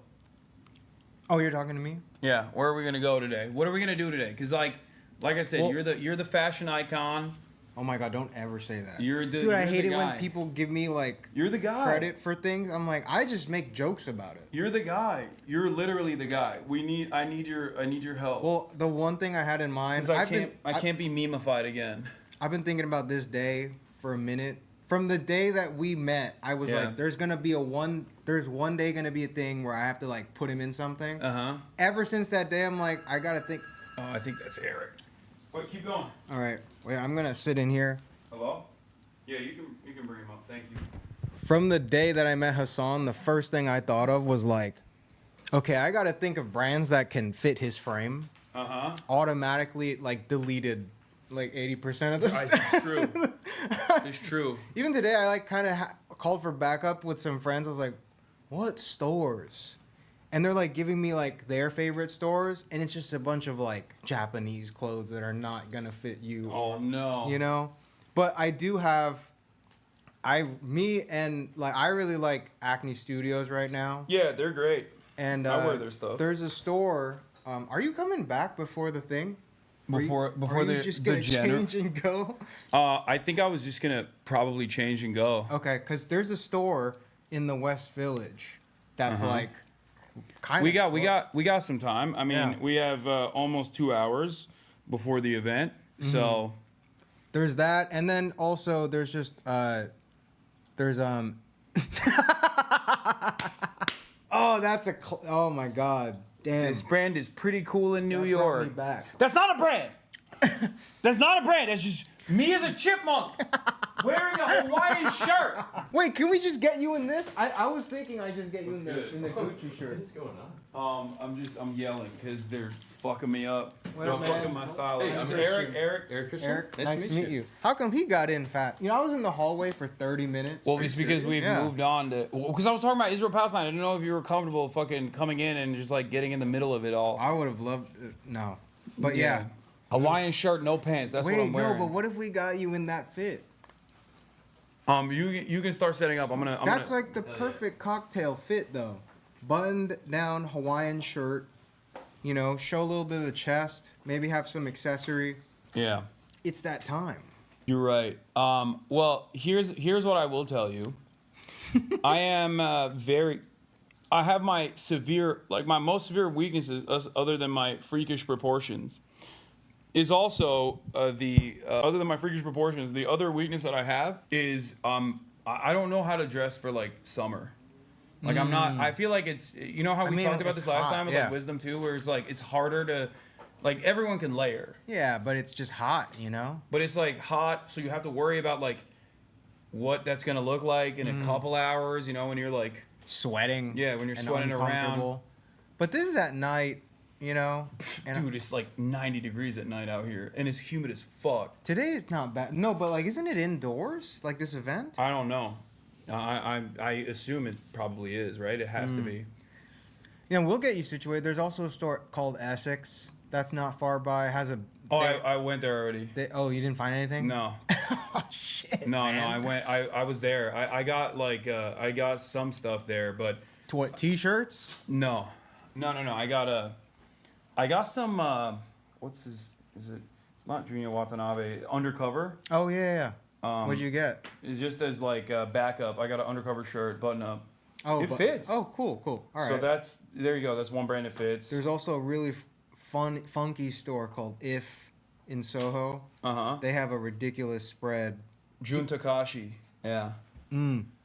Oh, you're talking to me? Yeah, where are we gonna go today? What are we gonna do today? Because like I said, Well- you're the fashion icon. Oh my god, don't ever say that. Dude, I you're hate the it when guy. people give me like You're the guy. credit for things. I'm like, I just make jokes about it. You're the guy. You're literally the guy. I need your help. Well, the one thing I had in mind, Because I can't be memeified again. I've been thinking about this day for a minute. From the day that we met, I was like, there's one day gonna be a thing where I have to like put him in something. Ever since that day, I'm like, I gotta think. Oh, I think that's Eric. Wait, keep going. All right, wait, I'm gonna sit in here. Hello? Yeah, you can bring him up. Thank you. From the day that I met Hassan, the first thing I thought of was like, okay, I gotta think of brands that can fit his frame. Automatically, like deleted like 80% of the stuff. It's true. It's true. Even today, I like kind of called for backup with some friends. I was like, what stores? And they're like giving me like their favorite stores, and it's just a bunch of like Japanese clothes that are not gonna fit you. Oh no. You know? But I do have I really like Acne Studios right now. Yeah, they're great. And I wear their stuff. There's a store. Are you coming back before the thing? Before are you the just gonna change and go? I think I was just gonna probably change and go. Okay, because there's a store in the West Village that's like kind of. We got some time. I mean, we have almost 2 hours before the event, so there's that, and then also there's just there's oh, that's a oh my god. Damn. This brand is pretty cool in New That York. brought me back. That's not a brand. That's not a brand. That's just me as a chipmunk wearing a Hawaiian shirt. Wait, can we just get you in this? I was thinking I just get you in the Gucci shirt. What's going on? I'm yelling because they're fucking me up. What They're up, man? fucking my style. Hey, up. I'm Eric Christian. Eric, nice to meet you. How come he got in fat? You know, I was in the hallway for 30 minutes. Well, it's because we've moved on to. Because I was talking about Israel Palestine. I didn't know if you were comfortable fucking coming in and just like getting in the middle of it all. I would have loved no, but yeah. Hawaiian shirt, no pants. That's what I'm wearing. No, but what if we got you in that fit? You can start setting up. That's like the perfect cocktail fit though. Buttoned down Hawaiian shirt. You know, show a little bit of the chest. Maybe have some accessory. Yeah. It's that time. You're right. Well, here's what I will tell you. I am I have my most severe weaknesses, other than my freakish proportions, is also other than my freakish proportions, the other weakness that I have is I don't know how to dress for like summer. Like I'm not. I feel like it's how we talked about this last time with like wisdom too, where it's like it's harder to. Like everyone can layer. Yeah, but it's just hot, you know? But it's like hot, so you have to worry about like what that's gonna look like in a couple hours, when you're like sweating. Yeah, when you're sweating around. But this is at night, and dude, it's like 90 degrees at night out here, and it's humid as fuck. Today is not bad. No, but like, isn't it indoors? Like this event? I don't know. I assume it probably is, right? It has to be. Yeah, we'll get you situated. There's also a store called Essex. That's not far by. Has a. I went there already. You didn't find anything? No. Oh shit. No, I went. I was there. I got like I got some stuff there, but. To what? T-shirts? No. I got some. What's his? Is it? It's not Junior Watanabe. Undercover. Oh yeah. What'd you get? It's just as like backup. I got an undercover shirt, button up. Oh, it fits. Oh, cool. All right. So there you go. That's one brand that fits. There's also a really funky store called If in Soho. They have a ridiculous spread. Jun Takashi. Yeah.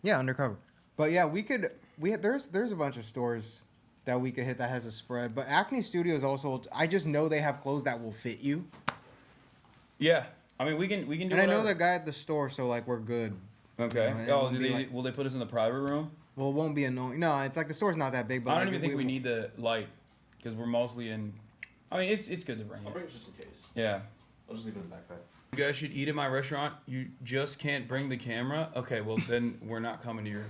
Yeah, undercover. But yeah, there's a bunch of stores that we could hit that has a spread. But Acne Studios also, I just know they have clothes that will fit you. Yeah. I mean, we can do. And whatever. I know the guy at the store, so like we're good. Okay. Will they put us in the private room? Well, it won't be annoying. No, it's like the store's not that big. But I don't even think we need the light because we're mostly in. I mean, it's good to bring it. I'll bring it just in case. Yeah. I'll just leave it in the backpack. You guys should eat at my restaurant. You just can't bring the camera. Okay, well then we're not coming to your.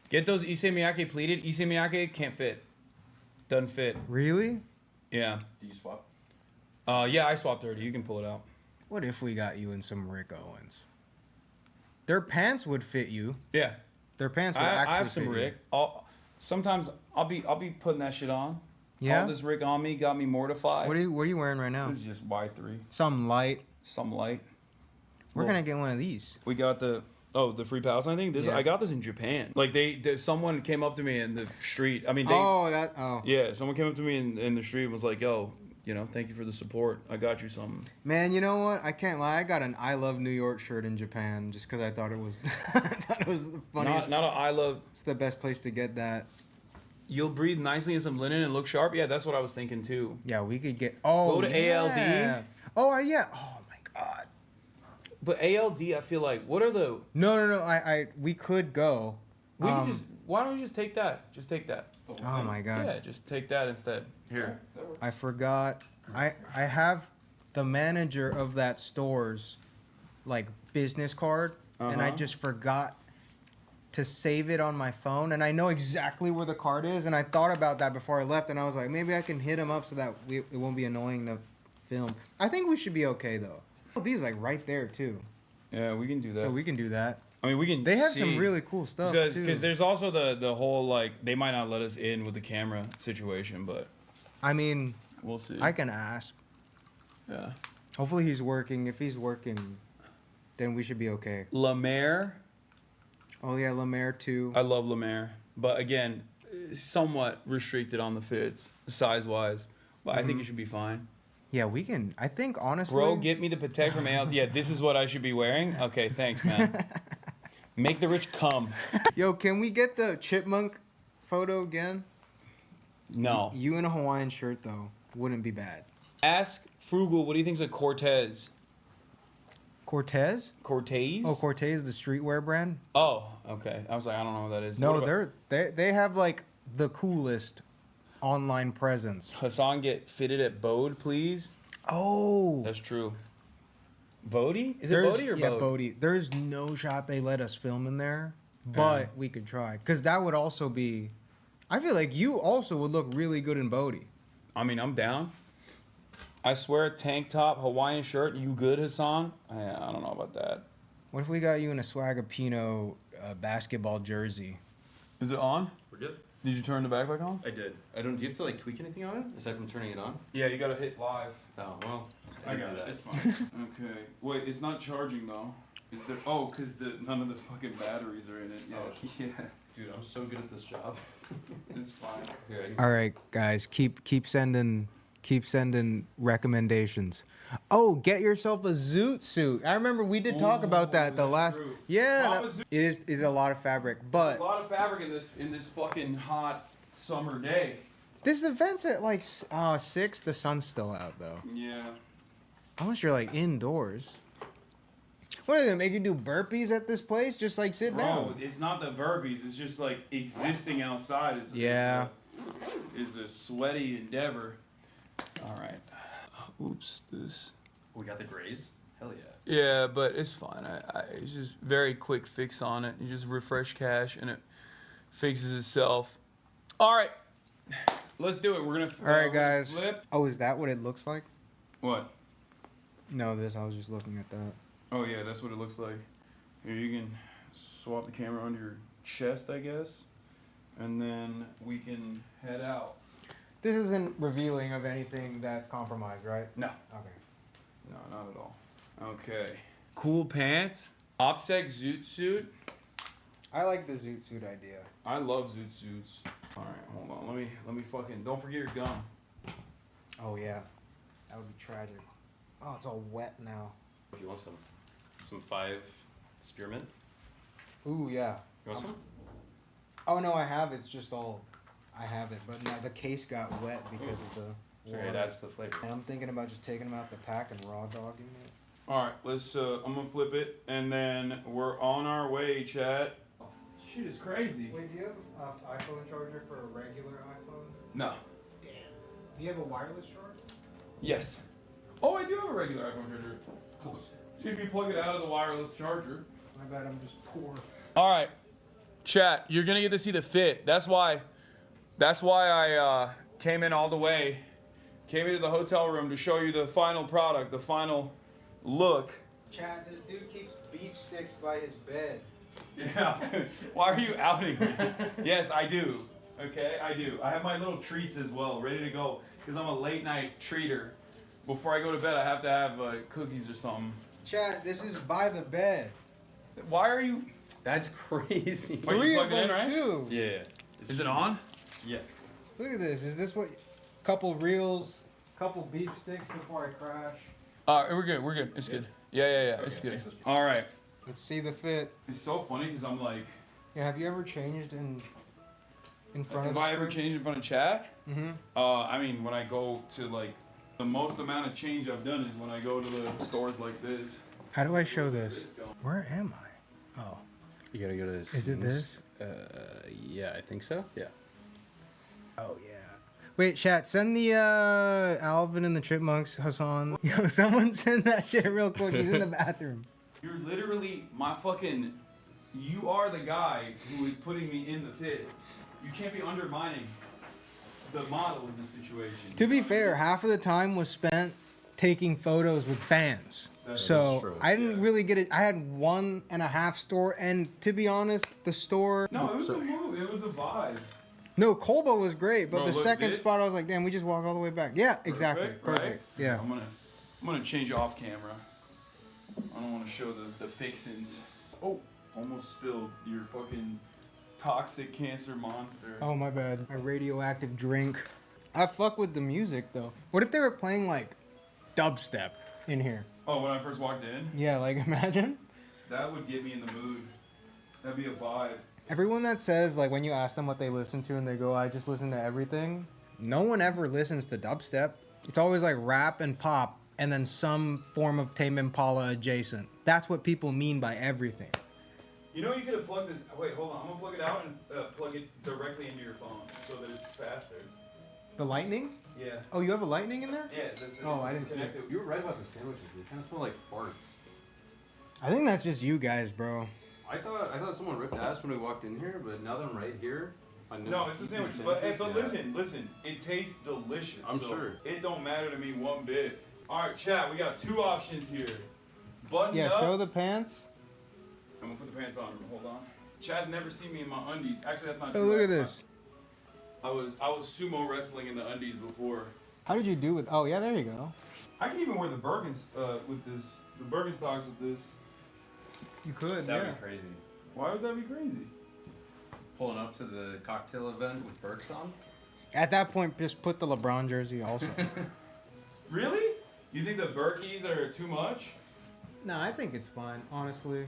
Get those ise miyake pleated. Ise miyake can't fit. Doesn't fit. Really? Yeah. Do you swap? Yeah, I swapped 30. You can pull it out. What if we got you in some Rick Owens? Their pants would fit you. Yeah. Their pants would actually I have some fit Rick. Sometimes I'll be putting that shit on. Yeah. All this rig on me got me mortified. What are you wearing right now? This is just Y3. Some light. Some light. We're gonna get one of these. We got the Free Palestine thing. This I got this in Japan. Like someone came up to me in the street. I mean, yeah, someone came up to me in the street and was like, "Yo, you know, thank you for the support. I got you something." Man, you know what? I can't lie. I got an I Love New York shirt in Japan just because I thought it was the funniest. Not an I Love. It's the best place to get that. You'll breathe nicely in some linen and look sharp. Yeah, that's what I was thinking too. Yeah, we could get. Oh, go to ALD. Oh yeah. Oh my God. But ALD, I feel like, what are the? No. We could go. Why don't we just take that? Just take that. Oh my God. Yeah, just take that instead. Here. I forgot. I have the manager of that store's like business card, and I just forgot to save it on my phone, and I know exactly where the card is, and I thought about that before I left, and I was like, maybe I can hit him up so that it won't be annoying to film. I think we should be okay though. These like right there too. Yeah, we can do that. So we can do that. I mean, we can. They have some really cool stuff too. Because there's also the whole like they might not let us in with the camera situation, but I mean, we'll see. I can ask. Yeah. Hopefully he's working. If he's working, then we should be okay. La Mer. Oh yeah, La Mer too. I love La Mer, but again, somewhat restricted on the fits size wise. But I think it should be fine. Yeah, we can. I think honestly. Bro, get me the Patek from AL. Yeah, this is what I should be wearing. Okay, thanks, man. Make the rich come. Yo, can we get the chipmunk photo again? No. You in a Hawaiian shirt though wouldn't be bad. Ask Frugal, what do you think's a Cortez? Cortez? Cortez? Oh, Cortez, the streetwear brand. Oh, okay. I was like, I don't know what that is. No, they have like the coolest online presence. Hassan, get fitted at Bode, please. Oh, that's true. Bodie? Is it Bodie or Bode? Yeah, Bodie. There's no shot they let us film in there, but we could try. Because that would also be... I feel like you also would look really good in Bodie. I mean, I'm down. I swear, tank top, Hawaiian shirt. You good, Hassan? I don't know about that. What if we got you in a Swagapino basketball jersey? Is it on? We're good. Did you turn the backpack on? I did. Do you have to like tweak anything on it aside from turning it on? Yeah, you gotta hit live. Oh well. I got it. It's fine. Okay. Wait, it's not charging though. Is there? Oh, cause none of the fucking batteries are in it. Yeah. Oh. Yeah. Dude, I'm so good at this job. It's fine. Here, All right, guys, keep sending recommendations. Oh, get yourself a zoot suit. I remember we did talk about that the last. True. Yeah, it is a lot of fabric, but a lot of fabric in this fucking hot summer day. this event's at like 6. The sun's still out though. Yeah. Unless you're like indoors. What are they gonna make you do burpees at this place? Just like sit down. It's not the burpees. It's just like existing outside is a sweaty endeavor. All right. Oops. This. We got the grays. Hell yeah. Yeah, but it's fine. It's just very quick fix on it. You just refresh cache and it fixes itself. All right. Let's do it. We're gonna. All right, guys. Flip. Oh, is that what it looks like? What? No, this. I was just looking at that. Oh yeah, that's what it looks like. Here, you can swap the camera under your chest, I guess, and then we can head out. This isn't revealing of anything that's compromised, right? No. Okay. No, not at all. Okay. Cool pants. OPSEC zoot suit. I like the zoot suit idea. I love zoot suits. All right, hold on. Let me fucking. Don't forget your gum. Oh yeah, that would be tragic. Oh, it's all wet now. If you want some 5 spearmint. Ooh yeah. You want some? Oh no, I have. It's just all. I have it, but now the case got wet because of the. Sorry, that's the flavor. And I'm thinking about just taking them out the pack and raw dogging it. All right, let's. I'm gonna flip it, and then we're on our way, chat. Shit is crazy. Wait, do you have an iPhone charger for a regular iPhone? No. Damn. Do you have a wireless charger? Yes. Oh, I do have a regular iPhone charger. Cool. If you plug it out of the wireless charger. My bad, I'm just poor. All right, chat. You're gonna get to see the fit. That's why I came in all the way. Came into the hotel room to show you the final product, the final look. Chat, this dude keeps beef sticks by his bed. Yeah. Why are you outing me? Yes, I do. Okay, I do. I have my little treats as well, ready to go, because I'm a late night treater. Before I go to bed, I have to have cookies or something. Chat, this is by the bed. Why are you? That's crazy. Wait, you plugged it in, right? Too. Yeah. Is it on? Yeah. Look at this. Is this what? Couple reels, couple beef sticks before I crash. We're good. We're good. It's good. Yeah. Okay. It's good. All right. Let's see the fit. It's so funny because I'm like. Yeah. Have you ever changed in front of? Have I ever changed in front of chat? Mm-hmm. I mean, when I go to like, the most amount of change I've done is when I go to the stores like this. How do I show this? Where am I? Oh. You gotta go to this. Is it this? Yeah, I think so. Yeah. Oh yeah. Wait, chat. Send the Alvin and the Chipmunks Hassan. Yo, someone send that shit real quick. He's in the bathroom. You're literally my fucking. You are the guy who is putting me in the pit. You can't be undermining the model in this situation. To be fair, half of the time was spent taking photos with fans. That So is true, I didn't really get it. I had 1.5 store, and to be honest, the store. No, it was a move. It was a vibe. No, Colbo was great, but Bro, the look, second this- spot, I was like, damn, we just walked all the way back. Yeah, exactly. Perfect. Right? Yeah. I'm gonna change off camera. I don't want to show the fixins. Oh, almost spilled your fucking toxic cancer monster. Oh, my bad. My radioactive drink. I fuck with the music, though. What if they were playing, like, dubstep in here? Oh, when I first walked in? Yeah, like, imagine. That would get me in the mood. That'd be a vibe. Everyone that says, like, when you ask them what they listen to and they go, I just listen to everything, no one ever listens to dubstep. It's always, like, rap and pop and then some form of Tame Impala adjacent. That's what people mean by everything. You know, you could have plugged this. Wait, hold on. I'm gonna plug it out and plug it directly into your phone so that it's faster. The lightning? Yeah. Oh, you have a lightning in there? Yeah, that's Oh, I didn't see it. You were right about the sandwiches. They kind of smell like farts. I think that's just you guys, bro. I thought someone ripped ass when we walked in here, but now that I'm right here, I know. No, it's the sandwich. But listen, it tastes delicious. I'm so sure. It don't matter to me one bit. All right, chat. We got 2 options here. Button Yeah, up. show the pants. I'm gonna put the pants on. Hold on. Chad's never seen me in my undies. Actually, that's not Oh, true. look at this. I was sumo wrestling in the undies before. How did you do with? Oh, yeah, there you go. I can even wear the Birkins with this. The Birkenstocks with this. You could, That'd yeah. be crazy. Why would that be crazy? Pulling up to the cocktail event with Burks on. At that point, just put the LeBron jersey also. Really? You think the Birkies are too much? No, I think it's fine, honestly.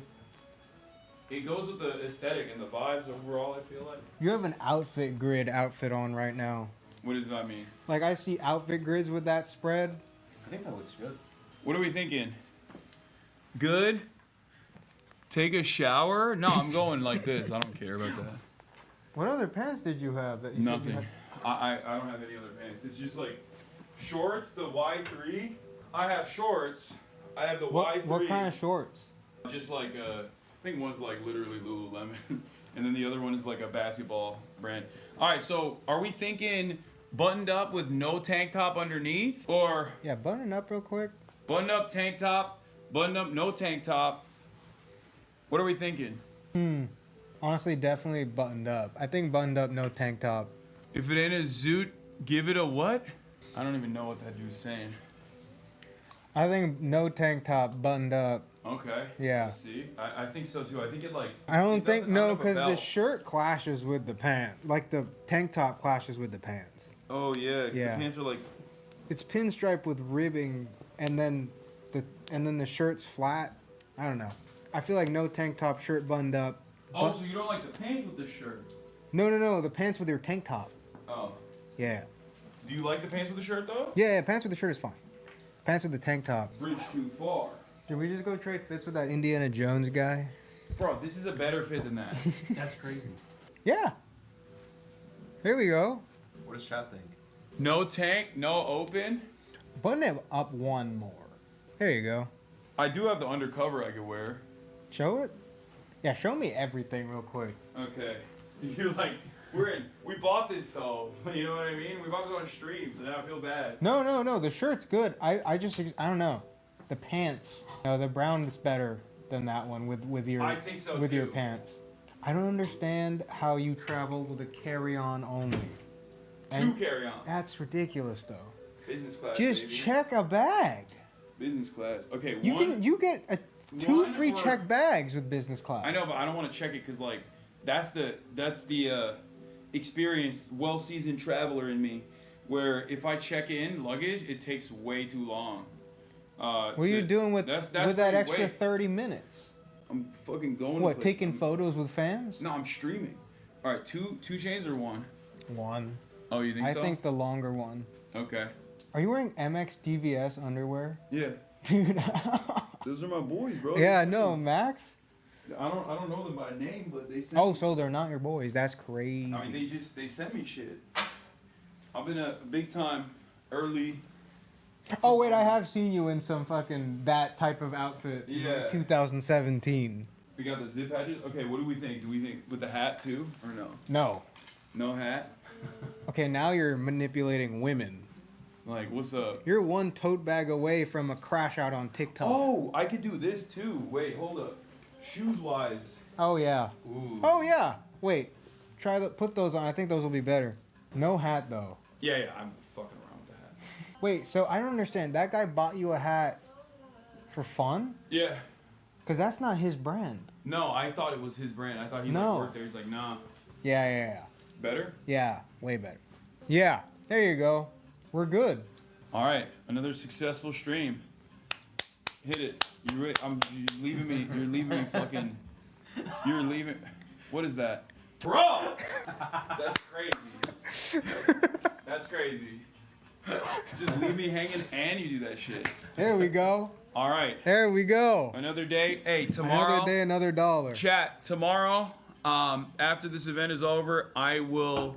It goes with the aesthetic and the vibes overall, I feel like. You have an outfit grid outfit on right now. What does that mean? Like, I see outfit grids with that spread. I think that looks good. What are we thinking? Good? Take a shower? No, I'm going like this. I don't care about that. What other pants did you have that you said you Nothing. had? I don't have any other pants. It's just like shorts, the Y3. I have shorts. I have the Y3. What kind of shorts? Just like I think one's like literally Lululemon, and then the other one is like a basketball brand. All right, so are we thinking buttoned up with no tank top underneath, or Yeah, button up real quick. buttoned up tank top, buttoned up no tank top? What are we thinking? Honestly, definitely buttoned up. I think buttoned up, no tank top. If it ain't a zoot, give it a what? I don't even know what that dude's saying. I think no tank top, buttoned up. Okay. Yeah. Let's see. I think so too. I think it like. I don't it think doesn't no, have a because the belt. shirt clashes with the pants. Like the tank top clashes with the pants. Oh yeah. 'Cause Yeah. The pants are like. It's pinstripe with ribbing, and then the shirt's flat. I don't know. I feel like no tank top, shirt buttoned up. Oh, so you don't like the pants with the shirt? No, the pants with your tank top. Oh. Yeah. Do you like the pants with the shirt though? Yeah, pants with the shirt is fine. Pants with the tank top. Bridge too far. Should we just go trade fits with that Indiana Jones guy? Bro, this is a better fit than that. That's crazy. Yeah. Here we go. What does chat think? No tank, no open. Button it up one more. There you go. I do have the undercover I could wear. Show it? Yeah, show me everything real quick. Okay. You're like, we bought this though. You know what I mean? We bought this on stream, so now I feel bad. No. The shirt's good. I don't know. The pants. No, the brown is better than that one with your I think so with your too. pants. I don't understand how you travel with a carry-on only. Two carry-on. That's ridiculous, though. Business class. Just baby. check a bag. Business class. Okay. You get two free check bags with business class. I know, but I don't want to check it because like that's the experienced, well-seasoned traveler in me. Where if I check in luggage, it takes way too long. What are you doing with that extra 30 minutes? I'm fucking going. What, taking photos with fans? No, I'm streaming. All right, two chains or one? One. Oh, you think so? I think the longer one. Okay. Are you wearing MX DVS underwear? Yeah. Dude. Those are my boys, bro. Yeah, no, Max. I don't know them by name, but they sent. Oh, so they're not your boys? That's crazy. I mean, they sent me shit. I've been a big time early. Oh wait, I have seen you in some fucking that type of outfit. Yeah. 2017. We got the zip patches. Okay, what do we think? Do we think with the hat too, or no? No. No hat. Okay, now you're manipulating women. Like, what's up? You're one tote bag away from a crash out on TikTok. Oh, I could do this too. Wait, hold up. Shoes wise. Oh yeah. Ooh. Oh yeah. Wait. Put those on. I think those will be better. No hat though. Yeah, I'm fucking around with the hat. Wait, so I don't understand. That guy bought you a hat for fun? Yeah. Because that's not his brand. No, I thought it was his brand. I thought he No. worked there. He's like, nah. Yeah. Better? Yeah, way better. Yeah, there you go. We're good. All right, another successful stream. Hit it. You're leaving me. You're leaving me fucking. You're leaving. What is that, bro? That's crazy. That's crazy. Just leave me hanging and you do that shit. There we go. All right. There we go. Another day. Hey, tomorrow. Another day, another dollar. Chat tomorrow. After this event is over, I will.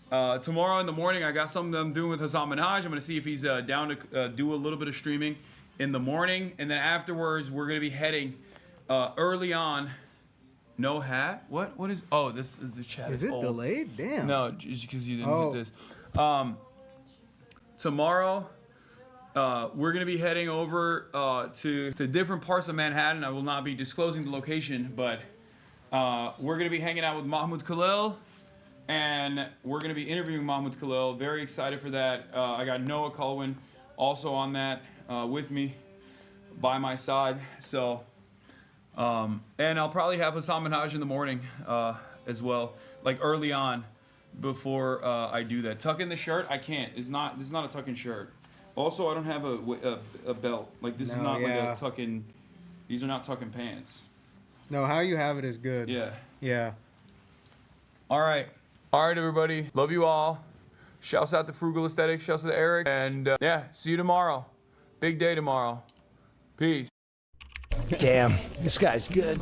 Tomorrow in the morning, I got something I'm doing with Hassan Minhaj. I'm gonna see if he's down to do a little bit of streaming in the morning, and then afterwards, we're gonna be heading early on. No hat? What? What is? Oh, this is the chat. Is it old. delayed? Damn. No, just because you didn't hit this. Tomorrow, we're gonna be heading over to different parts of Manhattan. I will not be disclosing the location, but we're gonna be hanging out with Mahmoud Khalil, and we're gonna be interviewing Mahmoud Khalil. Very excited for that. I got Noah Colwyn also on that with me, by my side. So, and I'll probably have Hassan Minhaj in the morning as well, like early on, before I do that. Tuck in the shirt, I can't. This is not a tuck in shirt. Also, I don't have a belt. Like this is not like a tuck in. These are not tuck in pants. No, how you have it is good. Yeah. Yeah. All right, everybody. Love you all. Shouts out to Frugal Aesthetics. Shouts out to Eric. And yeah, see you tomorrow. Big day tomorrow. Peace. Damn, this guy's good.